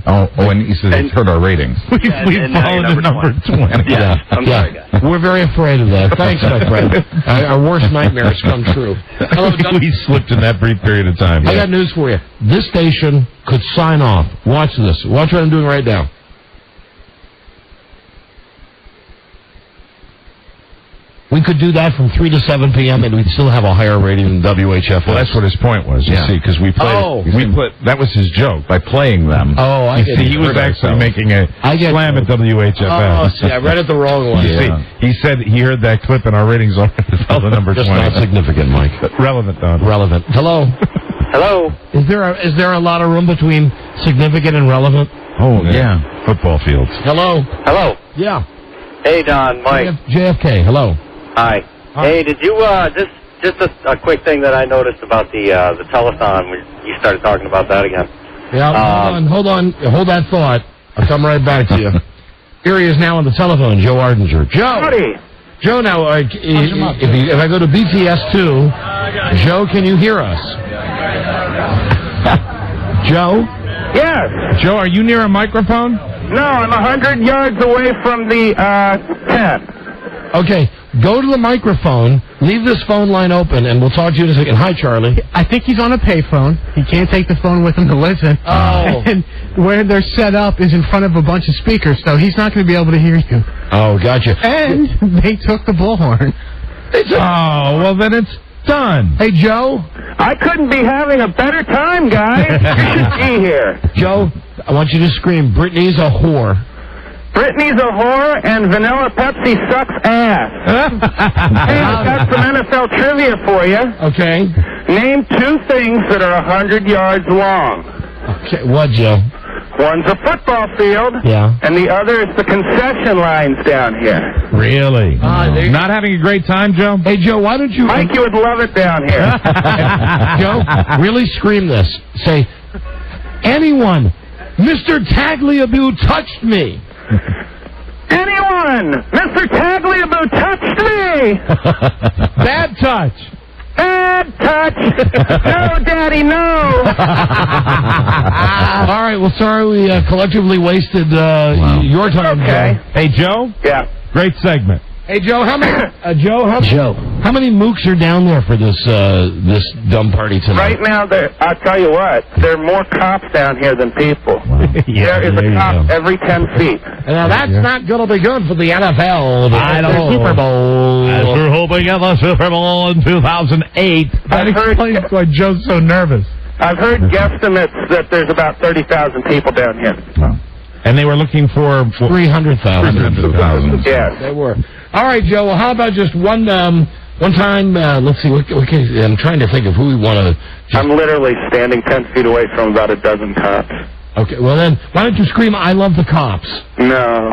Oh, and he says it's hurt our ratings. We've fallen to number 20. Yeah. I'm sorry, guys. We're very afraid of that. Thanks, my friend. Our worst nightmares come true. Hello, Don. We slipped in that brief period of time. I got news for you. This station could sign off. Watch this. Watch what I'm doing right now. We could do that from 3 to 7 p.m. and we'd still have a higher rating than WHF. Well, that's what his point was, you see, because we played that was his joke, by playing them. Oh, I get it. He was actually making a slam at WHFM. Oh, see, I read it the wrong way. See, he said he heard that clip and our ratings on the number 20. Just not significant, Mike. Relevant, Don. Relevant. Hello. Hello. Is there a lot of room between significant and relevant? Oh, yeah. Football fields. Hello. Hello. Yeah. Hey, Don, Mike. JFK, hello. Hi. Hey, did you, just a quick thing that I noticed about the telethon, when you started talking about that again. Yeah, hold on. Hold that thought. I'll come right back to you. Here he is now on the telephone, Joe Ardinger. Joe! Howdy. Joe, now, if I go to BTS2, Joe, can you hear us? Joe? Yes. Joe, are you near a microphone? No, I'm 100 yards away from the tent. Okay, go to the microphone, leave this phone line open, and we'll talk to you in a second. Hi, Charlie. I think he's on a payphone. He can't take the phone with him to listen. Oh. And where they're set up is in front of a bunch of speakers, so he's not going to be able to hear you. Oh, gotcha. And they took the bullhorn. Oh, well, then it's done. Hey, Joe? I couldn't be having a better time, guys. You should be here. Joe, I want you to scream, Britney's a whore. Britney's a whore and Vanilla Pepsi sucks ass. Hey, I've got some NFL trivia for you. Okay. Name 2 things that are 100 yards long. Okay, what, Joe? One's a football field. Yeah. And the other is the concession lines down here. Really? Not having a great time, Joe? Hey, Joe, why don't you... Mike, you would love it down here. Joe, really scream this. Say, anyone, Mr. Tagliabue touched me. Anyone! Mr. Tagliabue touched me! Bad touch. Bad touch! No, Daddy, no! All right, well, sorry we collectively wasted your time. Okay. Joe. Hey, Joe? Yeah. Great segment. Hey, Joe, how many... Joe? How many mooks are down there for this dumb party tonight? Right now, I'll tell you what, there are more cops down here than people. Yeah, there is a cop every 10 feet. Now, that's not going to be good for the NFL. I don't know. Super Bowl. As we're hoping at the Super Bowl in 2008. That explains why Joe's so nervous. I've heard guesstimates that there's about 30,000 people down here. And they were looking for 300,000. 300,000. Yes. They were. All right, Joe, well, how about just one time, let's see, I'm trying to think of who we want to... I'm literally standing 10 feet away from about a dozen cops. Okay, well then, why don't you scream, I love the cops? No.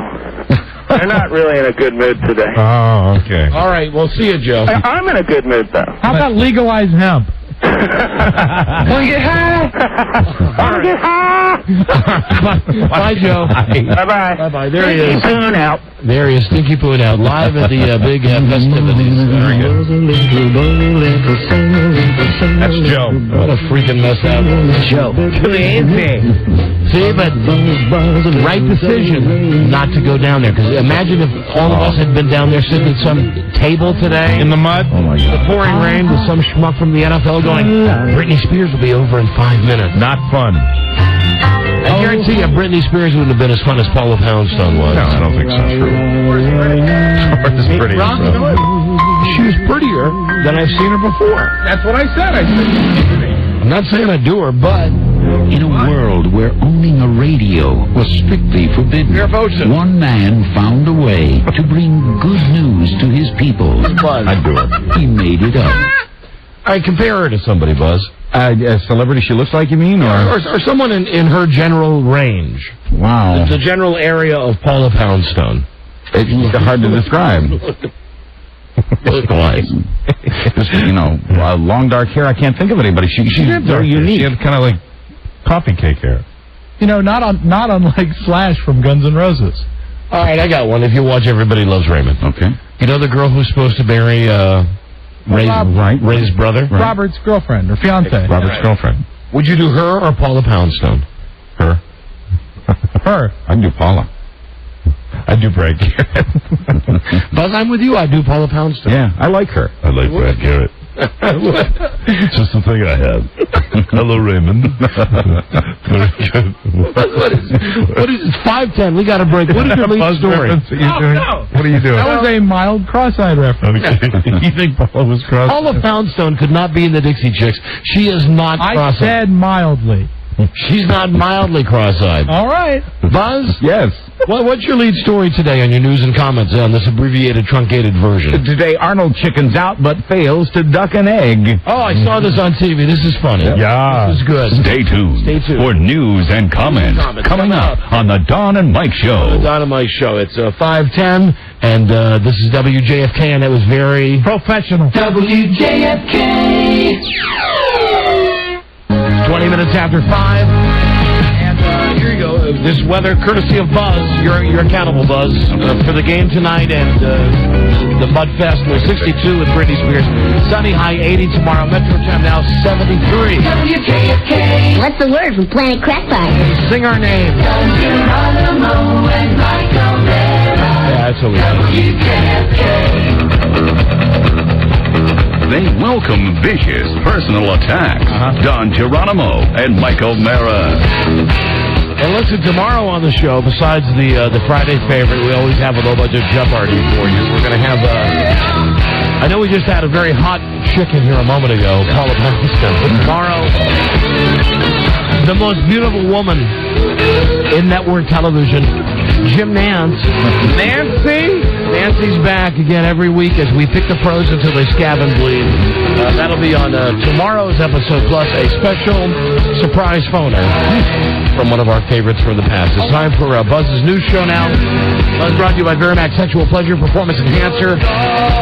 They're not really in a good mood today. Oh, okay. All right, well, see you, Joe. I'm in a good mood, though. How about legalize hemp? Wanna get high? Wanna get high? Bye, Joe. Bye-bye. Bye-bye. There he is. Poon out. There he is, Stinky Poon out, live at the big festivities. Very good. That's Joe. What a freaking mess that was. Joe. See, but right decision not to go down there. Because imagine if all of us had been down there sitting at some table today. In the mud? Oh, my God. The pouring rain with some schmuck from the NFL going, Britney Spears will be over in 5 minutes. Not fun. I guarantee you Britney Spears wouldn't have been as fun as Paula Poundstone was. No, I don't think so. True. It's pretty. She was prettier than I've seen her before. That's what I said. I'm not saying I do her, but... In a world where owning a radio was strictly forbidden, one man found a way to bring good news to his people. I'd do it. He made it up. All right, compare her to somebody, Buzz. A celebrity she looks like, you mean? Or someone in her general range. Wow. The general area of Paula Poundstone. It's hard to describe. Look alike. Just, long dark hair. I can't think of anybody. She's very unique. She had kind of like coffee cake hair. Not unlike Slash from Guns N' Roses. All right, I got one. If you watch Everybody Loves Raymond. Okay. You know the girl who's supposed to marry Ray's brother? Right. Robert's girlfriend or fiance. Robert's girlfriend. Would you do her or Paula Poundstone? Her. Her. I'd do Paula. I'd do Brad Garrett. Buzz, I'm with you. I'd do Paula Poundstone. Yeah, I like her. I like Brad Garrett. It's just the thing I have. Hello, Raymond. Very good. What is it? 5:10. We got a break. What is your lead story? No. What are you doing? That was a mild cross-eyed reference. Okay. You think Paula was cross? Paula Poundstone could not be in the Dixie Chicks. She is not cross-eyed. I said mildly. She's not mildly cross-eyed. All right. Buzz? Yes. What's your lead story today on your news and comments on this abbreviated, truncated version? Today, Arnold chickens out but fails to duck an egg. Oh, I saw this on TV. This is funny. Yeah. This is good. Stay tuned for news and comments coming up on the Don and Mike Show. The Don and Mike Show. It's 5:10, and this is WJFK, and it was very... professional. WJFK. 20 minutes after 5. And here you go. This weather, courtesy of Buzz. You're accountable, Buzz, for the game tonight and the Mudfest. We're 62 with Britney Spears. Sunny, high 80 tomorrow. Metro time now 73. WJFK. What's the word from Planet Crackpot? Sing our name. Yeah, that's what we They welcome vicious personal attacks. Don Geronimo and Mike O'Mara. And listen, tomorrow on the show, besides the Friday favorite, we always have a low budget Jeopardy for you. We're going to have I know we just had a very hot chicken here a moment ago, Paula Poundstone. But tomorrow, the most beautiful woman in network television, Jim Nance. Nancy's back again every week as we pick the pros until they scab and bleed. That'll be on tomorrow's episode, plus a special surprise phoner from one of our favorites from the past. It's time for Buzz's news show now. Buzz brought to you by Verimax Sexual Pleasure Performance Enhancer.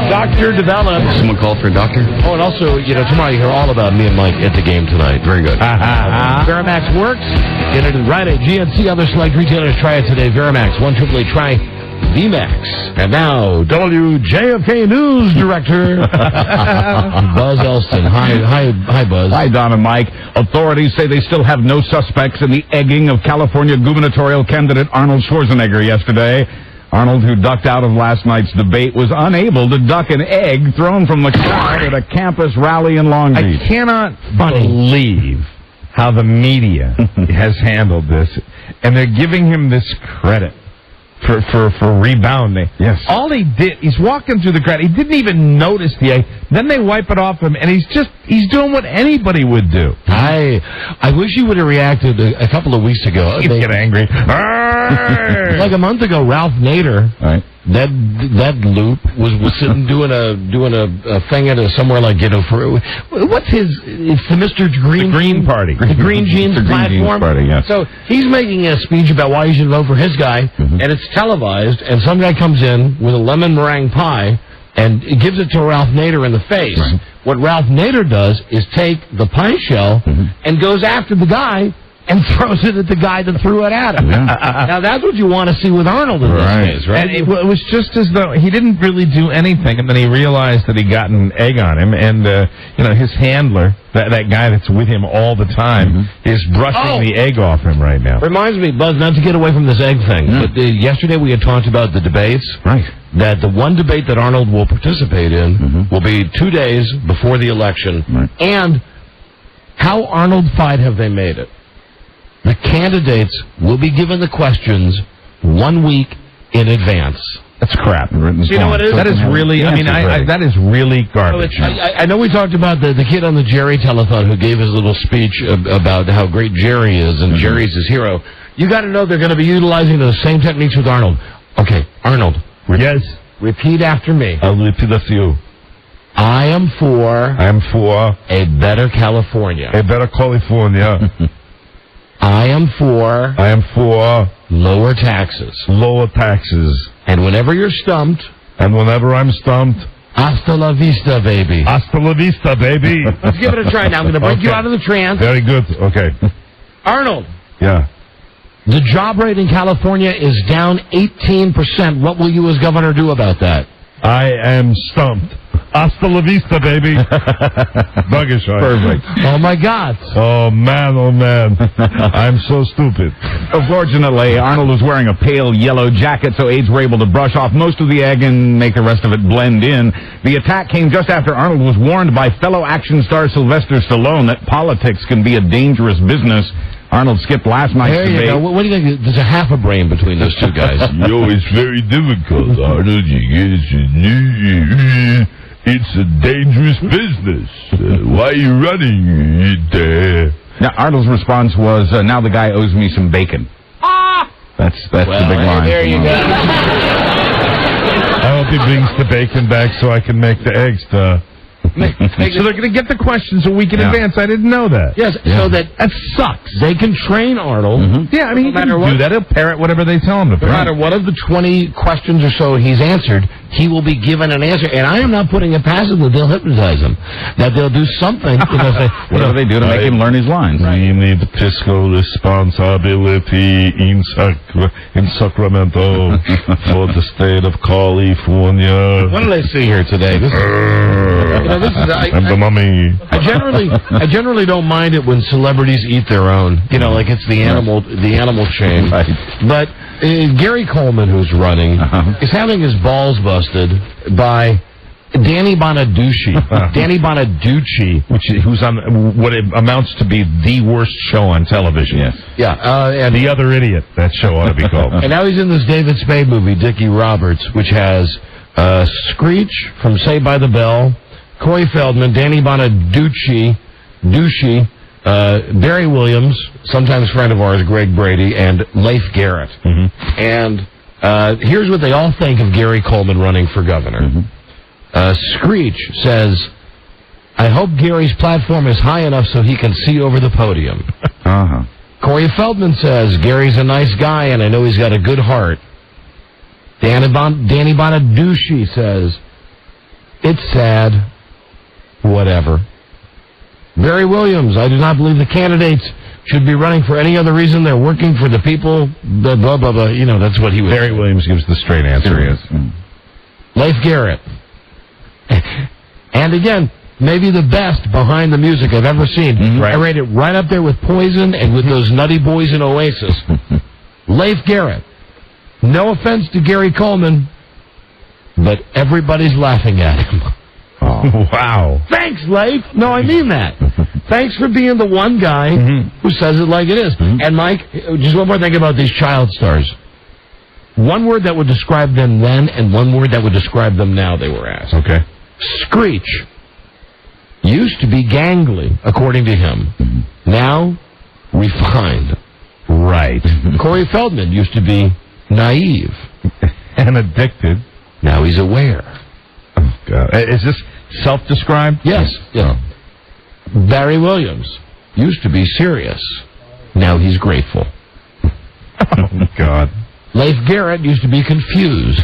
Doctor developed. Someone called for a doctor? Oh, and also, tomorrow you hear all about me and Mike at the game tonight. Very good. Verimax works. Get it right at GNC. Other select retailers. Try it today. Verimax. 1-888 try VMAX. And now, WJFK News Director, Buzz Elston. Hi, Buzz. Hi, Don and Mike. Authorities say they still have no suspects in the egging of California gubernatorial candidate Arnold Schwarzenegger yesterday. Arnold, who ducked out of last night's debate, was unable to duck an egg thrown from the crowd at a campus rally in Long Beach. I cannot believe how the media has handled this, and they're giving him this credit for rebounding. Yes. All he did, he's walking through the crowd. He didn't even notice the egg. Then they wipe it off him, and he's doing what anybody would do. I wish he would have reacted a couple of weeks ago. He'd get angry. Like a month ago, Ralph Nader, right. that loop was sitting doing a thing at somewhere like for what's his? It's the Mr. Green Party, the Green Jeans the Green Jeans platform. Party, yes. So he's making a speech about why you should vote for his guy, and it's televised. And some guy comes in with a lemon meringue pie and gives it to Ralph Nader in the face. Right. What Ralph Nader does is take the pie shell and goes after the guy and throws it at the guy that threw it at him. Now, that's what you want to see with Arnold in this case, right? And it was just as though he didn't really do anything, and then he realized that he got an egg on him, and, his handler, that guy that's with him all the time, is brushing the egg off him right now. Reminds me, Buzz, not to get away from this egg thing, but yesterday we had talked about the debates. Right. That the one debate that Arnold will participate in will be 2 days before the election. Right. And how Arnold-fied have they made it? The candidates will be given the questions 1 week in advance. That's crap. You know what it is? That is really, that is really garbage. I know we talked about the kid on the Jerry telethon who gave his little speech about how great Jerry is and Jerry's his hero. You got to know they're going to be utilizing those same techniques with Arnold. Okay, Arnold. Yes. Repeat after me. I'll repeat after you. I am for a better California. A better California. I am for lower taxes. Lower taxes. And whenever you're stumped. And whenever I'm stumped. Hasta la vista, baby. Hasta la vista, baby. Let's give it a try now. I'm going to break you out of the trance. Very good. Okay. Arnold. Yeah. The job rate in California is down 18%. What will you as governor do about that? I am stumped. Hasta la vista, baby. Perfect. Oh, my God. Oh, man. I'm so stupid. Fortunately, Arnold was wearing a pale yellow jacket, so aides were able to brush off most of the egg and make the rest of it blend in. The attack came just after Arnold was warned by fellow action star Sylvester Stallone that politics can be a dangerous business. Arnold skipped last night's debate. There you go. What do you think? There's a half a brain between those two guys. It's very difficult, Arnold. It's a dangerous business. Why are you running it? Now, Arnold's response was, now the guy owes me some bacon. That's the big line. There you go. I hope he brings the bacon back so I can make the eggs. So they're going to get the questions a week in advance. I didn't know that. Yes, so that sucks. They can train Arnold. Yeah, I mean, he can do that. He'll parrot whatever they tell him to parrot. No matter what of the 20 questions or so he's answered, he will be given an answer. And I am not putting it past them that they'll hypnotize him. That they'll do something. Whatever they do to make him learn his lines. We need fiscal responsibility in Sacramento for the state of California. What did I see here today? I'm the mummy. I generally don't mind it when celebrities eat their own. Like it's the animal chain. Right. But Gary Coleman, who's running, is having his balls busted by Danny Bonaducci. Danny Bonaducci, who's on what it amounts to be the worst show on television. Yes. Yeah. And The Other Idiot. That show ought to be called. And now he's in this David Spade movie, Dickie Roberts, which has Screech from Saved by the Bell, Corey Feldman, Danny Bonaducci, Barry Williams, sometimes friend of ours, Greg Brady, and Leif Garrett. And here's what they all think of Gary Coleman running for governor. Screech says, I hope Gary's platform is high enough so he can see over the podium. Corey Feldman says, Gary's a nice guy and I know he's got a good heart. Danny Bonaducci says, it's sad. Whatever. Barry Williams, I do not believe the candidates should be running for any other reason. They're working for the people. Blah, blah, blah, blah. That's what he was. Barry Williams gives the straight answer. Yes. Leif Garrett. And again, maybe the best behind the music I've ever seen. Right. I rate it right up there with Poison and with those Nutty Boys in Oasis. Leif Garrett. No offense to Gary Coleman, but everybody's laughing at him. Oh, wow. Thanks, Leif. No, I mean that. Thanks for being the one guy who says it like it is. And, Mike, just one more thing about these child stars. One word that would describe them then and one word that would describe them now, they were asked. Okay. Screech. Used to be gangly, according to him. Now, refined. Right. Corey Feldman used to be naive. And addicted. Now he's aware. Oh, God. Is this self-described? Yes. Yeah. Barry Williams used to be serious. Now he's grateful. Oh, God. Leif Garrett used to be confused.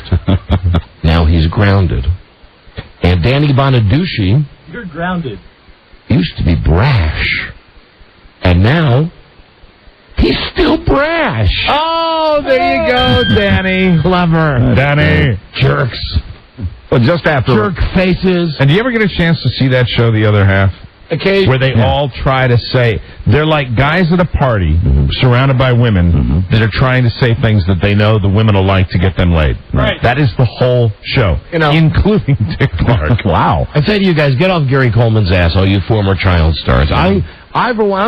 Now he's grounded. And Danny Bonaducci... You're grounded. Used to be brash. And now... he's still brash. Oh, there you go, Danny. Clever. Danny. Jerks. Well, just after... Jerk faces. And do you ever get a chance to see that show, The Other Half? Occasionally. Where they all try to say... They're like guys at a party surrounded by women that are trying to say things that they know the women will like to get them laid. Right. That is the whole show, including Dick Clark. Wow. I say to you guys, get off Gary Coleman's ass, all you former child stars. I'm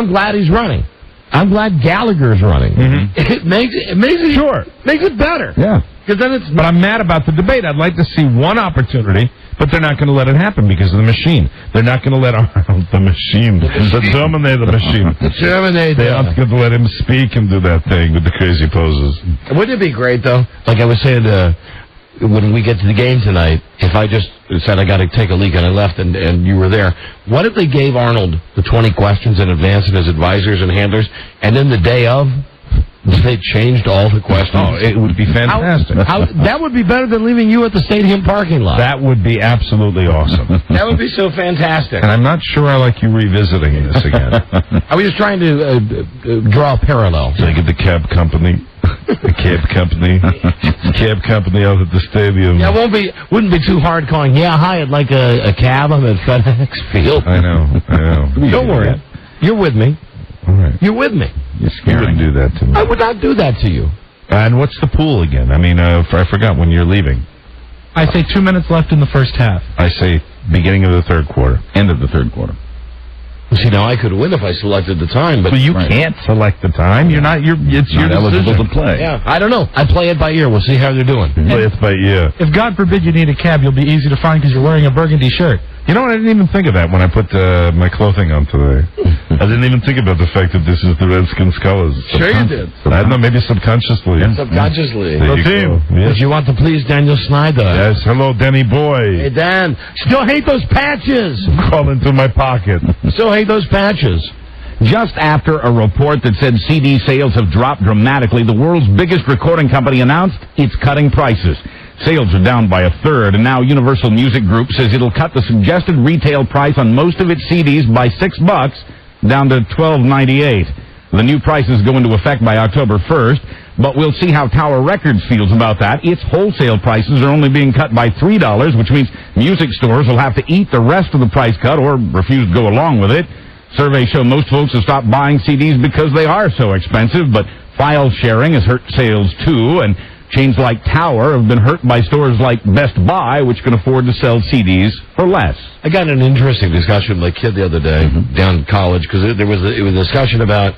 glad he's running. I'm glad Gallagher's running. It makes it makes it better. Yeah. Because then it's. But I'm mad about the debate. I'd like to see one opportunity, but they're not going to let it happen because of the machine. They're not going to let Arnold, the machine, the Terminator machine. The Terminator. They aren't going to let him speak and do that thing with the crazy poses. Wouldn't it be great, though? Like I was saying, when we get to the game tonight, if I just said I got to take a leak and I left and you were there, what if they gave Arnold the 20 questions in advance and his advisors and handlers, and then the day of, they changed all the questions? Oh, it would be fantastic. That would be better than leaving you at the stadium parking lot. That would be absolutely awesome. That would be so fantastic. And I'm not sure I like you revisiting this again. I was just trying to draw a parallel. So you get the cab company out at the stadium. Yeah, wouldn't be too hard calling. Yeah, hi, I'd like a cab. I'm at FedEx Field. I know. Don't worry. You're with me. All right. You're with me. You're You wouldn't do that to me. I would not do that to you. And what's the pool again? I mean, I forgot when you're leaving. I say 2 minutes left in the first half. I say beginning of the third quarter. End of the third quarter. See, now I could win if I selected the time, but you can't select the time. It's your eligible decision to play. Yeah, I don't know. I play it by ear. We'll see how they're doing. Play it by ear. If God forbid you need a cab, you'll be easy to find because you're wearing a burgundy shirt. You know what? I didn't even think of that when I put my clothing on today. I didn't even think about the fact that this is the Redskins colors. Sure you did. I don't know, maybe subconsciously. Subconsciously. There you go. But you want to please Daniel Snyder. Yes, hello, Danny boy. Hey, Dan. Still hate those patches. Crawl into my pocket. Still hate those patches. Just after a report that said CD sales have dropped dramatically, the world's biggest recording company announced it's cutting prices. Sales are down by a third, and now Universal Music Group says it'll cut the suggested retail price on most of its CDs by $6 down to $12.98. The new prices go into effect by October 1st, but we'll see how Tower Records feels about that. Its wholesale prices are only being cut by $3, which means music stores will have to eat the rest of the price cut or refuse to go along with it. Surveys show most folks have stopped buying CDs because they are so expensive, but file sharing has hurt sales too, and chains like Tower have been hurt by stores like Best Buy, which can afford to sell CDs for less. I got an interesting discussion with my kid the other day down in college because it was a discussion about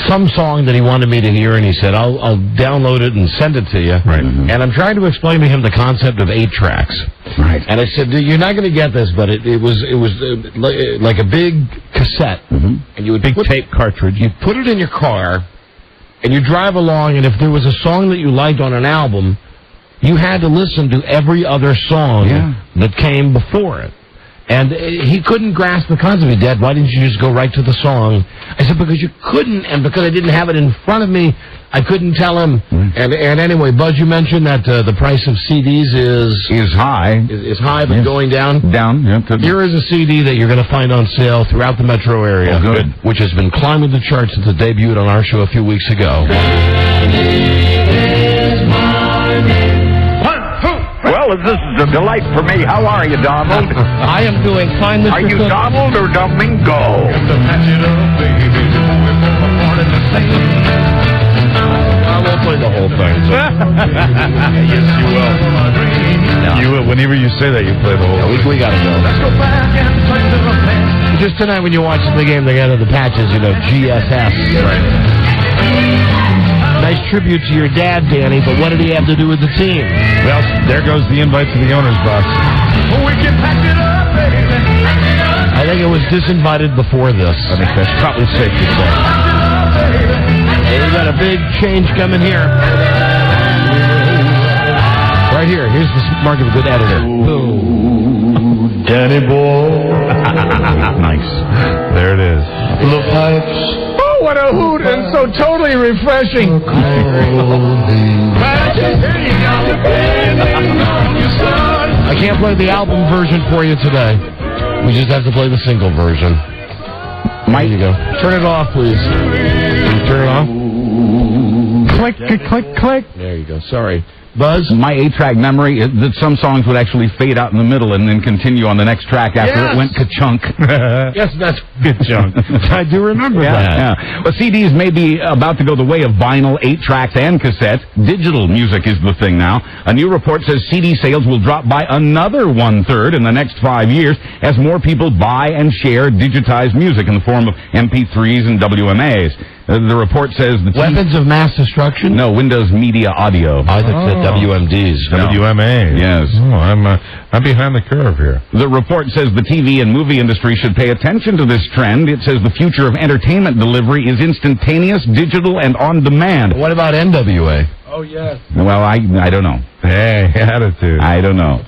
some song that he wanted me to hear, and he said, I'll download it and send it to you. Right. And I'm trying to explain to him the concept of 8 tracks. Right. And I said, you're not going to get this, but it was like a big cassette. And you would big tape cartridge. You put it in your car, and you drive along, and if there was a song that you liked on an album, you had to listen to every other song that came before it. And he couldn't grasp the concept. He said, Dad, why didn't you just go right to the song? I said, because you couldn't, and because I didn't have it in front of me, I couldn't tell him. And anyway, Buzz, you mentioned that the price of CDs is high. Is high, but going down? Down, yeah. Here is a CD that you're going to find on sale throughout the metro area. Oh, good. Which has been climbing the charts since it debuted on our show a few weeks ago. Well, this is a delight for me. How are you, Donald? I am doing fine, Mr. Are you Cook. Donald or Domingo? I won't play the whole thing. So. Yes, you will. You will. Whenever you say that, you play the whole thing. We got to go. Just tonight when you're watching the game, they got the patches, GSS. Right. Nice tribute to your dad, Danny, but what did he have to do with the team? Well, there goes the invite to the owner's box. I think it was disinvited before this. I think that's probably safe to say. Hey, we got a big change coming here. Right here. Here's the mark of a good editor. Boom. Danny boy. Nice. There it is. The pipes. Oh, what a hoot, and so totally refreshing. I can't play the album version for you today. We just have to play the single version. There you go. Turn it off, please. Can you turn it off? Click, click, click. There you go. Sorry. Buzz? My 8-track memory is that some songs would actually fade out in the middle and then continue on the next track after it went ka-chunk. Yes, that's good chunk. I do remember that. Yeah. Well, CDs may be about to go the way of vinyl, 8-tracks, and cassettes. Digital music is the thing now. A new report says CD sales will drop by another 1/3 in the next 5 years as more people buy and share digitized music in the form of MP3s and WMAs. The report says the weapons of mass destruction? No, Windows Media Audio. I think that WMDs. No. WMA. Yes. Oh, I'm behind the curve here. The report says the TV and movie industry should pay attention to this trend. It says the future of entertainment delivery is instantaneous, digital, and on demand. What about NWA? Oh, yes. Well, I don't know. Hey, attitude. I don't know.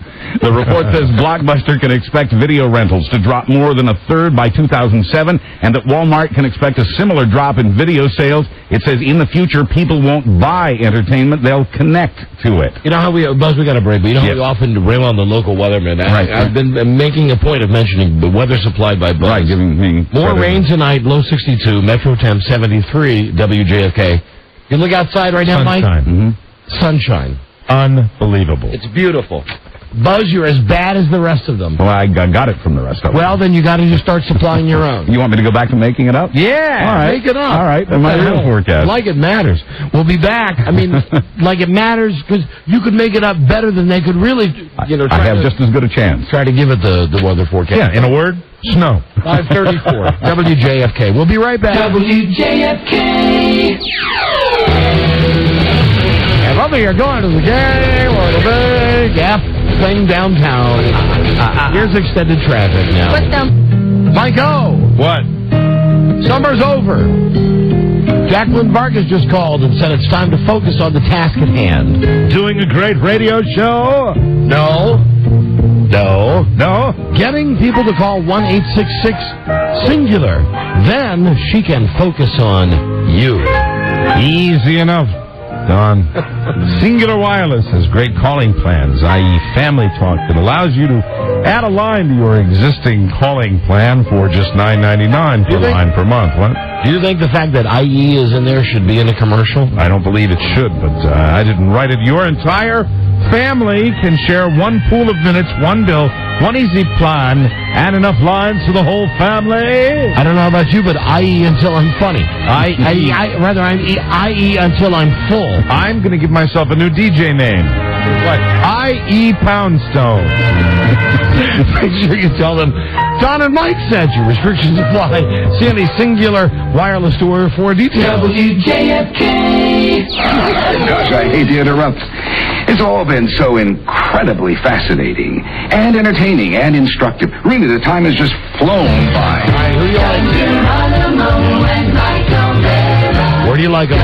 The report says Blockbuster can expect video rentals to drop more than 1/3 by 2007, and that Walmart can expect a similar drop in video sales. It says in the future, people won't buy entertainment, they'll connect to it. You know how Buzz, we got a break, but you know how we often rail on the local weatherman. I've been making a point of mentioning the weather supplied by Buzz. Right, giving me more rain tonight, low 62, Metro Temp 73, WJFK. You look outside right now, Mike? Sunshine. Unbelievable. It's beautiful. Buzz, you're as bad as the rest of them. Well, I got it from the rest of them. Well, then you got to just start supplying your own. You want me to go back to making it up? Yeah. All right. Make it up. All right. Then my real forecast. Like it matters. We'll be back. I mean, like it matters because you could make it up better than they could really, I have just as good a chance. Try to give it the weather forecast. Yeah, in a word, snow. 5:34. WJFK. We'll be right back. WJFK. And whether you're going to the game or the big F thing downtown, here's extended traffic now. What's down? Michael! What? Summer's over. Jacqueline Vargas just called and said it's time to focus on the task at hand. Doing a great radio show? No. Getting people to call 1-866-SINGULAR. Then she can focus on you. Easy enough. Don. Singular Wireless has great calling plans, i.e. Family Talk, that allows you to add a line to your existing calling plan for just $9.99 per line per month. What? Do you think the fact that IE is in there should be in a commercial? I don't believe it should, but I didn't write it. Your entire family can share one pool of minutes, one bill, one easy plan, and enough lines for the whole family. I don't know about you, but IE until I'm funny. I'm IE until I'm full. I'm going to give myself a new DJ name. What? IE Poundstone. Make sure you tell them Don and Mike sent you. Restrictions apply. See any Singular Wireless store for details. WJFK. Gosh, I hate to interrupt. It's all been so incredibly fascinating and entertaining and instructive. Really, the time has just flown by. All right, who do you like? Where do you like them?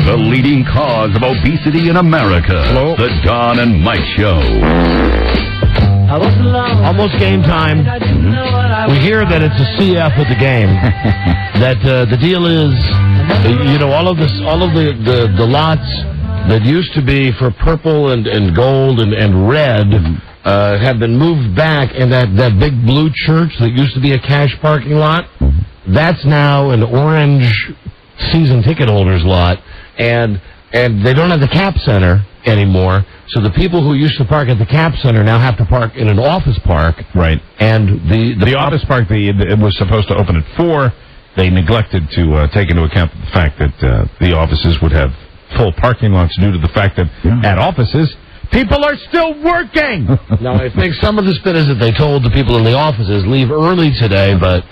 The leading cause of obesity in America. Hello? The Don and Mike Show. Almost game time. We hear that it's a CF at the game. That the deal is, all of the lots that used to be for purple and gold and red have been moved back, and that big blue church that used to be a cash parking lot, that's now an orange season ticket holders lot, and they don't have the Cap Center anymore. So the people who used to park at the Cap Center now have to park in an office park. Right. And the office park, it was supposed to open at 4. they neglected to take into account the fact that the offices would have full parking lots due to the fact that at offices, people are still working. Now, I think some of the spinners that they told the people in the offices leave early today, but,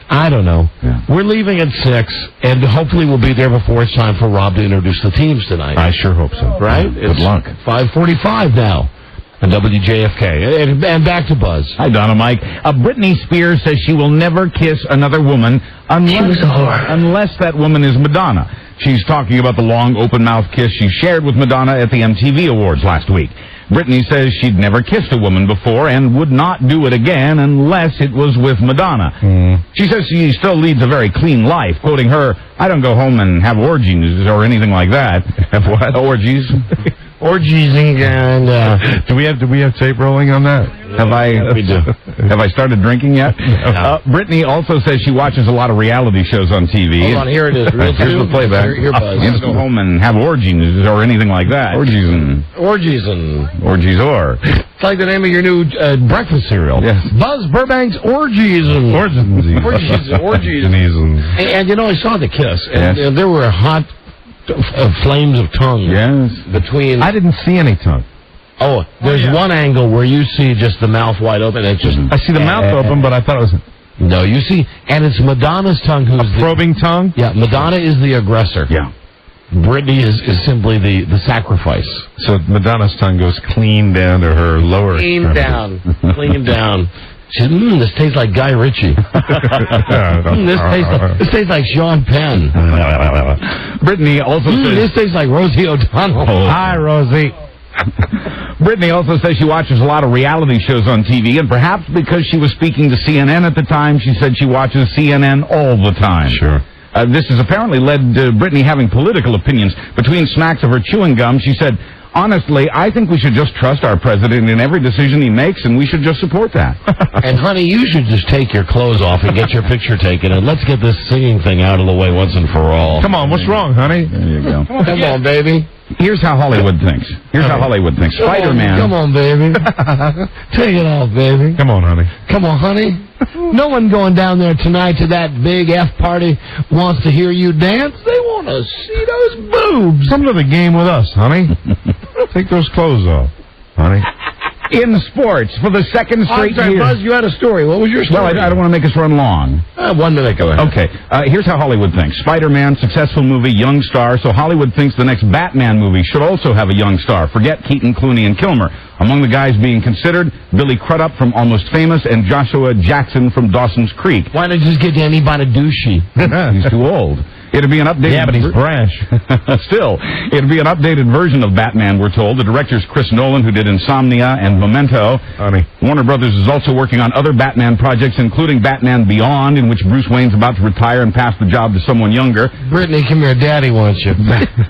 I don't know. Yeah. We're leaving at 6, and hopefully we'll be there before it's time for Rob to introduce the teams tonight. I sure hope so. Right? Good luck. 5:45 now. On WJFK. And back to Buzz. Hi, Don and Mike. Britney Spears says she will never kiss another woman unless that woman is Madonna. She's talking about the long, open-mouth kiss she shared with Madonna at the MTV Awards last week. Britney says she'd never kissed a woman before and would not do it again unless it was with Madonna. She says she still leads a very clean life. Quoting her, "I don't go home and have orgies or anything like that." Have what? Orgies. Orgies and do we have tape rolling on that? We do. Have I started drinking yet? Britney also says she watches a lot of reality shows on TV. Hold on, here it is. Here's the playback. Here, Buzz. You don't go home and have orgies or anything like that. Orgies or. It's like the name of your new breakfast cereal. Yes. Buzz Burbank's Orgies. And I saw the kiss, and there were hot flames of tongue. Yes. Between. I didn't see any tongue. Oh, there's one angle where you see just the mouth wide open. And it's just. I see the mouth open, but I thought it was. No, you see, and it's Madonna's tongue who's a probing tongue. Yeah, Madonna is the aggressor. Yeah. Britney is simply the sacrifice. So Madonna's tongue goes clean down to her lower. Clean down. She says, this tastes like Guy Ritchie. This tastes like Sean Penn. Britney also says... This tastes like Rosie O'Donnell. Hi, Rosie. Britney also says she watches a lot of reality shows on TV, and perhaps because she was speaking to CNN at the time, she said she watches CNN all the time. Sure. This has apparently led to Britney having political opinions. Between smacks of her chewing gum, she said, "Honestly, I think we should just trust our president in every decision he makes, and we should just support that." And, honey, you should just take your clothes off and get your picture taken, and let's get this singing thing out of the way once and for all. Come on, what's wrong, honey? There you go. Come on, baby. Here's how Hollywood thinks. Spider-Man. Come on, baby. Take it off, baby. Come on, honey. Come on, honey. No one going down there tonight to that big F party wants to hear you dance. They want to see those boobs. Come to the game with us, honey. Take those clothes off, honey. In sports, for the second straight year... Buzz, you had a story. What was your story? Well, I don't want to make us run long. 1 minute, go ahead. Okay, here's how Hollywood thinks. Spider-Man, successful movie, young star, so Hollywood thinks the next Batman movie should also have a young star. Forget Keaton, Clooney, and Kilmer. Among the guys being considered, Billy Crudup from Almost Famous and Joshua Jackson from Dawson's Creek. Why not just get Danny Bonaducci? He's too old. It'd be an updated... Yeah, but he's brash. Still, it'd be an updated version of Batman, we're told. The director's Chris Nolan, who did Insomnia and Memento. Honey. Warner Brothers is also working on other Batman projects, including Batman Beyond, in which Bruce Wayne's about to retire and pass the job to someone younger. Brittany, come here. Daddy wants you.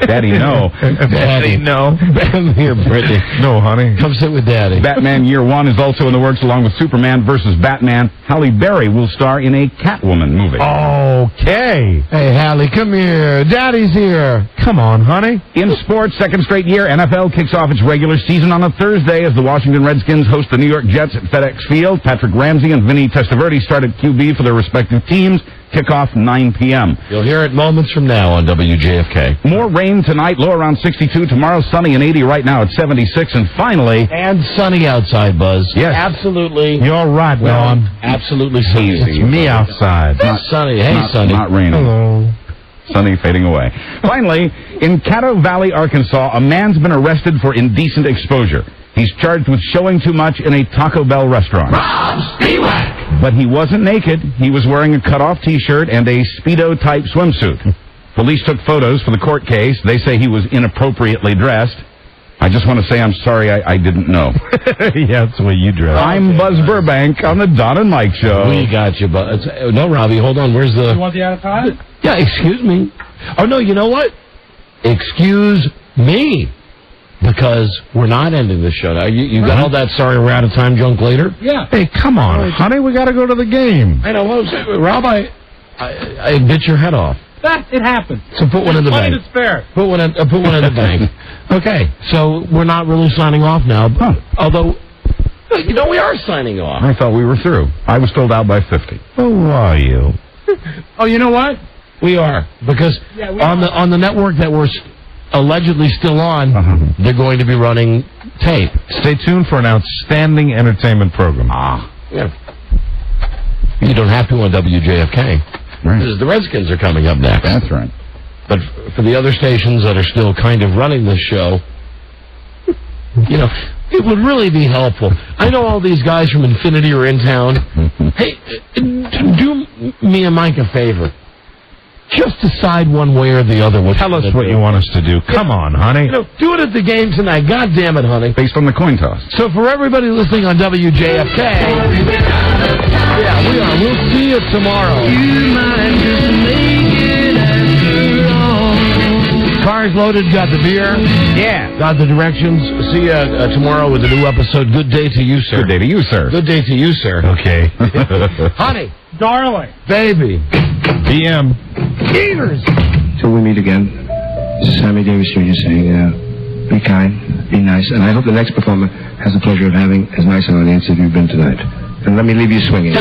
Daddy, no. Daddy, no. Come here, Brittany. No, honey. Come sit with Daddy. Batman Year One is also in the works, along with Superman versus Batman. Halle Berry will star in a Catwoman movie. Okay. Hey, Halle, come here. Daddy's here. Come on, honey. In sports, second straight year, NFL kicks off its regular season on a Thursday as the Washington Redskins host the New York Jets at FedEx Field. Patrick Ramsey and Vinny Testaverde start at QB for their respective teams. Kickoff 9 p.m. You'll hear it moments from now on WJFK. More rain tonight, low around 62. Tomorrow, sunny and 80. Right now at 76. And finally... And sunny outside, Buzz. Yes. Absolutely. You're right, Don. Absolutely sunny. It's me outside. Not sunny. Hey, sunny. Not raining. Hello. Sunny fading away. Finally, in Caddo Valley, Arkansas, a man's been arrested for indecent exposure. He's charged with showing too much in a Taco Bell restaurant. But he wasn't naked. He was wearing a cut-off T-shirt and a Speedo-type swimsuit. Police took photos for the court case. They say he was inappropriately dressed. I just want to say I'm sorry I didn't know. Yeah, that's the way you dress. I'm Buzz Burbank on the Don and Mike Show. We got you, Buzz. No, Robbie, hold on. Where's the... You want the out of time? Yeah, excuse me. Oh, no, you know what? Excuse me. Because we're not ending the show now. You got all that sorry we're out of time junk later? Yeah. Hey, come on, honey. We got to go to the game. I know. Rob, I bit your head off. It happened. So put one in the bank. It's fair. Put one in the bank. Okay. So we're not really signing off now. Although, we are signing off. I thought we were through. I was told out by 50. Who are you? Oh, you know what? We are. Because on the network that we're allegedly still on, they're going to be running tape. Stay tuned for an outstanding entertainment program. Yeah. You don't have to on WJFK. Right. Because the Redskins are coming up next. That's right. But for the other stations that are still kind of running this show, you know, it would really be helpful. I know all these guys from Infinity are in town. Hey, do me and Mike a favor. Just decide one way or the other. Tell us what you want us to do. Come on, honey. You know, do it at the game tonight. God damn it, honey. Based on the coin toss. So for everybody listening on WJFK, yeah, we are. We'll see you tomorrow. Cars loaded, got the beer. Yeah. Got the directions. See you tomorrow with a new episode. Good day to you, sir. Good day to you, sir. Good day to you, sir. Okay. Honey. Darling. Baby. PM. Eaters. Till we meet again, this is Sammy Davis Jr. saying, be kind, be nice, and I hope the next performer has the pleasure of having as nice an audience as you've been tonight. And let me leave you swinging.